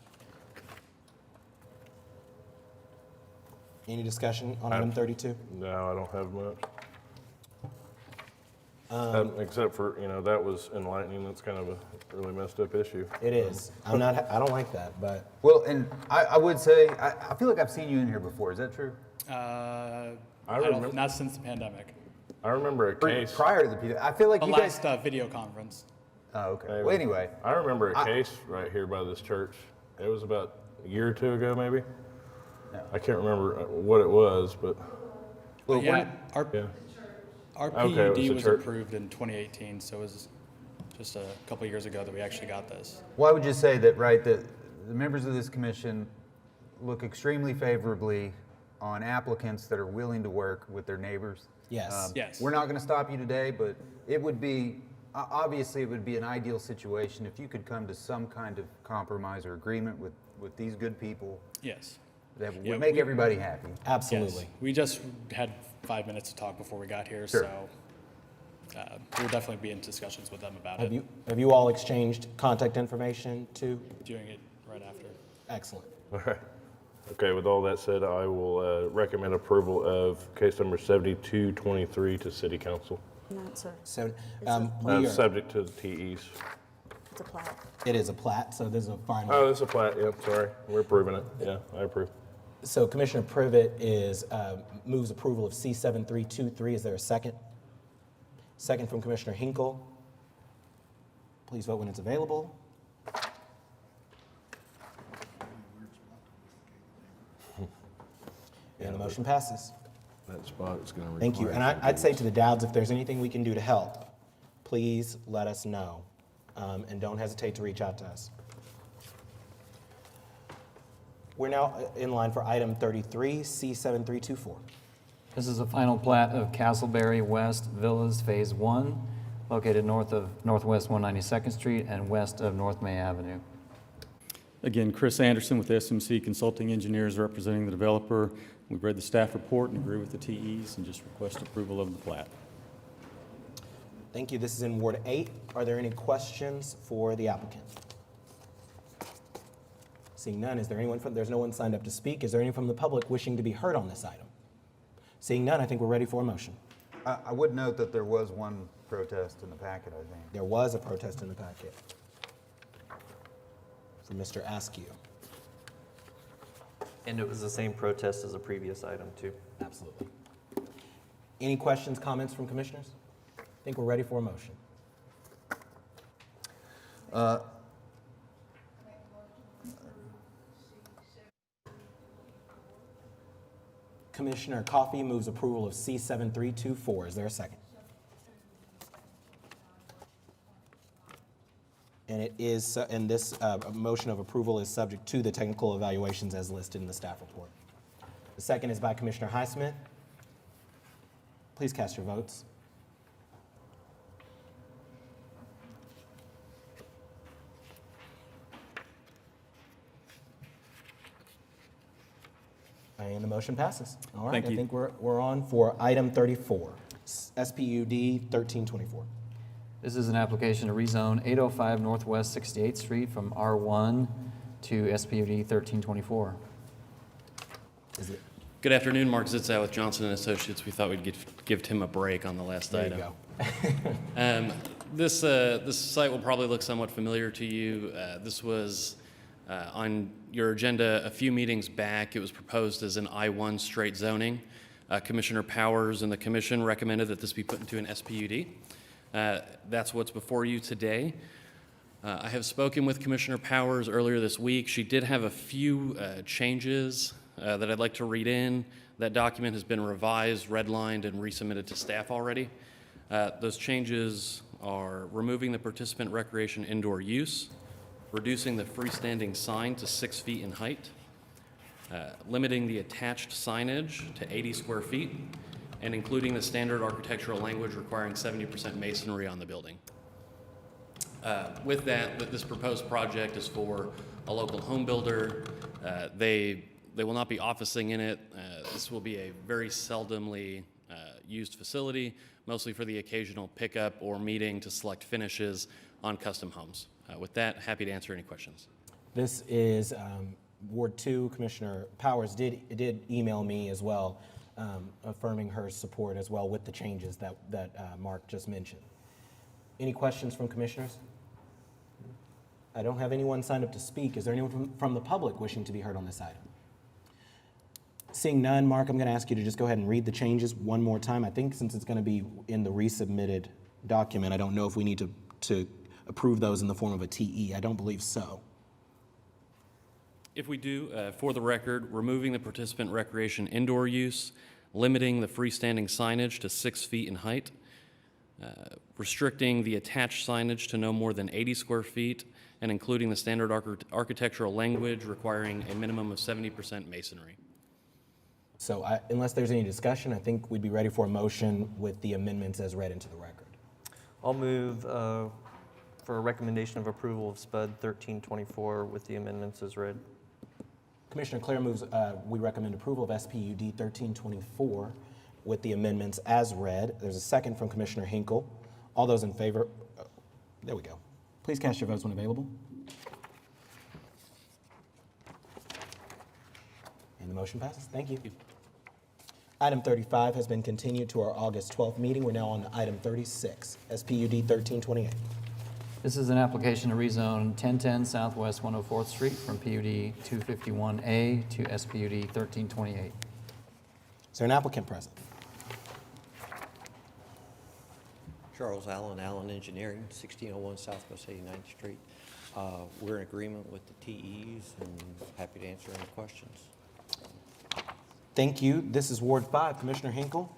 B: Any discussion on item 32?
C: No, I don't have much. Except for, that was enlightening. That's kind of a really messed up issue.
B: It is. I don't like that, but.
J: Well, and I would say, I feel like I've seen you in here before. Is that true?
L: Not since the pandemic.
C: I remember a case.
J: Prior to the pandemic. I feel like
L: The
J: you
L: last
J: guys.
L: video conference.
J: Oh, okay.
C: Maybe.
J: Well, anyway.
C: I remember a case right here by this church. It was about a year or two ago, maybe.
J: No.
C: I can't remember what it was, but
J: Well,
L: Yeah,
C: yeah.
L: our
C: Okay, it was
L: PUD
C: a
L: was
C: church.
L: approved in 2018, so it was just a couple years ago that we actually got this.
J: Why would you say that, right, that the members of this commission look extremely favorably on applicants that are willing to work with their neighbors?
B: Yes.
L: Yes.
J: We're not going to stop you today, but it would be, obviously, it would be an ideal situation if you could come to some kind of compromise or agreement with these good people
L: Yes.
J: that would
L: Yeah,
J: make
L: we-
J: everybody happy.
B: Absolutely.
L: Yes. We just had 5 minutes to talk before we got here,
J: Sure.
L: so we'll definitely be in discussions with them about it.
B: Have you all exchanged contact information too?
L: Doing it right after.
B: Excellent.
C: All right. Okay, with all that said, I will recommend approval of case number 7223 to City Council.
O: No, sir.
B: So
C: We subject to the TEs.
O: It's a plat.
B: it is a plat, so there's a final.
C: Oh, this is a plat. Yep, sorry. We're approving it. Yeah, I approve.
B: So Commissioner Privet moves approval of C7323. Is there a second? Second from Commissioner Hinkle. Please vote when it's available. And the motion passes.
C: That spot is going to require.
B: Thank you. And I'd say to the Dowds, if there's anything we can do to help, please let us know. And don't hesitate to reach out to us. We're now in line for item 33, C7324.
D: This is a final plat of Castleberry West Villas Phase 1, located north of Northwest 192nd Street and west of North May Avenue.
K: Again, Chris Anderson with SMC Consulting Engineers representing the developer. We've read the staff report and agree with the TEs and just request approval of the plat.
B: Thank you. This is in Ward 8. Are there any questions for the applicant? Seeing none, there's no one signed up to speak. Is there anyone from the public wishing to be heard on this item? Seeing none, I think we're ready for a motion.
J: I would note that there was one protest in the packet, I think.
B: There was a protest in the packet from Mr. Askew.
G: And it was the same protest as a previous item, too.
B: Absolutely. Any questions, comments from commissioners? I think we're ready for a motion. Commissioner Coffey moves approval of C7324. Is there a second? And it is, and this motion of approval is subject to the technical evaluations as listed in the staff report. The second is by Commissioner Highsmith. Please cast your votes. And the motion passes. All right,
K: Thank
B: I
K: you.
B: think we're on for item 34, SPUD 1324.
D: This is an application to rezone 805 Northwest 68th Street from R1 to SPUD 1324.
B: Is it?
P: Good afternoon, Mark Zitzow with Johnson & Associates. We thought we'd give Tim a break on the last
B: There
P: item.
B: you go.
P: This site will probably look somewhat familiar to you. This was on your agenda a few meetings back. It was proposed as an I-1 straight zoning. Commissioner Powers and the commission recommended that this be put into an SPUD. That's what's before you today. I have spoken with Commissioner Powers earlier this week. She did have a few changes that I'd like to read in. That document has been revised, redlined, and resubmitted to staff already. Those changes are removing the participant recreation indoor use, reducing the freestanding sign to 6 feet in height, limiting the attached signage to 80 square feet, and including the standard architectural language requiring 70% masonry on the building. With that, this proposed project is for a local home builder. They will not be officing in it. This will be a very seldomly used facility, mostly for the occasional pickup or meeting to select finishes on custom homes. With that, happy to answer any questions.
B: This is Ward 2. Commissioner Powers did email me as well, affirming her support as well with the changes that Mark just mentioned. Any questions from commissioners? I don't have anyone signed up to speak. Is there anyone from the public wishing to be heard on this item? Seeing none, Mark, I'm going to ask you to just go ahead and read the changes one more time. I think since it's going to be in the resubmitted document, I don't know if we need to approve those in the form of a TE. I don't believe so.
P: If we do, for the record, removing the participant recreation indoor use, limiting the freestanding signage to 6 feet in height, restricting the attached signage to no more than 80 square feet, and including the standard architectural language requiring a minimum of 70% masonry.
B: So unless there's any discussion, I think we'd be ready for a motion with the amendments as read into the record.
G: I'll move for a recommendation of approval of SPUD 1324 with the amendments as read.
B: Commissioner Clare moves, we recommend approval of SPUD 1324 with the amendments as read. There's a second from Commissioner Hinkle. All those in favor, there we go. Please cast your votes when available. And the motion passes. Thank you. Item 35 has been continued to our August 12th meeting. We're now on to item 36, SPUD 1328.
D: This is an application to rezone 1010 Southwest 104th Street from PUD 251A to SPUD 1328.
B: Is there an applicant present?
Q: Charles Allen, Allen Engineering, 1601 Southwest 89th Street. We're in agreement with the TEs and happy to answer any questions.
B: Thank you. This is Ward 5. Commissioner Hinkle.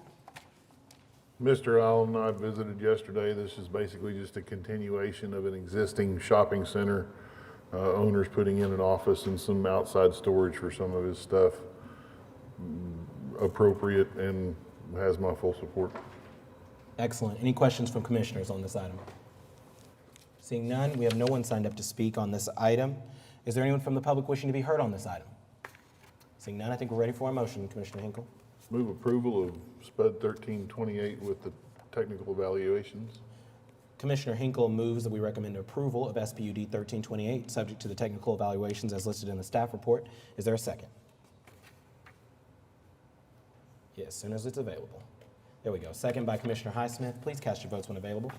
E: Mr. Allen, I visited yesterday. This is basically just a continuation of an existing shopping center. Owner's putting in an office and some outside storage for some of his stuff. Appropriate and has my full support.
B: Excellent. Any questions from commissioners on this item? Seeing none, we have no one signed up to speak on this item. Is there anyone from the public wishing to be heard on this item? Seeing none, I think we're ready for a motion, Commissioner Hinkle.
E: Move approval of SPUD 1328 with the technical evaluations.
B: Commissioner Hinkle moves that we recommend approval of SPUD 1328, subject to the technical evaluations as listed in the staff report. Is there a second? Yes, as soon as it's available. There we go. Second by Commissioner Highsmith. Please cast your votes when available.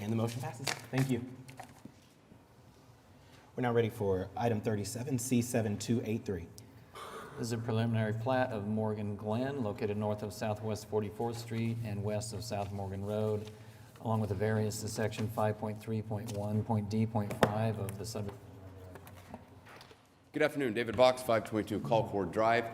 B: And the motion passes. Thank you. We're now ready for item 37, C7283.
D: This is a preliminary plat of Morgan Glen, located north of Southwest 44th Street and west of South Morgan Road along with a variance to section 5.3.1.d.5 of the subdivision.
S: Good afternoon, David Box, 522 Colcord Drive.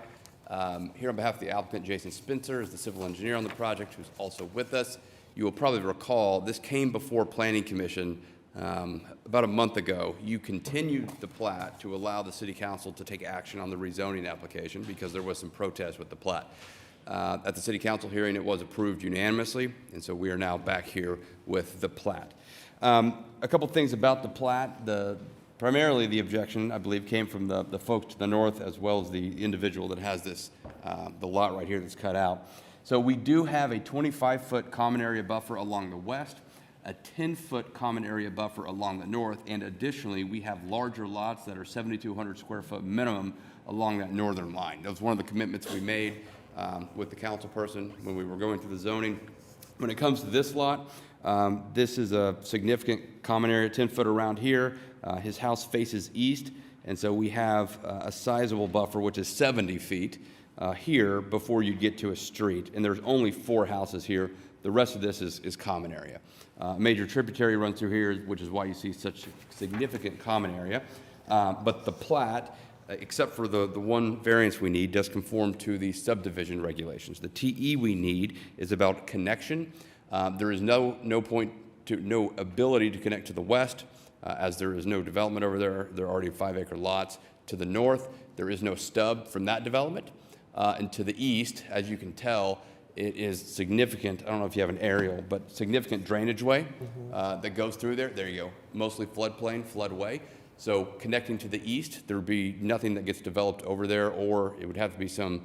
S: Here on behalf of the applicant, Jason Spencer, is the civil engineer on the project, who's also with us. You will probably recall, this came before Planning Commission about a month ago. You continued the plat to allow the city council to take action on the rezoning application because there was some protest with the plat. At the city council hearing, it was approved unanimously, and so we are now back here with the plat. A couple things about the plat. Primarily the objection, I believe, came from the folks to the north as well as the individual that has this, the lot right here that's cut out. So we do have a 25-foot common area buffer along the west, a 10-foot common area buffer along the north, and additionally, we have larger lots that are 7,200 square foot minimum along that northern line. That was one of the commitments we made with the council person when we were going through the zoning. When it comes to this lot, this is a significant common area, 10 foot around here. His house faces east, and so we have a sizable buffer, which is 70 feet here before you get to a street. And there's only 4 houses here. The rest of this is common area. A major tributary runs through here, which is why you see such significant common area. But the plat, except for the one variance we need, does conform to the subdivision regulations. The TE we need is about connection. There is no ability to connect to the west, as there is no development over there. There are already 5-acre lots. To the north, there is no stub from that development. And to the east, as you can tell, it is significant. I don't know if you have an aerial, but significant drainage way that goes through there. There you go. Mostly floodplain, floodway. So connecting to the east, there would be nothing that gets developed over there, or it would have to be some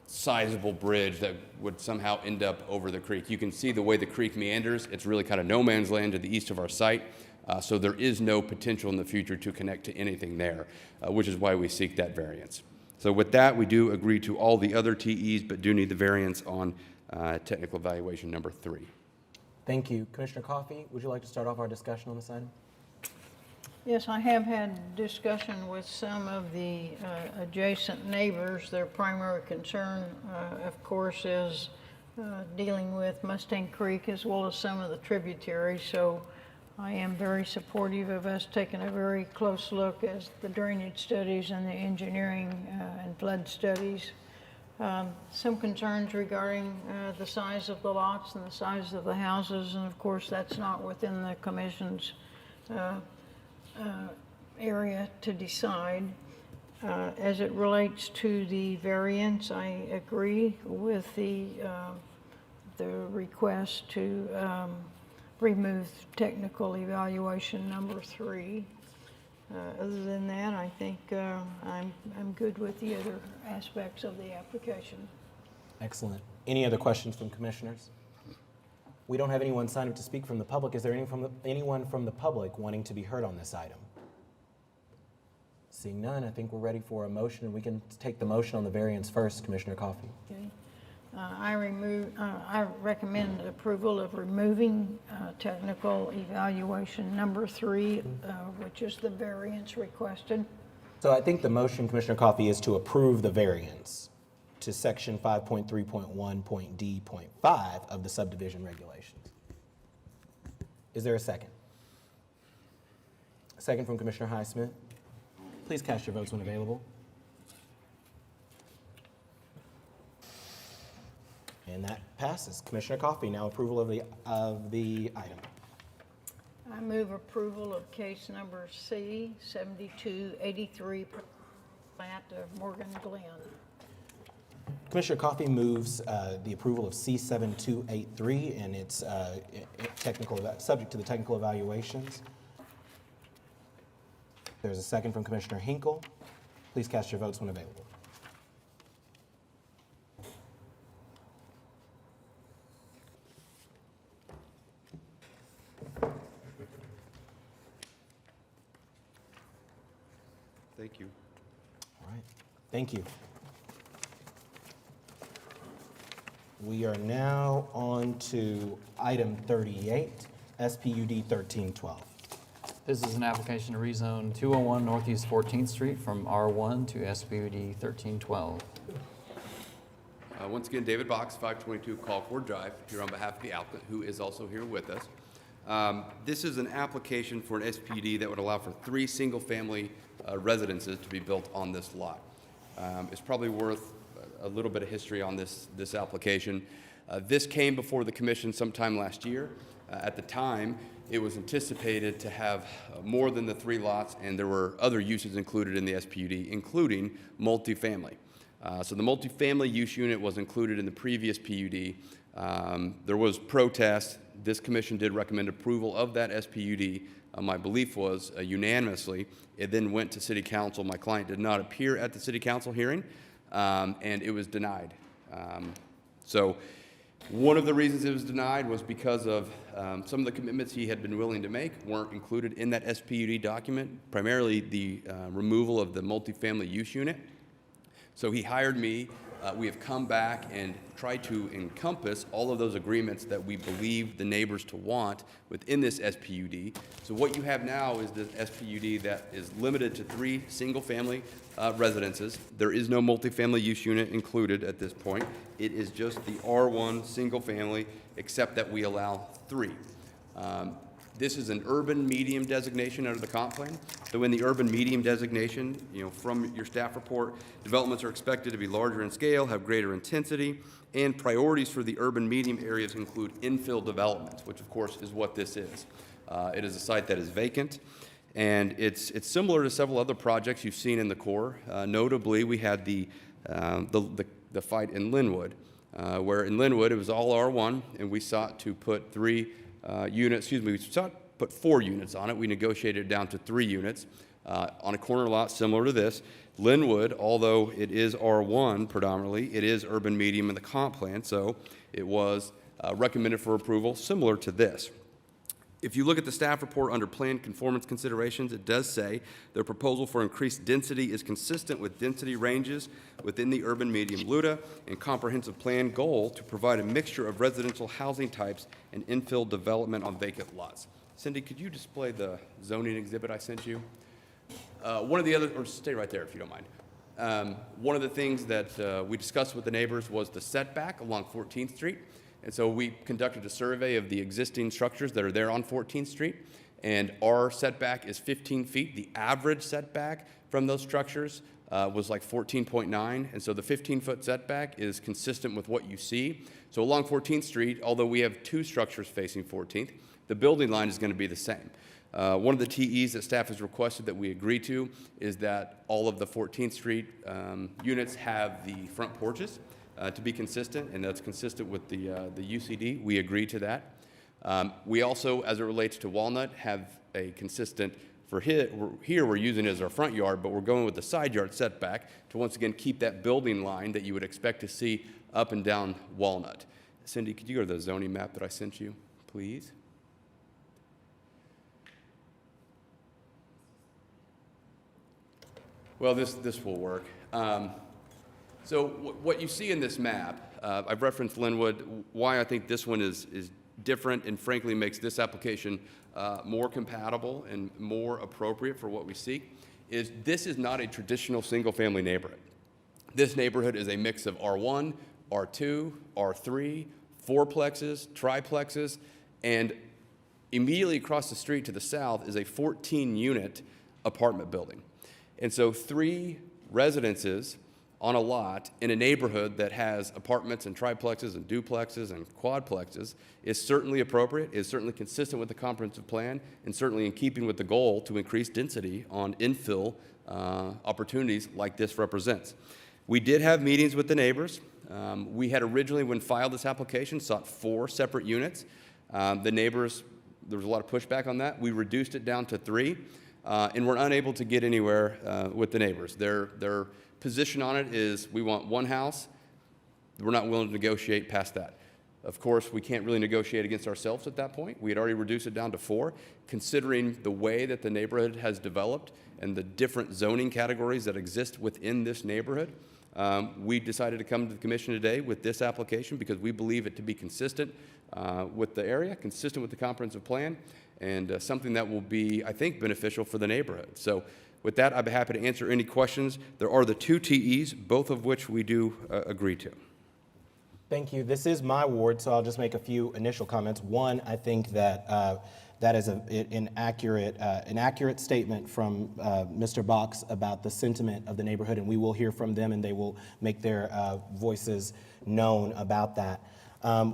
S: sizable bridge that would somehow end up over the creek. You can see the way the creek meanders. It's really kind of no man's land to the east of our site. So there is no potential in the future to connect to anything there, which is why we seek that variance. So with that, we do agree to all the other TEs, but do need the variance on technical evaluation number 3.
B: Thank you. Commissioner Coffey, would you like to start off our discussion on this item?
F: Yes, I have had discussion with some of the adjacent neighbors. Their primary concern, of course, is dealing with Mustang Creek as well as some of the tributaries. So I am very supportive of us taking a very close look at the drainage studies and the engineering and flood studies. Some concerns regarding the size of the lots and the size of the houses, and of course that's not within the commission's area to decide. As it relates to the variance, I agree with the request to remove technical evaluation number 3. Other than that, I think I'm good with the other aspects of the application.
B: Excellent. Any other questions from commissioners? We don't have anyone signed up to speak from the public. Is there anyone from the public wanting to be heard on this item? Seeing none, I think we're ready for a motion, and we can take the motion on the variance first, Commissioner Coffey.
F: Okay. I recommend approval of removing technical evaluation number 3, which is the variance requested.
B: So I think the motion, Commissioner Coffey, is to approve the variance to section 5.3.1.d.5 of the subdivision regulations. Is there a second? A second from Commissioner Highsmith. Please cast your votes when available. And that passes. Commissioner Coffey, now approval of the item.
F: I move approval of case number C 7283, plat of Morgan Glen.
B: Commissioner Coffey moves the approval of C7283, and it's subject to the technical evaluations. There's a second from Commissioner Hinkle. Please cast your votes when available.
S: Thank you.
B: All right. Thank you. We are now on to item 38, SPUD 1312.
D: This is an application to rezone 201 Northeast 14th Street from R1 to SPUD 1312.
S: Once again, David Box, 522 Colcord Drive, here on behalf of the applicant, who is also here with us. This is an application for an SPUD that would allow for 3 single-family residences to be built on this lot. It's probably worth a little bit of history on this application. This came before the commission sometime last year. At the time, it was anticipated to have more than the 3 lots, and there were other uses included in the SPUD, including multifamily. So the multifamily use unit was included in the previous PUD. There was protest. This commission did recommend approval of that SPUD. My belief was unanimously. It then went to city council. My client did not appear at the city council hearing, and it was denied. So one of the reasons it was denied was because of some of the commitments he had been willing to make weren't included in that SPUD document, primarily the removal of the multifamily use unit. So he hired me. We have come back and tried to encompass all of those agreements that we believe the neighbors to want within this SPUD. So what you have now is this SPUD that is limited to 3 single-family residences. There is no multifamily use unit included at this point. It is just the R1 single-family, except that we allow 3. This is an urban medium designation under the comp plan. So in the urban medium designation, from your staff report, developments are expected to be larger in scale, have greater intensity, and priorities for the urban medium areas include infill developments, which of course is what this is. It is a site that is vacant, and it's similar to several other projects you've seen in the core. Notably, we had the fight in Linwood, where in Linwood it was all R1, and we sought to put 3 units, we sought to put 4 units on it. We negotiated it down to 3 units on a corner lot similar to this. Linwood, although it is R1 predominantly, it is urban medium in the comp plan, so it was recommended for approval similar to this. If you look at the staff report under plan conformance considerations, it does say their proposal for increased density is consistent with density ranges within the urban medium LUDA and comprehensive plan goal to provide a mixture of residential housing types and infill development on vacant lots. Cindy, could you display the zoning exhibit I sent you? One of the other, or stay right there if you don't mind. One of the things that we discussed with the neighbors was the setback along 14th Street. And so we conducted a survey of the existing structures that are there on 14th Street, and our setback is 15 feet. The average setback from those structures was like 14.9, and so the 15-foot setback is consistent with what you see. So along 14th Street, although we have 2 structures facing 14th, the building line is going to be the same. One of the TEs that staff has requested that we agree to is that all of the 14th Street units have the front porches. To be consistent, and that's consistent with the UCD. We agree to that. We also, as it relates to Walnut, have a consistent, for here we're using it as our front yard, but we're going with the side yard setback to once again keep that building line that you would expect to see up and down Walnut. Cindy, could you go to the zoning map that I sent you, please? Well, this will work. So what you see in this map, I've referenced Linwood. Why I think this one is different and frankly makes this application more compatible and more appropriate for what we seek is this is not a traditional single-family neighborhood. This neighborhood is a mix of R1, R2, R3, fourplexes, triplexes, and immediately across the street to the south is a 14-unit apartment building. And so 3 residences on a lot in a neighborhood that has apartments and triplexes and duplexes and quadplexes is certainly appropriate, is certainly consistent with the comprehensive plan, and certainly in keeping with the goal to increase density on infill opportunities like this represents. We did have meetings with the neighbors. We had originally, when filed this application, sought 4 separate units. The neighbors, there was a lot of pushback on that. We reduced it down to 3, and we're unable to get anywhere with the neighbors. Their position on it is we want 1 house. We're not willing to negotiate past that. Of course, we can't really negotiate against ourselves at that point. We had already reduced it down to 4. Considering the way that the neighborhood has developed and the different zoning categories that exist within this neighborhood, we decided to come to the commission today with this application because we believe it to be consistent with the area, consistent with the comprehensive plan, and something that will be, I think, beneficial for the neighborhood. So with that, I'd be happy to answer any questions. There are the 2 TEs, both of which we do agree to.
B: Thank you. This is my ward, so I'll just make a few initial comments. One, I think that that is an accurate statement from Mr. Box about the sentiment of the neighborhood, and we will hear from them, and they will make their voices known about that.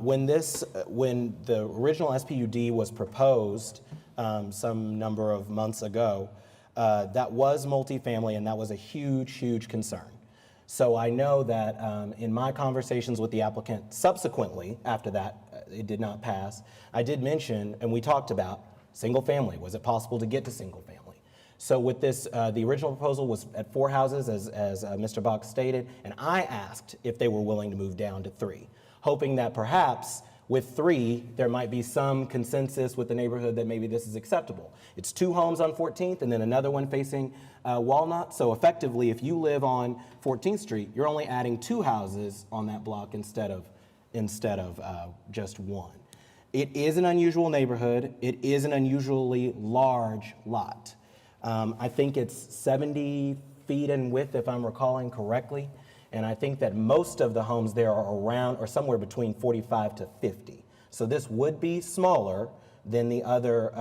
B: When the original SPUD was proposed some number of months ago, that was multifamily, and that was a huge, huge concern. So I know that in my conversations with the applicant subsequently, after that, it did not pass, I did mention, and we talked about single family. Was it possible to get to single family? So with this, the original proposal was at 4 houses, as Mr. Box stated, and I asked if they were willing to move down to 3, hoping that perhaps with 3, there might be some consensus with the neighborhood that maybe this is acceptable. It's 2 homes on 14th and then another one facing Walnut. So effectively, if you live on 14th Street, you're only adding 2 houses on that block instead of just 1. It is an unusual neighborhood. It is an unusually large lot. I think it's 70 feet in width, if I'm recalling correctly. And I think that most of the homes there are around or somewhere between 45 to 50. So this would be smaller than the other,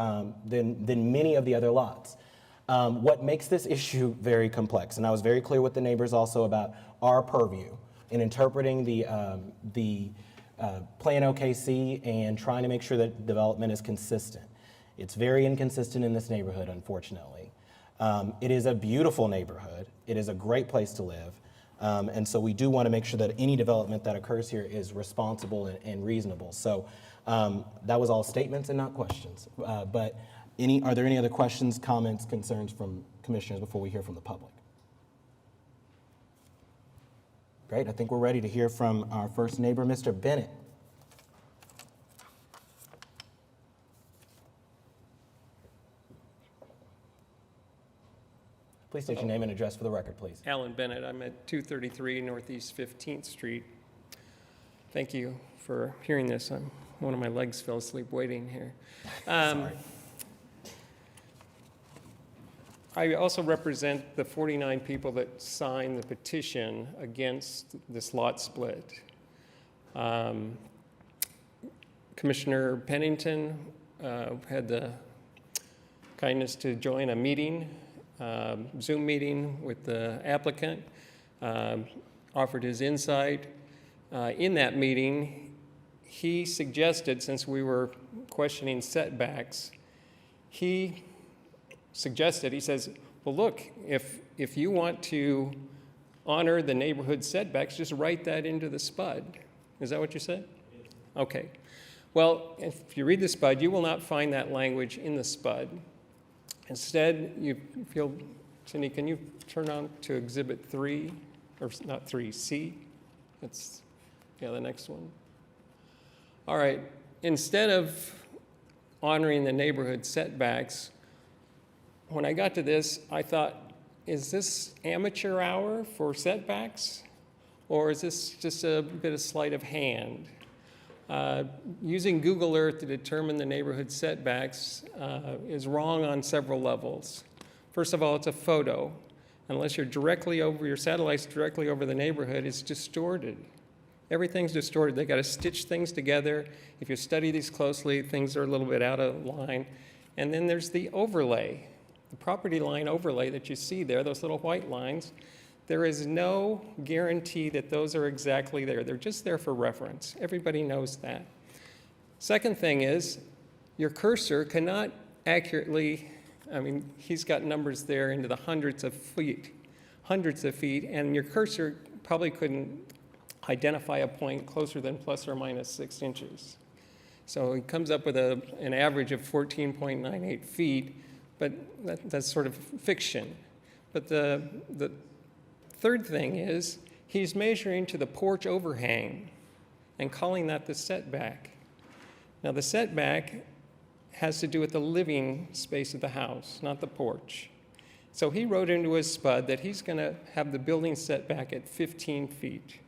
B: than many of the other lots. What makes this issue very complex, and I was very clear with the neighbors also about our purview in interpreting the Plan OKC and trying to make sure that development is consistent. It's very inconsistent in this neighborhood, unfortunately. It is a beautiful neighborhood. It is a great place to live. And so we do want to make sure that any development that occurs here is responsible and reasonable. So that was all statements and not questions. But are there any other questions, comments, concerns from commissioners before we hear from the public? Great, I think we're ready to hear from our first neighbor, Mr. Bennett. Please state your name and address for the record, please.
A: Alan Bennett. I'm at 233 Northeast 15th Street. Thank you for hearing this. One of my legs fell asleep waiting here.
B: Sorry.
A: I also represent the 49 people that signed the petition against this lot split. Commissioner Pennington had the kindness to join a meeting, Zoom meeting with the applicant, offered his insight. In that meeting, he suggested, since we were questioning setbacks, he says, well, look, if you want to honor the neighborhood setbacks, just write that into the SPUD. Is that what you said? Okay. Well, if you read the SPUD, you will not find that language in the SPUD. Instead, Cindy, can you turn on to Exhibit 3, or not 3, C? It's, the next one. All right, instead of honoring the neighborhood setbacks, when I got to this, I thought, is this amateur hour for setbacks? Or is this just a bit of sleight of hand? Using Google Earth to determine the neighborhood setbacks is wrong on several levels. First of all, it's a photo. Unless your satellite's directly over the neighborhood, it's distorted. Everything's distorted. They got to stitch things together. If you study these closely, things are a little bit out of line. And then there's the overlay, the property line overlay that you see there, those little white lines. There is no guarantee that those are exactly there. They're just there for reference. Everybody knows that. Second thing is, your cursor cannot accurately, he's got numbers there into the hundreds of feet, and your cursor probably couldn't identify a point closer than plus or minus 6 inches. So it comes up with an average of 14.98 feet, but that's sort of fiction. But the third thing is, he's measuring to the porch overhang and calling that the setback. Now, the setback has to do with the living space of the house, not the porch. So he wrote into his SPUD that he's going to have the building setback at 15 feet,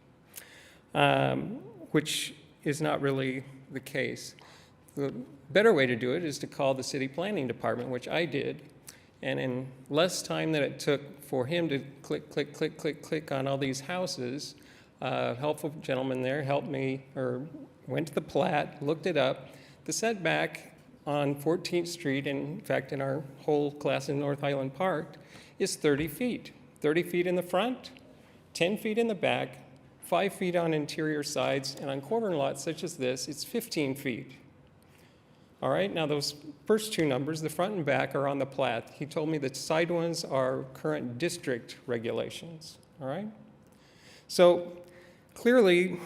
A: which is not really the case. The better way to do it is to call the city planning department, which I did. And in less time than it took for him to click on all these houses, helpful gentleman there helped me, or went to the plat, looked it up. The setback on 14th Street, in fact, in our whole class in North Highland Park, is 30 feet. 30 feet in the front, 10 feet in the back, 5 feet on interior sides, and on corner lots such as this, it's 15 feet. All right, now those first two numbers, the front and back, are on the plat. He told me the side ones are current district regulations, all right? So clearly,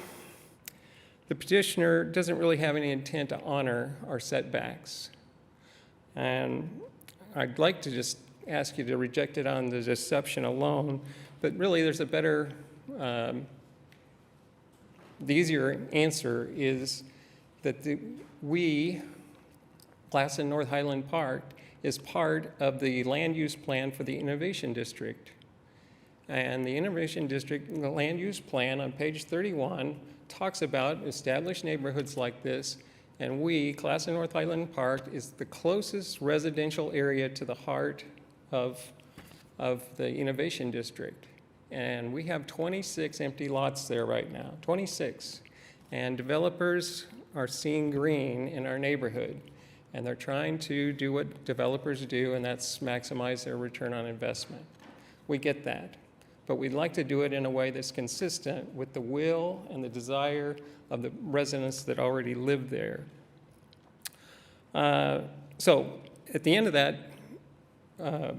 A: the petitioner doesn't really have any intent to honor our setbacks. And I'd like to just ask you to reject it on the deception alone, but really there's a better, the easier answer is that we, class in North Highland Park, is part of the land use plan for the Innovation District. And the Innovation District, the land use plan on page 31, talks about established neighborhoods like this, and we, class in North Highland Park, is the closest residential area to the heart of the Innovation District. And we have 26 empty lots there right now, 26. And developers are seeing green in our neighborhood, and they're trying to do what developers do, and that's maximize their return on investment. We get that. But we'd like to do it in a way that's consistent with the will and the desire of the residents that already live there. So at the end of that, the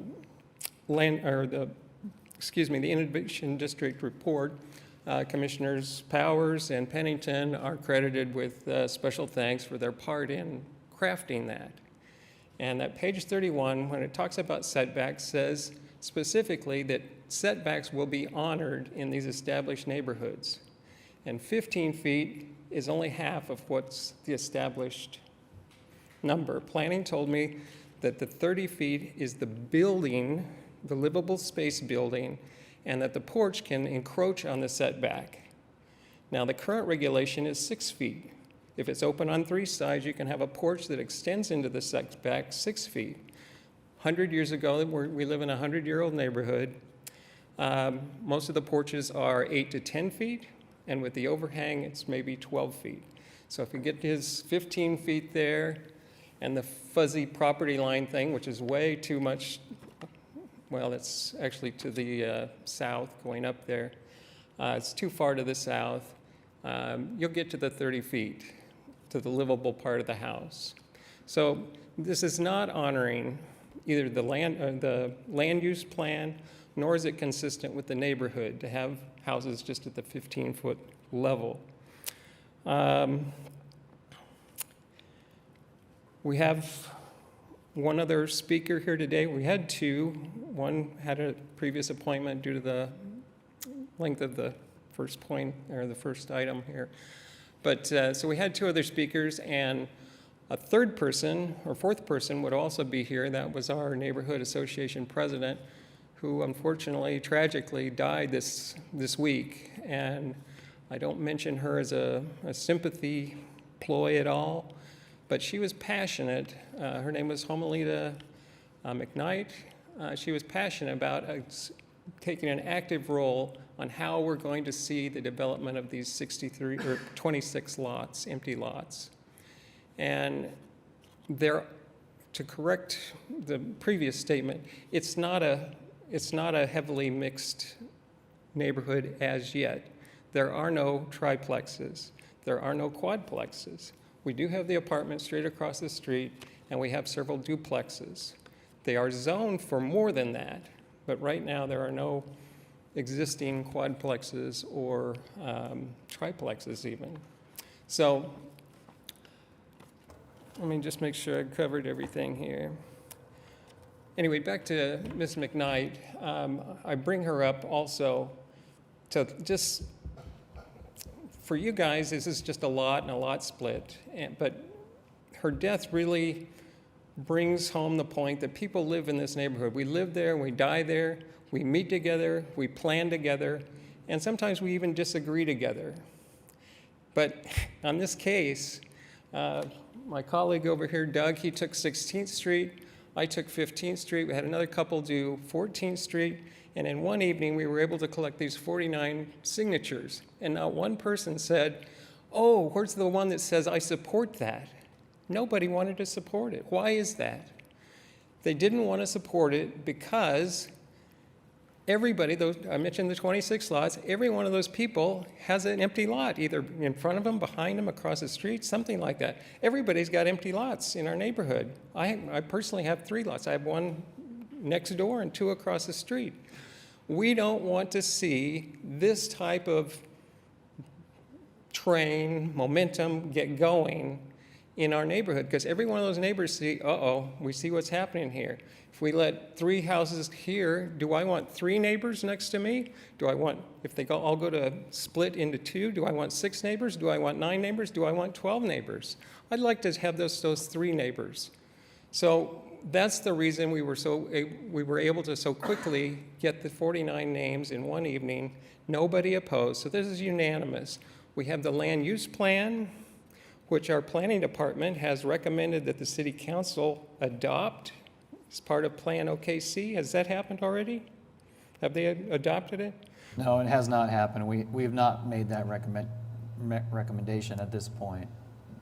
A: Innovation District report, Commissioners Powers and Pennington are credited with special thanks for their part in crafting that. And that page 31, when it talks about setbacks, says specifically that setbacks will be honored in these established neighborhoods. And 15 feet is only half of what's the established number. Planning told me that the 30 feet is the building, the livable space building, and that the porch can encroach on the setback. Now, the current regulation is 6 feet. If it's open on 3 sides, you can have a porch that extends into the setback 6 feet. 100 years ago, we live in a 100-year-old neighborhood. Most of the porches are 8 to 10 feet, and with the overhang, it's maybe 12 feet. So if you get his 15 feet there, and the fuzzy property line thing, which is way too much, well, it's actually to the south, going up there. It's too far to the south. You'll get to the 30 feet, to the livable part of the house. So this is not honoring either the land use plan, nor is it consistent with the neighborhood to have houses just at the 15-foot level. We have one other speaker here today. We had 2. One had a previous appointment due to the length of the first point, or the first item here. But so we had 2 other speakers, and a third person, or fourth person, would also be here. That was our neighborhood association president, who unfortunately, tragically, died this week. And I don't mention her as a sympathy ploy at all, but she was passionate. Her name was Homelita McKnight. She was passionate about taking an active role on how we're going to see the development of these 26 lots, empty lots. And to correct the previous statement, it's not a heavily mixed neighborhood as yet. There are no triplexes. There are no quadplexes. We do have the apartment straight across the street, and we have several duplexes. They are zoned for more than that, but right now there are no existing quadplexes or triplexes even. So let me just make sure I covered everything here. Anyway, back to Ms. McKnight. I bring her up also to just, for you guys, this is just a lot and a lot split, but her death really brings home the point that people live in this neighborhood. We live there, we die there, we meet together, we plan together, and sometimes we even disagree together. But on this case, my colleague over here, Doug, he took 16th Street. I took 15th Street, we had another couple do 14th Street, and in one evening, we were able to collect these 49 signatures. And not one person said, oh, where's the one that says I support that? Nobody wanted to support it. Why is that? They didn't want to support it because everybody, I mentioned the 26 lots, every one of those people has an empty lot, either in front of them, behind them, across the street, something like that. Everybody's got empty lots in our neighborhood. I personally have 3 lots. I have one next door and 2 across the street. We don't want to see this type of train, momentum get going in our neighborhood, because every one of those neighbors see, uh-oh, we see what's happening here. If we let 3 houses here, do I want 3 neighbors next to me? Do I want, if they all go to split into 2, do I want 6 neighbors? Do I want 9 neighbors? Do I want 12 neighbors? I'd like to have those 3 neighbors. So that's the reason we were able to so quickly get the 49 names in one evening. Nobody opposed, so this is unanimous. We have the land use plan, which our planning department has recommended that the city council adopt as part of Plan OKC. Has that happened already? Have they adopted it?
D: No, it has not happened. We have not made that recommendation at this point.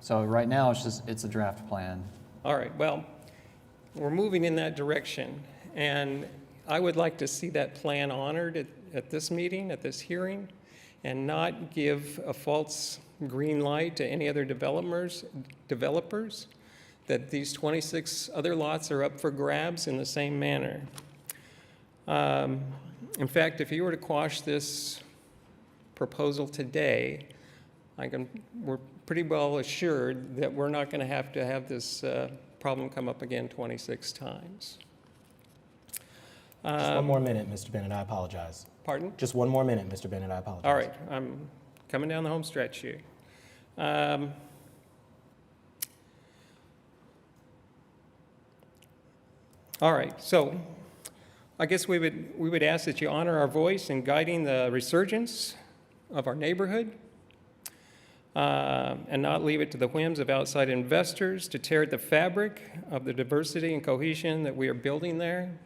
D: So right now, it's a draft plan.
A: All right, well, we're moving in that direction, and I would like to see that plan honored at this meeting, at this hearing, and not give a false green light to any other developers, that these 26 other lots are up for grabs in the same manner. In fact, if you were to quash this proposal today, we're pretty well assured that we're not going to have this problem come up again 26 times.
B: Just one more minute, Mr. Bennett, I apologize.
A: Pardon?
B: Just one more minute, Mr. Bennett, I apologize.
A: All right, I'm coming down the home stretch here. All right, so I guess we would ask that you honor our voice in guiding the resurgence of our neighborhood, and not leave it to the whims of outside investors to tear at the fabric of the diversity and cohesion that we are building there.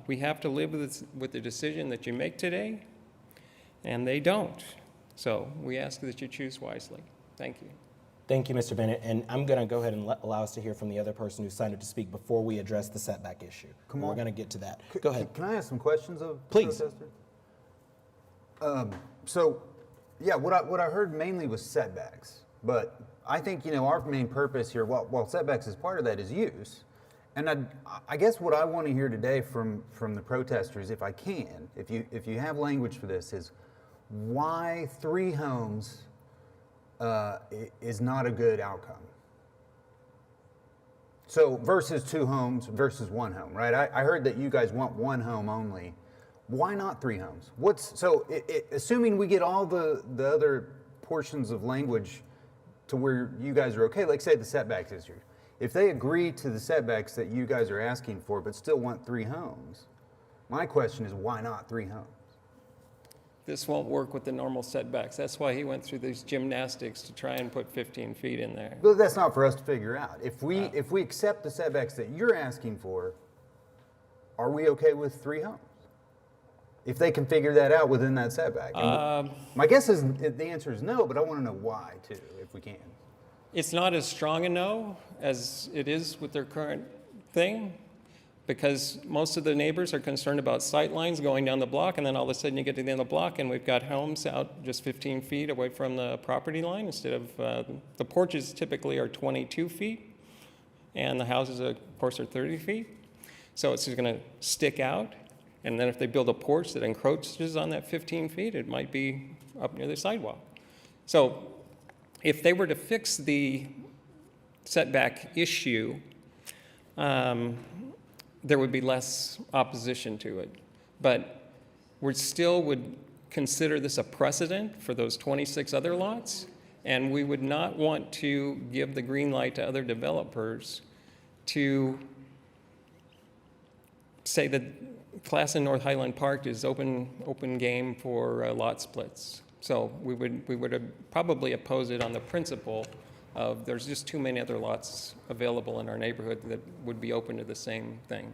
A: We have to live with the decision that you make today, and they don't. So we ask that you choose wisely. Thank you.
B: Thank you, Mr. Bennett. And I'm going to go ahead and allow us to hear from the other person who signed up to speak before we address the setback issue.
J: Come on.
B: We're going to get to that. Go ahead.
J: Can I ask some questions of the
B: Please.
J: protester? So, yeah, what I heard mainly was setbacks. But I think, our main purpose here, while setbacks is part of that, is use. And I guess what I want to hear today from the protesters, if I can, if you have language for this, is why 3 homes is not a good outcome. So versus 2 homes versus 1 home, right? I heard that you guys want 1 home only. Why not 3 homes? Assuming we get all the other portions of language to where you guys are okay, like say the setbacks issue. If they agree to the setbacks that you guys are asking for but still want 3 homes, my question is why not 3 homes?
A: This won't work with the normal setbacks. That's why he went through these gymnastics to try and put 15 feet in there.
J: But that's not for us to figure out. If we accept the setbacks that you're asking for, are we okay with 3 homes? If they can figure that out within that setback. My guess is the answer is no, but I want to know why too, if we can.
A: It's not as strong a no as it is with their current thing, because most of the neighbors are concerned about sight lines going down the block, and then all of a sudden you get to the end of the block and we've got homes out just 15 feet away from the property line instead of, the porches typically are 22 feet, and the houses, of course, are 30 feet. So it's just going to stick out, and then if they build a porch that encroaches on that 15 feet, it might be up near the sidewalk. So if they were to fix the setback issue, there would be less opposition to it. But we still would consider this a precedent for those 26 other lots, and we would not want to give the green light to other developers to say that Class in North Highland Park is open game for lot splits. So we would probably oppose it on the principle there's just too many other lots available in our neighborhood that would be open to the same thing.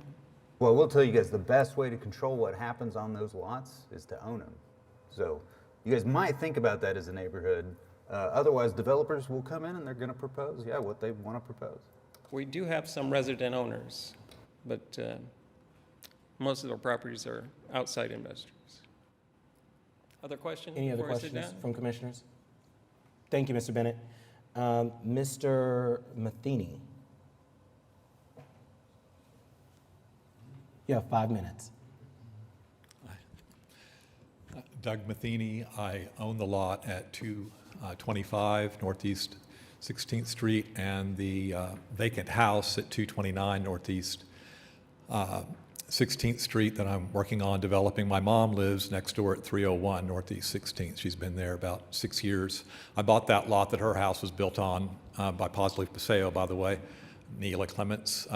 J: Well, we'll tell you guys, the best way to control what happens on those lots is to own them. So you guys might think about that as a neighborhood. Otherwise, developers will come in and they're going to propose, what they want to propose.
A: We do have some resident owners, but most of our properties are outside investors. Other questions?
B: Any other
A: before I sit
B: questions
A: down?
B: from commissioners? Thank you, Mr. Bennett. Mr. Matheny. You have 5 minutes.
R: Doug Matheny. I own the lot at 225 Northeast 16th Street and the vacant house at 229 Northeast 16th Street that I'm working on developing. My mom lives next door at 301 Northeast 16th. She's been there about 6 years. I bought that lot that her house was built on by Positive Paseo, by the way. Neela Clements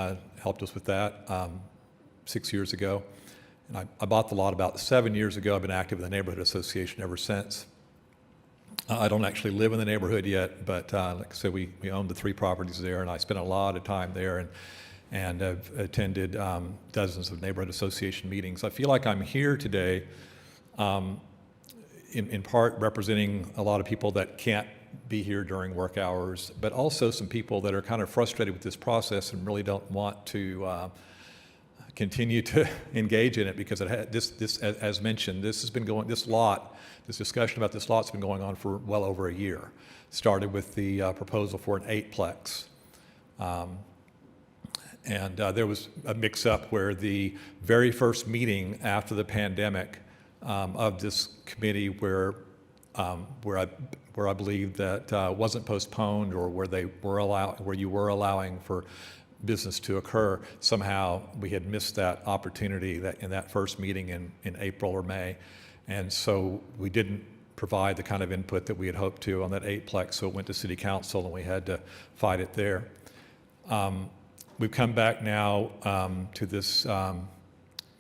R: helped us with that 6 years ago. And I bought the lot about 7 years ago. I've been active in the neighborhood association ever since. I don't actually live in the neighborhood yet, but like I said, we own the 3 properties there, and I spent a lot of time there and I've attended dozens of neighborhood association meetings. I feel like I'm here today in part representing a lot of people that can't be here during work hours, but also some people that are kind of frustrated with this process and really don't want to continue to engage in it because it had, this, as mentioned, this has been going, this discussion about this lot's been going on for well over a year. Started with the proposal for an 8-plex. And there was a mix-up where the very first meeting after the pandemic of this committee where I believe that wasn't postponed or where you were allowing for business to occur, somehow we had missed that opportunity in that first meeting in April or May. And so we didn't provide the kind of input that we had hoped to on that 8-plex, so it went to City Council and we had to fight it there. We've come back now to this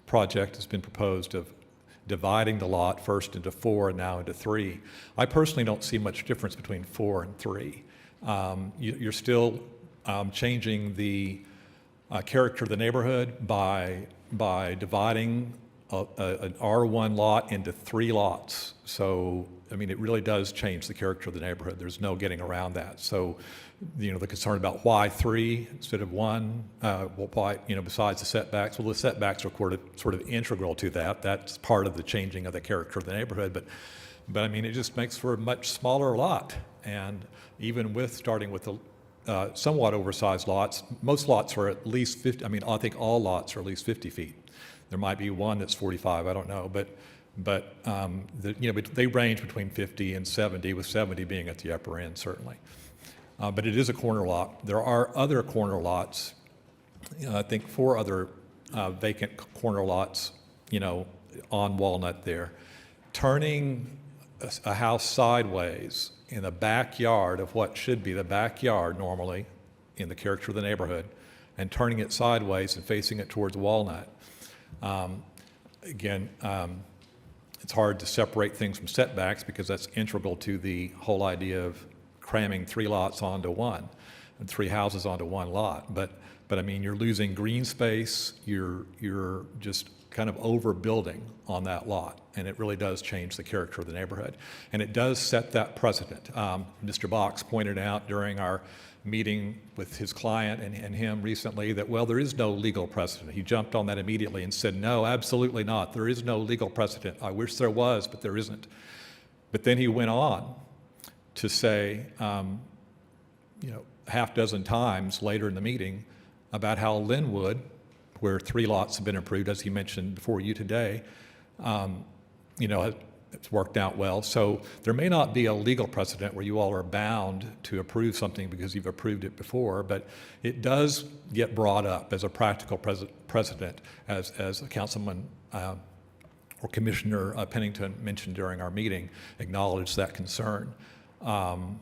R: project that's been proposed of dividing the lot first into 4 and now into 3. I personally don't see much difference between 4 and 3. You're still changing the character of the neighborhood by dividing an R1 lot into 3 lots. So, I mean, it really does change the character of the neighborhood. There's no getting around that. So, the concern about why 3 instead of 1, why, besides the setbacks, well, the setbacks are sort of integral to that. That's part of the changing of the character of the neighborhood. But I mean, it just makes for a much smaller lot. And even with starting with the somewhat oversized lots, most lots are at least 50, I mean, I think all lots are at least 50 feet. There might be one that's 45, I don't know, but they range between 50 and 70, with 70 being at the upper end, certainly. But it is a corner lot. There are other corner lots, I think 4 other vacant corner lots, on Walnut there. Turning a house sideways in the backyard of what should be the backyard normally in the character of the neighborhood, and turning it sideways and facing it towards Walnut. Again, it's hard to separate things from setbacks because that's integral to the whole idea of cramming 3 lots onto 1 and 3 houses onto 1 lot. But I mean, you're losing green space, you're just kind of overbuilding on that lot, and it really does change the character of the neighborhood. And it does set that precedent. Mr. Box pointed out during our meeting with his client and him recently that, well, there is no legal precedent. He jumped on that immediately and said, no, absolutely not. There is no legal precedent. I wish there was, but there isn't. But then he went on to say, half dozen times later in the meeting about how Linwood, where 3 lots have been approved, as he mentioned before you today, it's worked out well. So there may not be a legal precedent where you all are bound to approve something because you've approved it before, but it does get brought up as a practical precedent, as a councilman or Commissioner Pennington mentioned during our meeting, acknowledged that concern. And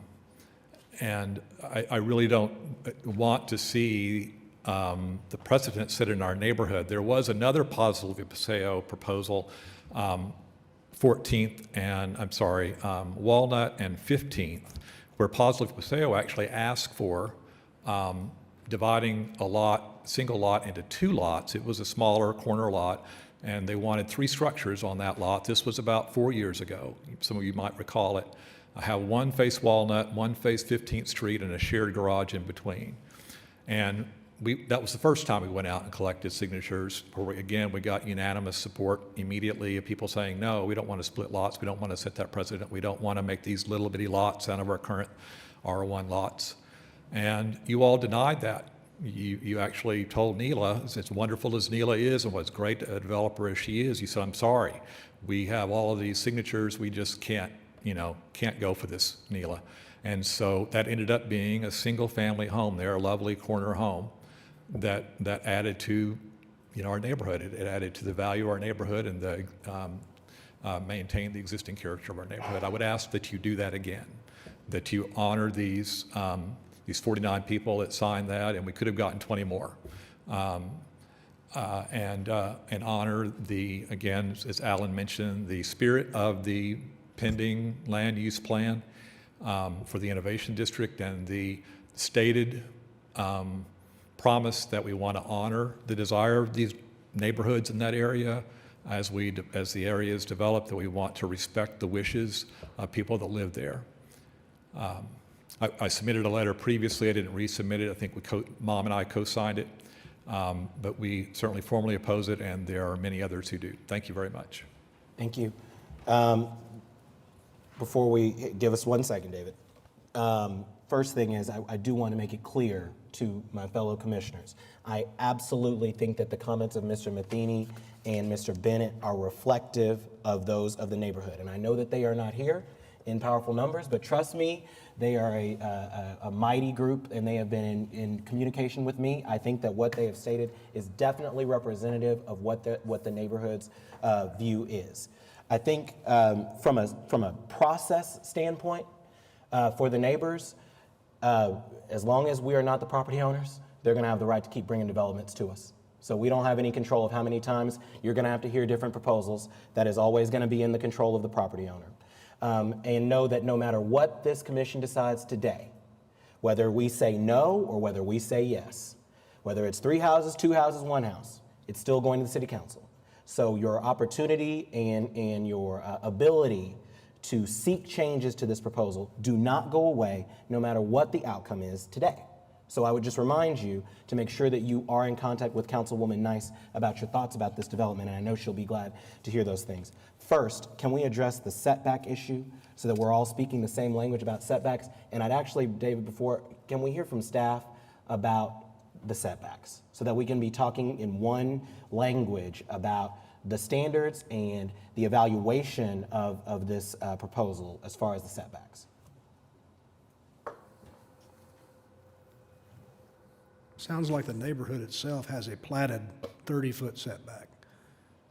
R: I really don't want to see the precedent set in our neighborhood. There was another Positive Paseo proposal, 14th and, Walnut and 15th, where Positive Paseo actually asked for dividing a lot, single lot into 2 lots. It was a smaller corner lot, and they wanted 3 structures on that lot. This was about 4 years ago. Some of you might recall it. I have one face Walnut, one face 15th Street, and a shared garage in between. And that was the first time we went out and collected signatures, where we got unanimous support immediately of people saying, no, we don't want to split lots, we don't want to set that precedent, we don't want to make these little bitty lots out of our current R1 lots. And you all denied that. You actually told Neela, as wonderful as Neela is and what's great a developer as she is, you said, I'm sorry, we have all of these signatures, we just can't go for this, Neela. And so that ended up being a single family home there, a lovely corner home that added to our neighborhood. It added to the value of our neighborhood and maintained the existing character of our neighborhood. I would ask that you do that again, that you honor these 49 people that signed that, and we could have gotten 20 more. And honor again, as Alan mentioned, the spirit of the pending land use plan for the Innovation District and the stated promise that we want to honor the desire of these neighborhoods in that area as the area is developed, that we want to respect the wishes of people that live there. I submitted a letter previously. I didn't resubmit it. I think Mom and I co-signed it. But we certainly formally oppose it, and there are many others who do. Thank you very much.
B: Thank you. Before we give us 1 second, David. First thing is I do want to make it clear to my fellow commissioners. I absolutely think that the comments of Mr. Matheny and Mr. Bennett are reflective of those of the neighborhood. And I know that they are not here in powerful numbers, but trust me, they are a mighty group, and they have been in communication with me. I think that what they have stated is definitely representative of what the neighborhood's view is. I think from a process standpoint for the neighbors, as long as we are not the property owners, they're going to have the right to keep bringing developments to us. So we don't have any control of how many times you're going to have to hear different proposals. That is always going to be in the control of the property owner. And know that no matter what this commission decides today, whether we say no or whether we say yes, whether it's 3 houses, 2 houses, 1 house, it's still going to the city council. So your opportunity and your ability to seek changes to this proposal do not go away no matter what the outcome is today. So I would just remind you to make sure that you are in contact with Councilwoman Nice about your thoughts about this development, and I know she'll be glad to hear those things. First, can we address the setback issue so that we're all speaking the same language about setbacks? And I'd actually, David, can we hear from staff about the setbacks so that we can be talking in one language about the standards and the evaluation of this proposal as far as the setbacks?
T: Sounds like the neighborhood itself has a platted 30-foot setback,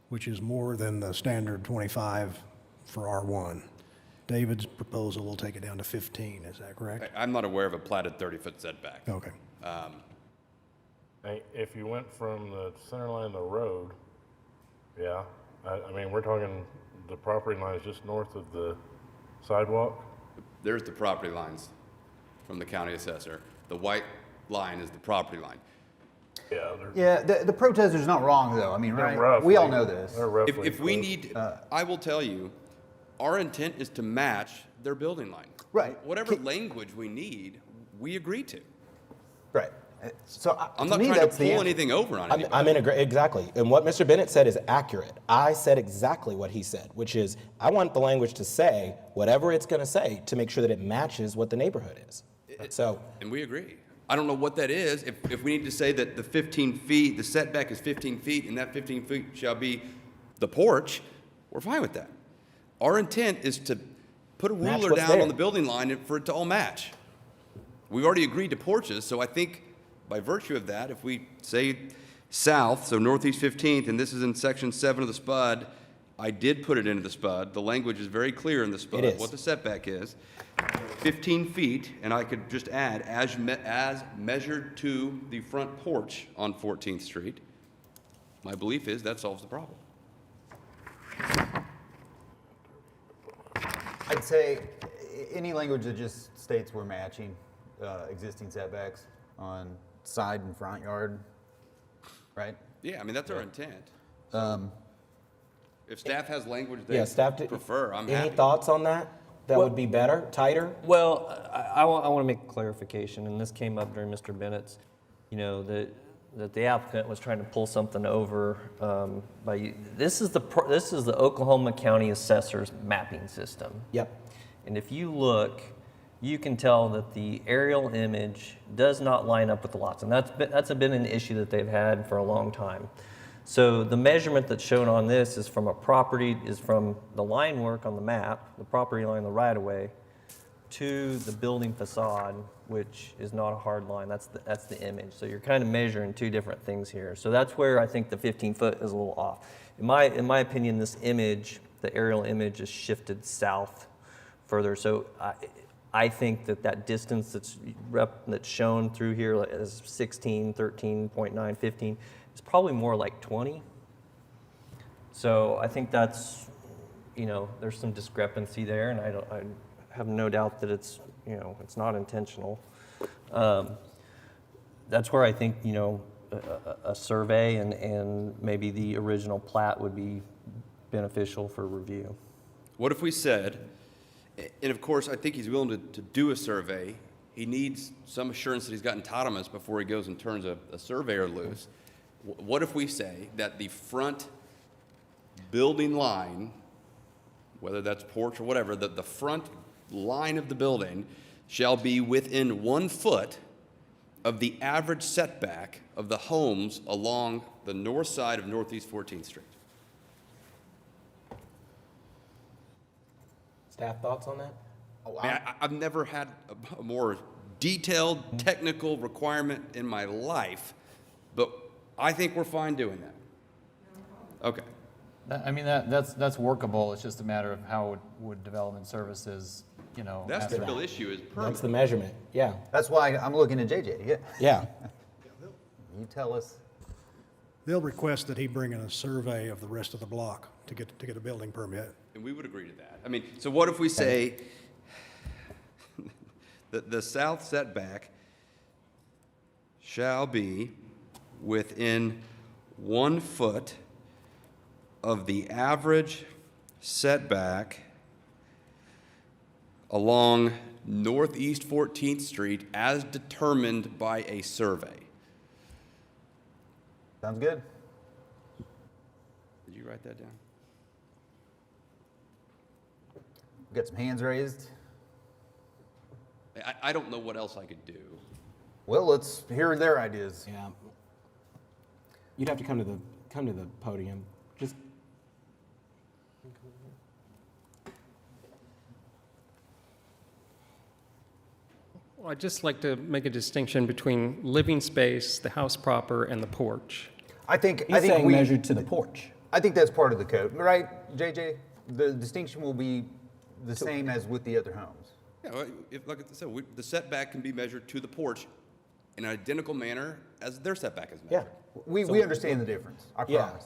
T: which is more than the standard 25 for R1. David's proposal will take it down to 15, is that correct?
S: I'm not aware of a platted 30-foot setback.
T: Okay.
C: If you went from the center line of the road, yeah, I mean, we're talking the property line is just north of the sidewalk.
S: There's the property lines from the county assessor. The white line is the property line.
J: Yeah, the protester's not wrong, though. I mean, right? We all know this.
S: If we need, I will tell you, our intent is to match their building line.
J: Right.
S: Whatever language we need, we agree to.
B: Right. So
S: I'm not trying to pull anything over on anybody.
B: I'm in exactly. And what Mr. Bennett said is accurate. I said exactly what he said, which is I want the language to say whatever it's going to say to make sure that it matches what the neighborhood is.
S: And we agree. I don't know what that is. If we need to say that the 15 feet, the setback is 15 feet, and that 15 feet shall be the porch, we're fine with that. Our intent is to put a ruler down on the building line for it to all match. We've already agreed to porches, so I think by virtue of that, if we say south, so northeast 15th, and this is in section 7 of the SPUD, I did put it into the SPUD. The language is very clear in the SPUD what the setback is. 15 feet, and I could just add, as measured to the front porch on 14th Street. My belief is that solves the problem.
J: I'd say Any language that just states we're matching existing setbacks on side and front yard, right?
S: Yeah, I mean, that's our intent.
J: Um,
S: If staff has language
B: Yeah,
S: they
B: staff,
S: prefer, I'm
B: any
S: happy.
B: thoughts on that? That would be better, tighter?
G: Well, I want to make a clarification, and this came up during Mr. Bennett's, that the applicant was trying to pull something over this is the Oklahoma County Assessor's mapping system.
B: Yep.
G: And if you look, you can tell that the aerial image does not line up with the lots, and that's been an issue that they've had for a long time. So the measurement that's shown on this is from the line work on the map, the property line, the right-of-way, to the building facade, which is not a hard line. That's the image. So you're kind of measuring two different things here. So that's where I think the 15 foot is a little off. In my opinion, this image, the aerial image, is shifted south further. So I think that distance that's shown through here as 16, 13.9, 15 is probably more like 20. So I think that's, there's some discrepancy there, and I have no doubt that it's not intentional. That's where I think, a survey and maybe the original plat would be beneficial for review.
S: What if we said, and of course, I think he's willing to do a survey. He needs some assurance that he's got entitlements before he goes and turns a surveyor loose. What if we say that the front building line, whether that's porch or whatever, the front line of the building shall be within 1 foot of the average setback of the homes along the north side of Northeast 14th Street?
B: Staff thoughts on that?
S: I mean, I've never had a more detailed technical requirement in my life, but I think we're fine doing that. Okay.
D: That's workable. It's just a matter of how would development services,
S: That's the real issue is permit.
B: That's the measurement, yeah.
J: That's why I'm looking at JJ.
B: Yeah.
J: You tell us.
T: They'll request that he bring in a survey of the rest of the block to get a building permit.
S: And we would agree to that. I mean, so what if we say that the south setback shall be within 1 foot of the average setback along Northeast 14th Street as determined by a survey?
J: Sounds good.
S: Did you write that down?
J: Got some hands raised.
S: I don't know what else I could do.
J: Well, let's hear their ideas.
B: Yeah. You'd have to come to the podium. Just
A: Well, I'd just like to make a distinction between living space, the house proper, and the porch.
J: I think
B: saying measured to the porch.
J: I think that's part of the code, right, JJ? The distinction will be the same as with the other homes.
S: Yeah, well, like I said, the setback can be measured to the porch in an identical manner as their setback is measured.
J: Yeah, we understand the difference, I promise.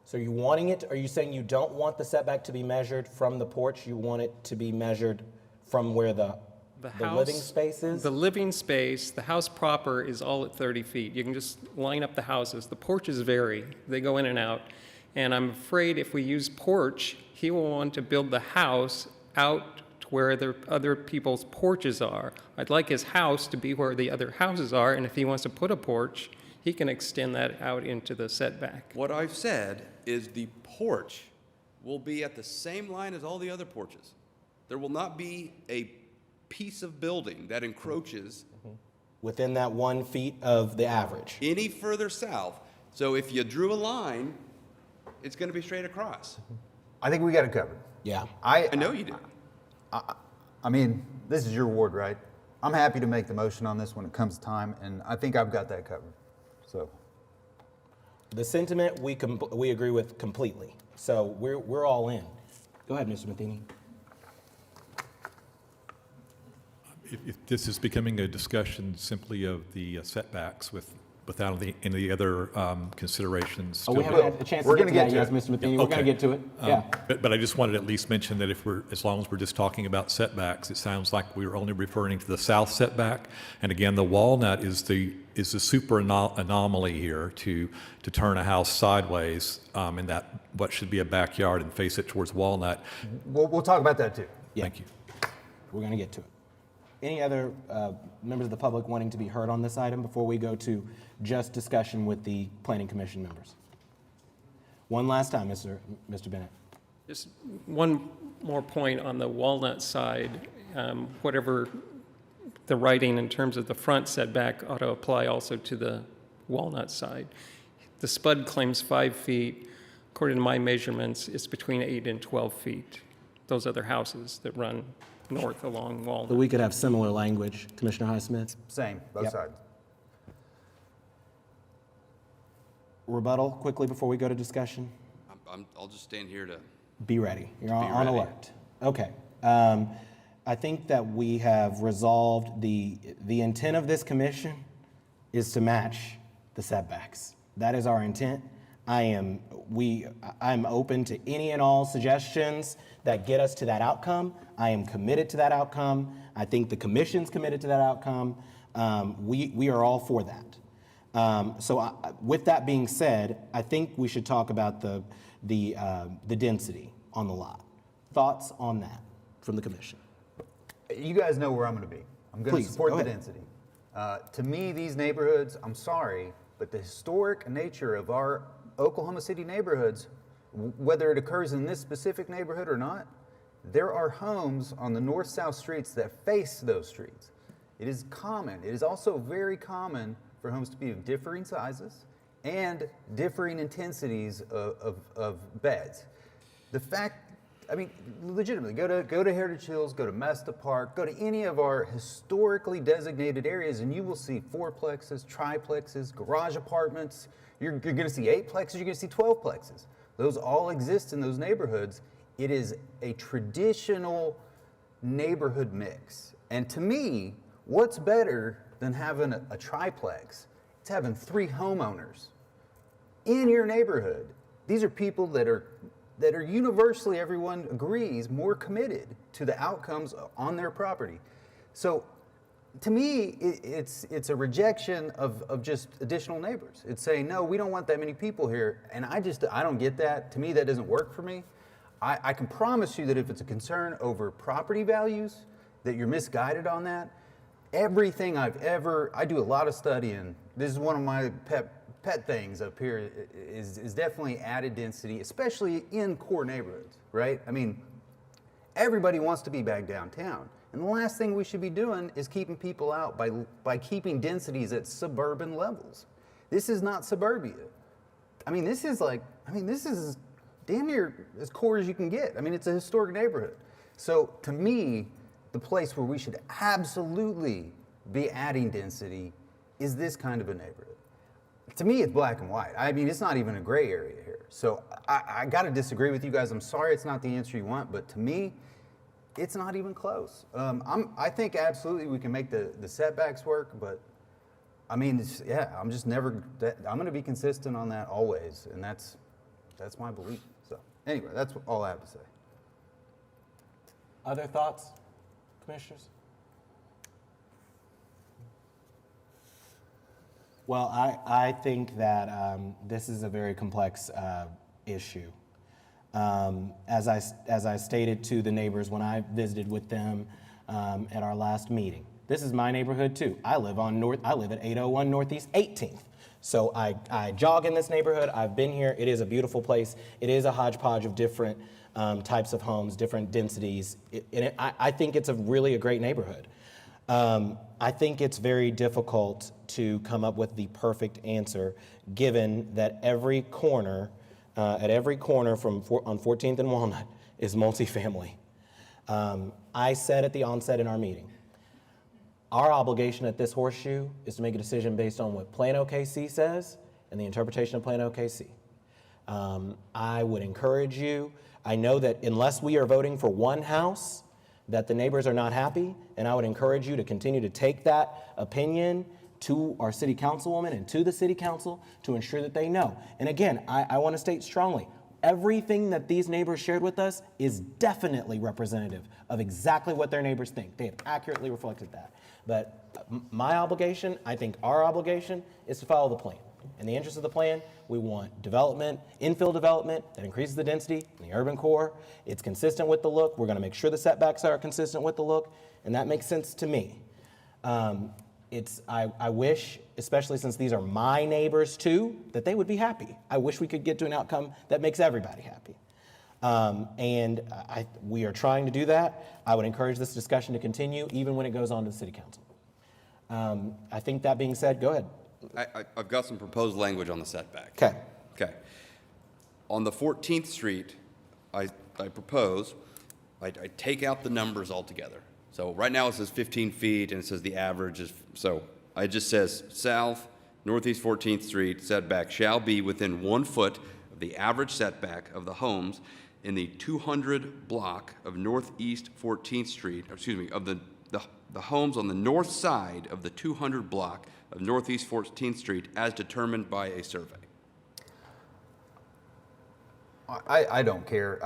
B: So you wanting it, are you saying you don't want the setback to be measured from the porch? You want it to be measured from where the living space is?
A: The living space, the house proper is all at 30 feet. You can just line up the houses. The porches vary. They go in and out. And I'm afraid if we use porch, he will want to build the house out to where the other people's porches are. I'd like his house to be where the other houses are, and if he wants to put a porch, he can extend that out into the setback.
S: What I've said is the porch will be at the same line as all the other porches. There will not be a piece of building that encroaches
B: within that 1 feet of the average.
S: Any further south. So if you drew a line, it's going to be straight across.
J: I think we got it covered.
B: Yeah.
S: I know you do.
J: I mean, this is your ward, right? I'm happy to make the motion on this when it comes time, and I think I've got that covered. So
B: the sentiment we agree with completely. So we're all in. Go ahead, Mr. Matheny.
R: If this is becoming a discussion simply of the setbacks with without any other considerations.
B: Oh, we
R: still-
B: haven't had a chance to get to that, yes, Mr. Matheny. We're going to get to it. Yeah.
R: But I just wanted to at least mention that as long as we're just talking about setbacks, it sounds like we were only referring to the south setback. And again, the walnut is the super anomaly here to turn a house sideways in that what should be a backyard and face it towards Walnut.
J: We'll talk about that too.
R: Thank you.
B: We're going to get to it. Any other members of the public wanting to be heard on this item before we go to just discussion with the Planning Commission members? One last time, Mr. Bennett.
A: Just one more point on the Walnut side, whatever the writing in terms of the front setback ought to apply also to the Walnut side. The SPUD claims 5 feet. According to my measurements, it's between 8 and 12 feet. Those other houses that run north along Walnut.
B: So we could have similar language, Commissioner Highsmith?
J: Same, both
B: Yep.
J: sides.
B: Rebuttal quickly before we go to discussion?
S: I'll just stand here to.
B: Be ready. You're
S: Be
B: on
S: ready.
B: alert. Okay. I think that we have resolved the intent of this commission is to match the setbacks. That is our intent. I'm open to any and all suggestions that get us to that outcome. I am committed to that outcome. I think the commission's committed to that outcome. We are all for that. With that being said, I think we should talk about the density on the lot. Thoughts on that from the commission?
J: You guys know where I'm going to be. I'm going to
B: Please,
J: support
B: go
J: the
B: ahead.
J: density. To me, these neighborhoods, I'm sorry, but the historic nature of our Oklahoma City neighborhoods, whether it occurs in this specific neighborhood or not, there are homes on the north-south streets that face those streets. It is common. It is also very common for homes to be of differing sizes and differing intensities of beds. The fact, I mean, legitimately, go to Heritage Hills, go to Mesta Park, go to any of our historically designated areas, and you will see fourplexes, triplexes, garage apartments. You're going to see 8plexes, you're going to see 12plexes. Those all exist in those neighborhoods. It is a traditional neighborhood mix. And to me, what's better than having a triplex? It's having 3 homeowners in your neighborhood. These are people that are universally, everyone agrees, more committed to the outcomes on their property. So to me, it's a rejection of just additional neighbors. It's saying, no, we don't want that many people here. And I don't get that. To me, that doesn't work for me. I can promise you that if it's a concern over property values, that you're misguided on that. Everything I do a lot of studying. This is one of my pet things up here is definitely added density, especially in core neighborhoods, right? I mean, everybody wants to be back downtown. And the last thing we should be doing is keeping people out by keeping densities at suburban levels. This is not suburbia. This is damn near as core as you can get. It's a historic neighborhood. So to me, the place where we should absolutely be adding density is this kind of a neighborhood. To me, it's black and white. It's not even a gray area here. So I got to disagree with you guys. I'm sorry it's not the answer you want, but to me, it's not even close. I think absolutely we can make the setbacks work, but I'm just never, I'm going to be consistent on that always, and that's my belief. So anyway, that's all I have to say.
B: Other thoughts, commissioners? Well, I think that this is a very complex issue. As I stated to the neighbors when I visited with them at our last meeting, this is my neighborhood too. I live at 801 Northeast 18th. So I jog in this neighborhood. I've been here. It is a beautiful place. It is a hodgepodge of different types of homes, different densities. I think it's really a great neighborhood. I think it's very difficult to come up with the perfect answer, given that every corner, on 14th and Walnut is multifamily. I said at the onset in our meeting, our obligation at this horseshoe is to make a decision based on what Plan OKC says and the interpretation of Plan OKC. I would encourage you, I know that unless we are voting for one house, that the neighbors are not happy, and I would encourage you to continue to take that opinion to our city councilwoman and to the city council to ensure that they know. And again, I want to state strongly, everything that these neighbors shared with us is definitely representative of exactly what their neighbors think. They have accurately reflected that. But my obligation, I think our obligation, is to follow the plan. In the interest of the plan, we want development, infill development that increases the density in the urban core. It's consistent with the look. We're going to make sure the setbacks are consistent with the look, and that makes sense to me. I wish, especially since these are my neighbors too, that they would be happy. I wish we could get to an outcome that makes everybody happy. We are trying to do that. I would encourage this discussion to continue even when it goes on to the city council. I think that being said, go ahead.
S: I've got some proposed language on the setback.
B: Okay.
S: Okay. On the 14th Street, I propose, I take out the numbers altogether. So right now it says 15 feet and it says the average is, so it just says south, northeast 14th Street setback shall be within 1 foot of the average setback of the homes in the 200 block of northeast 14th Street, or excuse me, of the homes on the north side of the 200 block of northeast 14th Street as determined by a survey.
J: I don't care.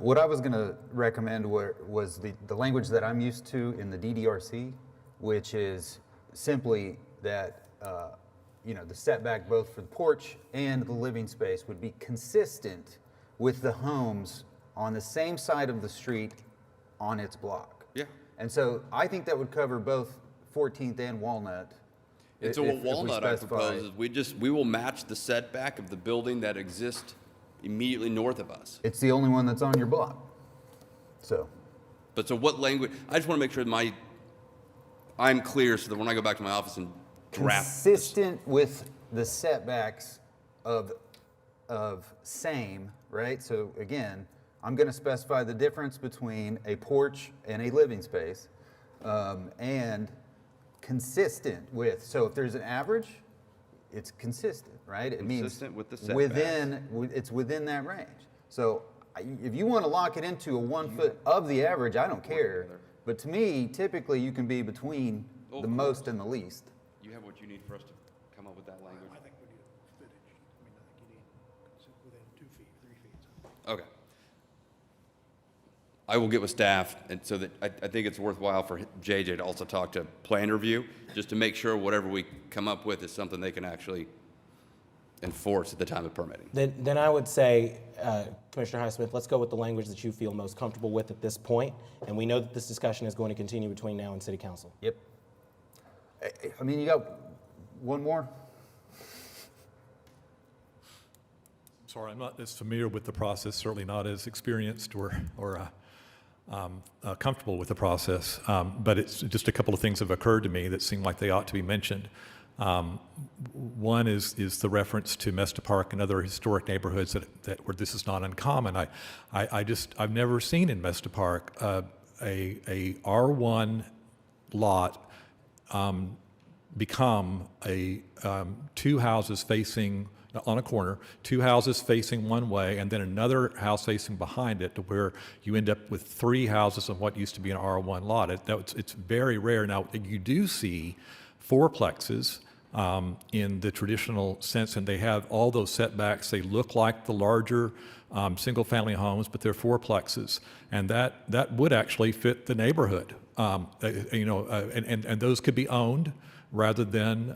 J: What I was gonna recommend was the language that I'm used to in the DDRC, which is simply that the setback both for the porch and the living space would be consistent with the homes on the same side of the street on its block.
S: Yeah.
J: And so I think that would cover both 14th and Walnut.
S: And so what Walnut I propose is we will match the setback of the building that exists immediately north of us.
J: It's the only one that's on your block. So.
S: But so what language, I just want to make sure I'm clear so that when I go back to my office and draft.
J: Consistent with the setbacks of same, right? So again, I'm going to specify the difference between a porch and a living space, and consistent with, so if there's an average, it's consistent, right? It
S: Consistent with the
J: means it's within that range. So if you want to lock it into a 1 foot of the average, I don't care. But to me, typically you can be between the most and the least.
S: You have what you need for us to come up with that language?
T: I think we need a footage. I think you need within 2 feet, 3 feet.
S: Okay. I will get with staff, and so that I think it's worthwhile for JJ to also talk to plan review, just to make sure whatever we come up with is something they can actually enforce at the time of permitting.
B: Then I would say, Commissioner Highsmith, let's go with the language that you feel most comfortable with at this point. And we know that this discussion is going to continue between now and City Council.
J: Yep. I mean, you got one more?
R: Sorry, I'm not as familiar with the process, certainly not as experienced or comfortable with the process, but it's just a couple of things have occurred to me that seem like they ought to be mentioned. One is the reference to Mesta Park and other historic neighborhoods that where this is not uncommon. I've never seen in Mesta Park a R1 lot become a two houses facing on a corner, two houses facing one way, and then another house facing behind it, to where you end up with three houses on what used to be an R1 lot. It's very rare. Now, you do see fourplexes in the traditional sense, and they have all those setbacks. They look like the larger single-family homes, but they're fourplexes, and that would actually fit the neighborhood. And those could be owned rather than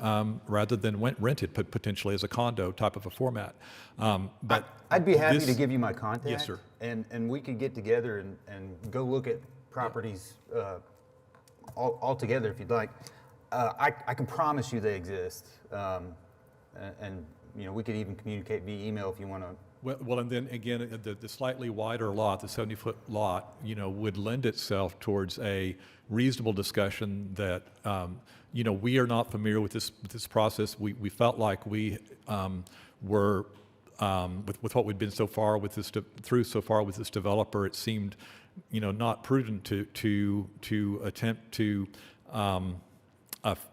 R: rented, potentially as a condo type of a format. But
J: I'd be happy to give you my contact.
R: Yes, sir.
J: And we could get together and go look at properties all together if you'd like. I can promise you they exist. And we could even communicate via email if you want to.
R: Well, and then again, the slightly wider lot, the 70-foot lot, would lend itself towards a reasonable discussion that, we are not familiar with this process. We felt like we were, with what we've been so far with this developer, it seemed, not prudent to attempt to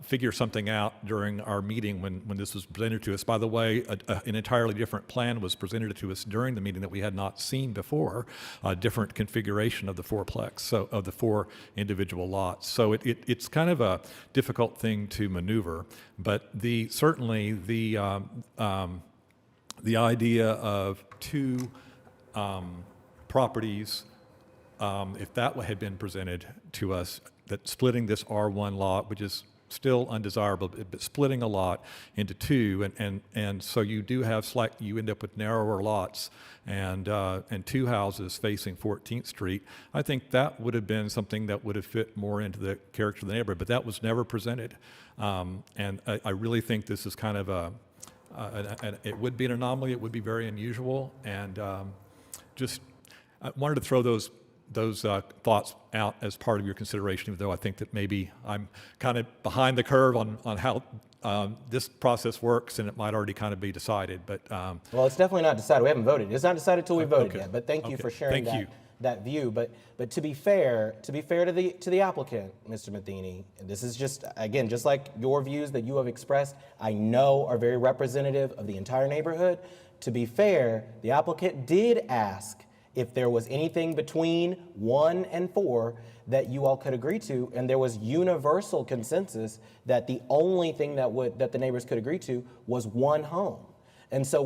R: figure something out during our meeting when this was presented to us. By the way, an entirely different plan was presented to us during the meeting that we had not seen before, a different configuration of the fourplex, so of the 4 individual lots. So it's kind of a difficult thing to maneuver, but certainly the idea of 2 properties, if that had been presented to us, that splitting this R1 lot, which is still undesirable, but splitting a lot into 2, and so you do have you end up with narrower lots and 2 houses facing 14th Street. I think that would have been something that would have fit more into the character of the neighborhood, but that was never presented. And I really think this is kind of it would be an anomaly. It would be very unusual, and I wanted to throw those thoughts out as part of your consideration, even though I think that maybe I'm kind of behind the curve on how this process works, and it might already kind of be decided. But
B: well, it's definitely not decided. We haven't voted. It's not decided till we voted
R: okay.
B: yet. But thank you for sharing
R: Thank you.
B: that view. But to be fair to the applicant, Mr. Matheny, this is just like your views that you have expressed, I know are very representative of the entire neighborhood. To be fair, the applicant did ask if there was anything between 1 and 4 that you all could agree to, and there was universal consensus that the only thing that the neighbors could agree to was 1 home. And so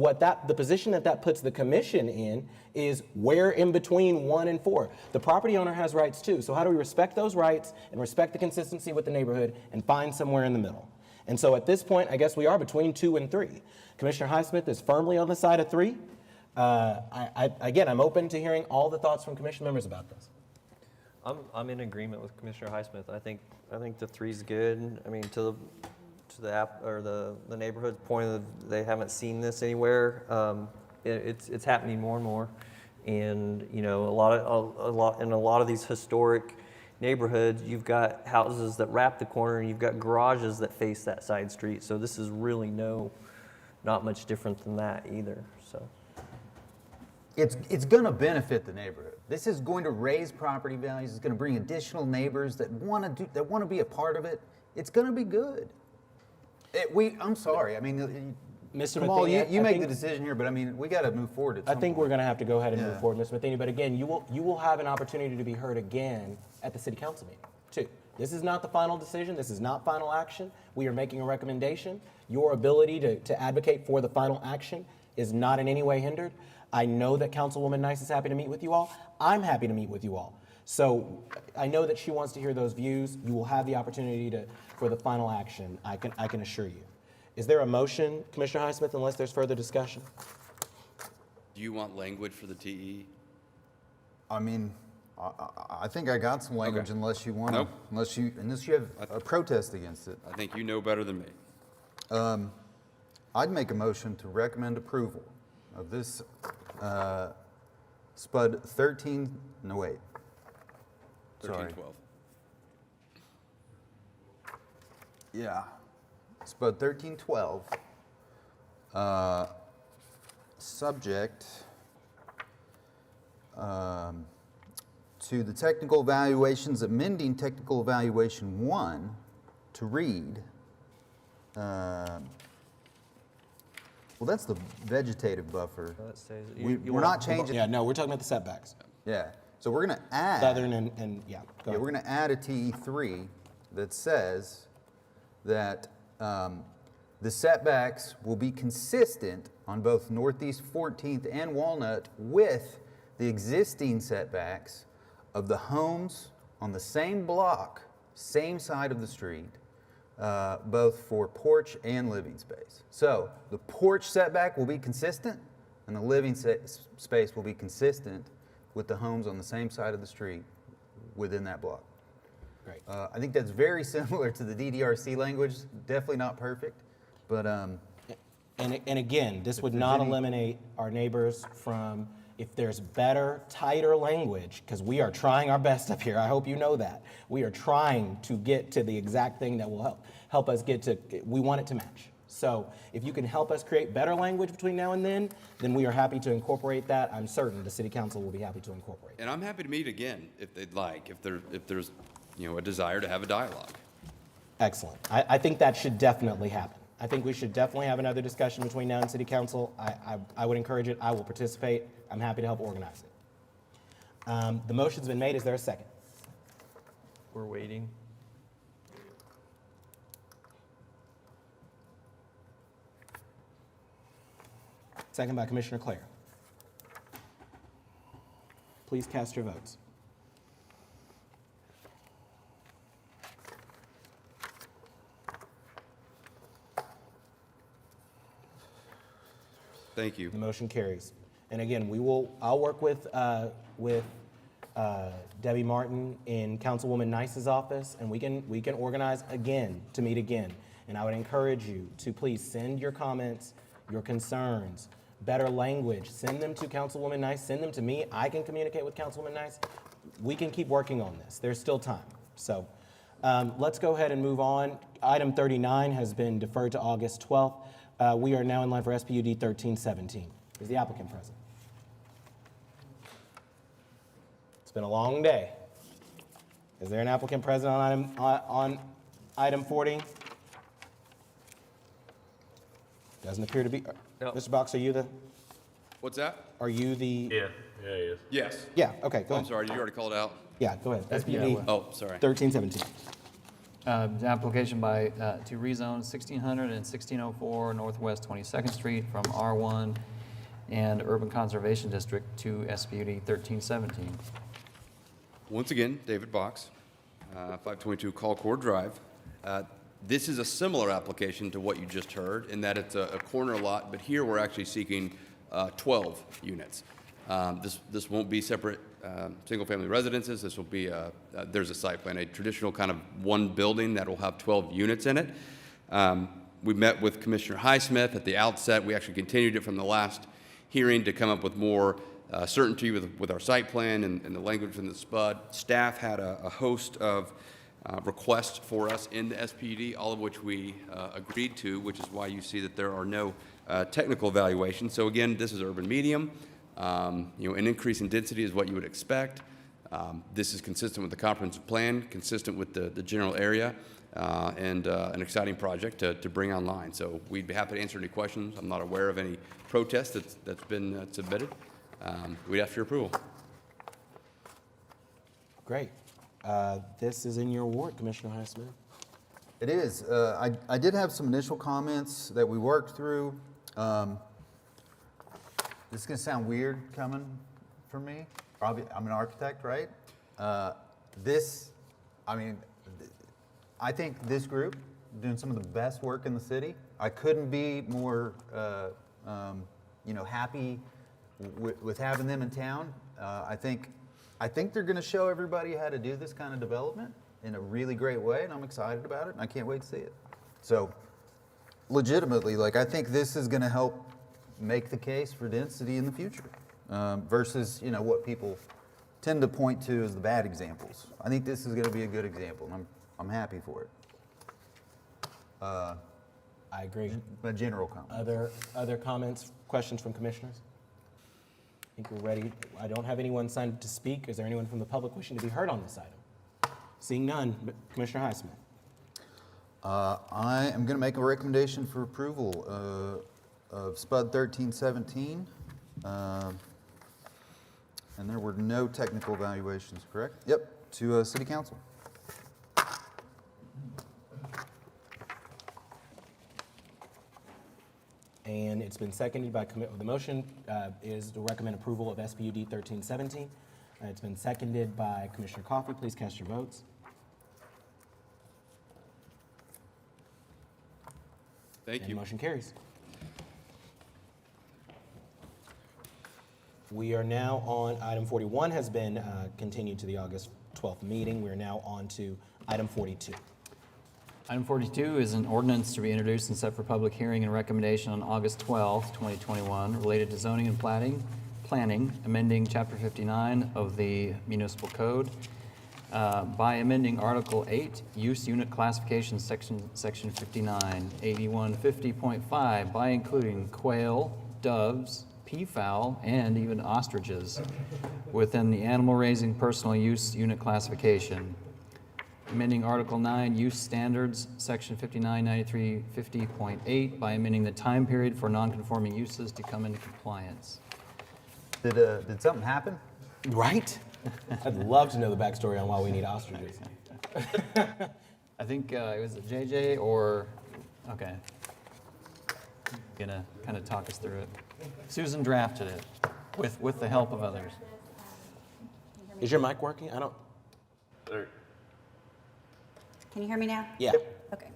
B: the position that puts the commission in is where in between 1 and 4. The property owner has rights too, so how do we respect those rights and respect the consistency with the neighborhood and find somewhere in the middle? And so at this point, I guess we are between 2 and 3. Commissioner Highsmith is firmly on the side of 3. I'm open to hearing all the thoughts from commission members about this.
G: I'm in agreement with Commissioner Highsmith. I think the 3's good. I mean, to the app or the neighborhood's point of they haven't seen this anywhere. It's happening more and more, and you know a lot of these historic neighborhoods, you've got houses that wrap the corner, and you've got garages that face that side street. So this is really not much different than that either. So.
J: It's going to benefit the neighborhood. This is going to raise property values. It's going to bring additional neighbors that want to be a part of it. It's going to be good. I'm sorry. I mean,
B: Mr.
J: Kamal,
B: Matheny,
J: you
B: I
J: make
B: think
J: the decision here, but I mean, we got to move forward.
B: I think we're going to have to go ahead and move forward, Mr. Matheny. But again, you will have an opportunity to be heard again at the city council meeting too. This is not the final decision. This is not final action. We are making a recommendation. Your ability to advocate for the final action is not in any way hindered. I know that Councilwoman Nice is happy to meet with you all. I'm happy to meet with you all. So I know that she wants to hear those views. You will have the opportunity for the final action, I can assure you. Is there a motion, Commissioner Highsmith, unless there's further discussion?
S: Do you want language for the TE?
J: I mean, I think I got some language.
S: Okay.
J: Unless you want to,
S: Nope.
J: unless you have a protest against it.
S: I think you know better than me.
J: I'd make a motion to recommend approval of this SPUD 13, no wait.
S: 1312.
J: Yeah. SPUD 1312, subject to the technical evaluations, amending technical evaluation 1 to read, well, that's the vegetative buffer.
G: That stays.
J: We're not changing.
B: Yeah, no, we're talking about the setbacks.
J: Yeah, so we're going to add.
B: Southern and yeah. Go ahead.
J: We're going to add a TE3 that says that the setbacks will be consistent on both Northeast 14th and Walnut with the existing setbacks of the homes on the same block, same side of the street, both for porch and living space. So the porch setback will be consistent, and the living space will be consistent with the homes on the same side of the street within that block.
B: Great.
J: I think that's very similar to the DDRC language. Definitely not perfect, but
B: And again, this would not eliminate our neighbors from, if there's better, tighter language, because we are trying our best up here. I hope you know that. We are trying to get to the exact thing that will help us get to, we want it to match. So if you can help us create better language between now and then we are happy to incorporate that. I'm certain the city council will be happy to incorporate that.
S: And I'm happy to meet again if they'd like, if there's a desire to have a dialogue.
B: Excellent. I think that should definitely happen. I think we should definitely have another discussion between now and City Council. I would encourage it. I will participate. I'm happy to help organize it. The motion's been made. Is there a second?
G: We're waiting.
B: Second by Commissioner Clare. Please cast your votes.
S: Thank you.
B: The motion carries. And again, I'll work with Debbie Martin in Councilwoman Nice's office, and we can organize again to meet again. And I would encourage you to please send your comments, your concerns, better language. Send them to Councilwoman Nice. Send them to me. I can communicate with Councilwoman Nice. We can keep working on this. There's still time. So let's go ahead and move on. Item 39 has been deferred to August 12th. We are now in line for SPUD 1317. Is the applicant present? It's been a long day. Is there an applicant present on item 40? Doesn't appear to be.
G: No.
B: Mr. Box, are you the?
S: What's that?
B: Are you the?
C: Yeah, he is.
S: Yes.
B: Yeah, okay, go
S: I'm
B: ahead.
S: sorry, did you already call it out?
B: Yeah, go ahead. SPUD
S: Oh, sorry.
B: 1317.
D: Application to rezone 1600 and 1604 Northwest 22nd Street from R1 and Urban Conservation District to SPUD 1317.
S: Once again, David Box, 522 Colcord Drive. This is a similar application to what you just heard in that it's a corner lot, but here we're actually seeking 12 units. This won't be separate single-family residences. This will be, there's a site plan, a traditional kind of one building that will have 12 units in it. We met with Commissioner Highsmith at the outset. We actually continued it from the last hearing to come up with more certainty with our site plan and the language in the SPUD. Staff had a host of requests for us in the SPUD, all of which we agreed to, which is why you see that there are no technical evaluations. So again, this is urban medium. An increase in density is what you would expect. This is consistent with the comprehensive plan, consistent with the general area, and an exciting project to bring online. So we'd be happy to answer any questions. I'm not aware of any protest that's been submitted. We'd ask for your approval.
B: Great. This is in your ward, Commissioner Highsmith.
J: It is. I did have some initial comments that we worked through. This is going to sound weird coming from me. Probably, I'm an architect, right? I think this group doing some of the best work in the city. I couldn't be more, happy with having them in town. I think they're going to show everybody how to do this kind of development in a really great way, and I'm excited about it, and I can't wait to see it. So, legitimately, I think this is going to help make the case for density in the future versus, what people tend to point to as the bad examples. I think this is going to be a good example, and I'm happy for it.
B: I agree.
J: A general comment.
B: Other comments, questions from commissioners? I think we're ready. I don't have anyone signed to speak. Is there anyone from the public wishing to be heard on this item? Seeing none, Commissioner Highsmith.
J: I am going to make a recommendation for approval of SPUD 1317. And there were no technical evaluations, correct? Yep, to City Council.
B: And it's been seconded by, the motion is to recommend approval of SPUD 1317. It's been seconded by Commissioner Coffey. Please cast your votes.
S: Thank you.
B: Motion carries. We are now on item 41 has been continued to the August 12th meeting. We are now on to item 42.
D: Item 42 is an ordinance to be introduced and set for public hearing and recommendation on August 12th, 2021, related to zoning and planning, amending Chapter 59 of the Municipal Code by amending Article 8, Use Unit Classification, Section 59, 8150.5, by including quail, doves, peafowl, and even ostriches within the animal raising personal use unit classification. amending Article 9, Use Standards, Section 599350.8 by amending the time period for nonconforming uses to come into compliance.
J: Did something happen?
B: Right? I'd love to know the backstory on why we need ostriches.
D: I think it was JJ or, okay. Gonna kind of talk us through it. Susan drafted it with the help of others.
B: Is your mic working? I don't.
O: Can you hear me now?
B: Yeah.
O: Okay.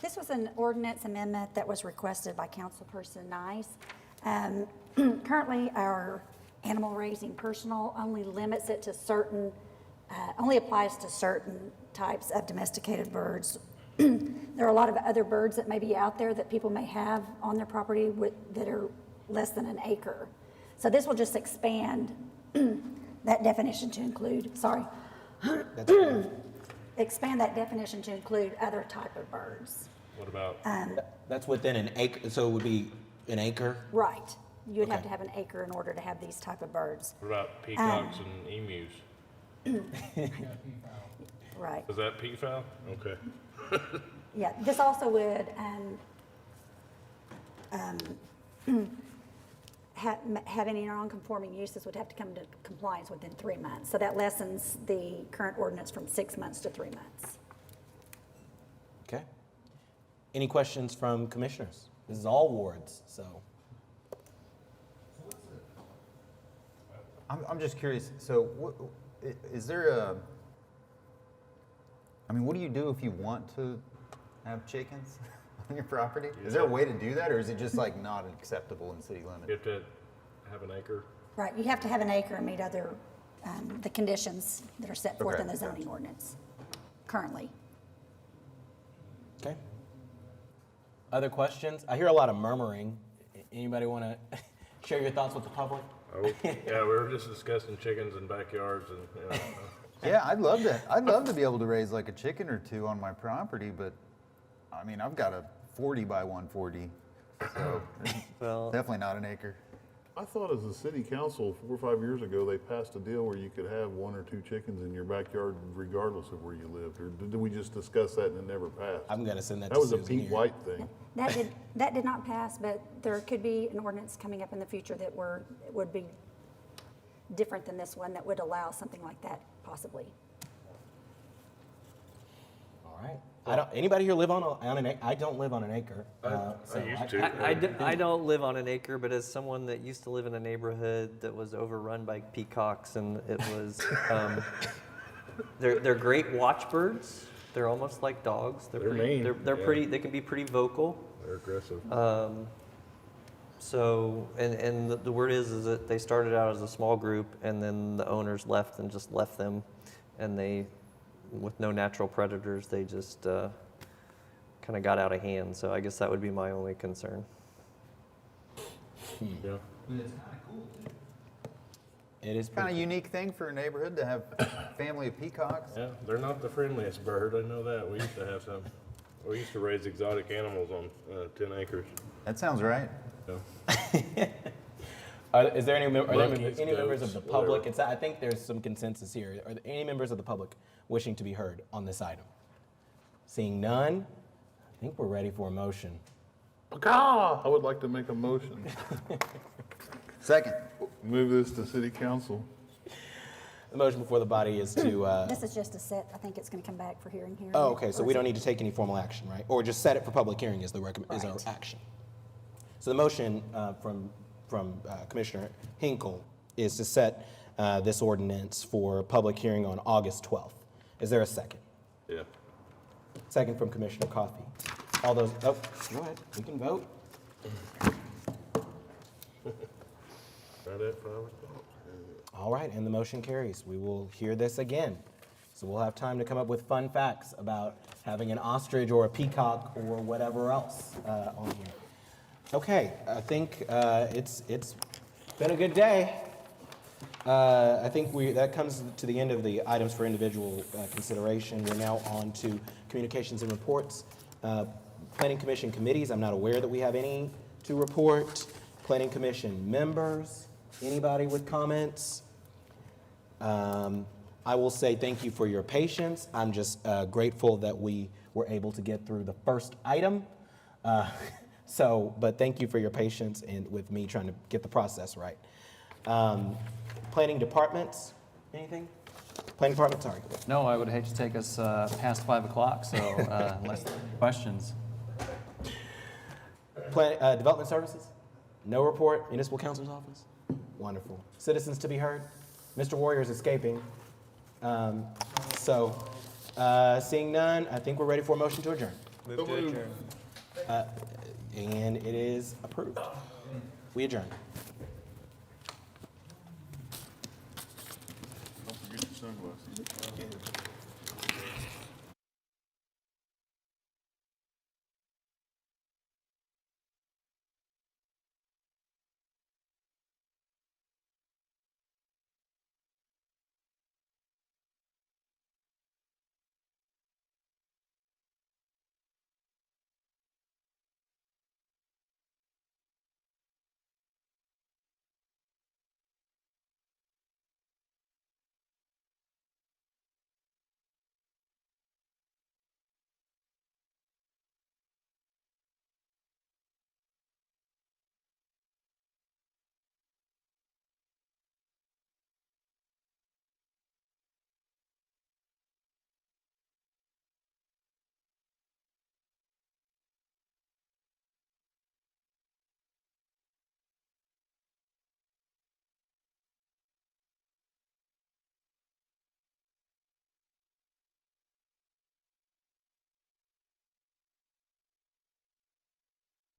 O: This was an ordinance amendment that was requested by Councilperson Nice. Currently, our animal raising personal only limits it to certain, only applies to certain types of domesticated birds. There are a lot of other birds that may be out there that people may have on their property that are less than an acre. So this will just expand that definition to include, expand that definition to include other type of birds.
C: What about?
B: That's within an acre, so it would be an acre?
O: Right. You'd have to have an acre in order to have these type of birds.
C: What about peacocks and emus?
O: Right.
C: Is that peafowl? Okay.
O: Yeah, this also would have any non-conforming uses would have to come into compliance within 3 months. So that lessens the current ordinance from 6 months to 3 months.
B: Okay. Any questions from commissioners? This is all wards, so.
J: I'm just curious, so is there a, I mean, what do you do if you want to have chickens on your property? Is there a way to do that, or is it just like not acceptable in city limits?
C: You have to have an acre.
O: Right, you have to have an acre and meet other, the conditions that are set forth in the
J: Okay.
O: zoning ordinance currently.
B: Okay. Other questions? I hear a lot of murmuring. Anybody want to share your thoughts with the public?
C: Oh, yeah, we were just discussing chickens in backyards and,
J: Yeah, I'd love to be able to raise like a chicken or two on my property, but I mean, I've got a 40 by 140, so
G: Well,
J: definitely not an acre.
E: I thought as a city council, 4 or 5 years ago, they passed a deal where you could have 1 or 2 chickens in your backyard regardless of where you lived. Or did we just discuss that and it never passed?
B: I'm going to send that to
E: That was a
B: Susan
E: Pete
B: here.
E: White thing.
O: That did not pass, but there could be an ordinance coming up in the future that would be different than this one that would allow something like that possibly.
B: All right. Anybody here live on an acre? I don't live on an acre.
C: I used to.
G: I don't live on an acre, but as someone that used to live in a neighborhood that was overrun by peacocks, and it was, they're great watchbirds. They're almost like dogs. They're
C: mean.
G: They're
C: Yeah.
G: pretty. They can be pretty vocal.
C: They're aggressive.
G: So, and the word is that they started out as a small group, and then the owners left and just left them, and they, with no natural predators, they just kind of got out of hand. So I guess that would be my only concern.
C: Yeah.
B: It is
J: Kind of unique thing for a neighborhood to have a family of peacocks.
C: Yeah, they're not the friendliest bird. I know that. We used to have some. We used to raise exotic animals on 10 acres.
J: That sounds right.
C: So,
B: Is there any
C: Monkeys,
B: any members of
C: goats,
B: the public?
C: whatever.
B: I think there's some consensus here. Are there any members of the public wishing to be heard on this item? Seeing none, I think we're ready for a motion.
E: I would like to make a motion.
J: Second.
E: Move this to city council.
B: The motion before the body is to.
O: This is just a set, I think it's going to come back for hearing here.
B: Oh, okay. So we don't need to take any formal action, right? Or just set it for public hearing is our
O: Right.
B: action. So the motion from Commissioner Hinkle is to set this ordinance for public hearing on August 12th. Is there a second?
C: yeah.
B: Second from Commissioner Coffey. All those, oh, go ahead, we can vote.
C: Right at 5 o'clock.
B: All right, and the motion carries. We will hear this again. So we'll have time to come up with fun facts about having an ostrich or a peacock or whatever else on here. Okay, I think it's been a good day. I think that comes to the end of the items for individual consideration. We're now on to communications and reports. Planning Commission committees, I'm not aware that we have any to report. Planning Commission members, anybody with comments? I will say thank you for your patience. I'm just grateful that we were able to get through the first item. But thank you for your patience and with me trying to get the process right. Planning departments, anything? Planning department, sorry.
D: No, I would hate to take us past 5 o'clock, so unless there are any questions.
B: Development services? No report. Municipal counselor's office? Wonderful. Citizens to be heard? Mr. Warrior is escaping. Seeing none, I think we're ready for a motion to adjourn.
D: Move to adjourn.
B: And it is approved. We adjourn.
E: Don't forget your sunglasses.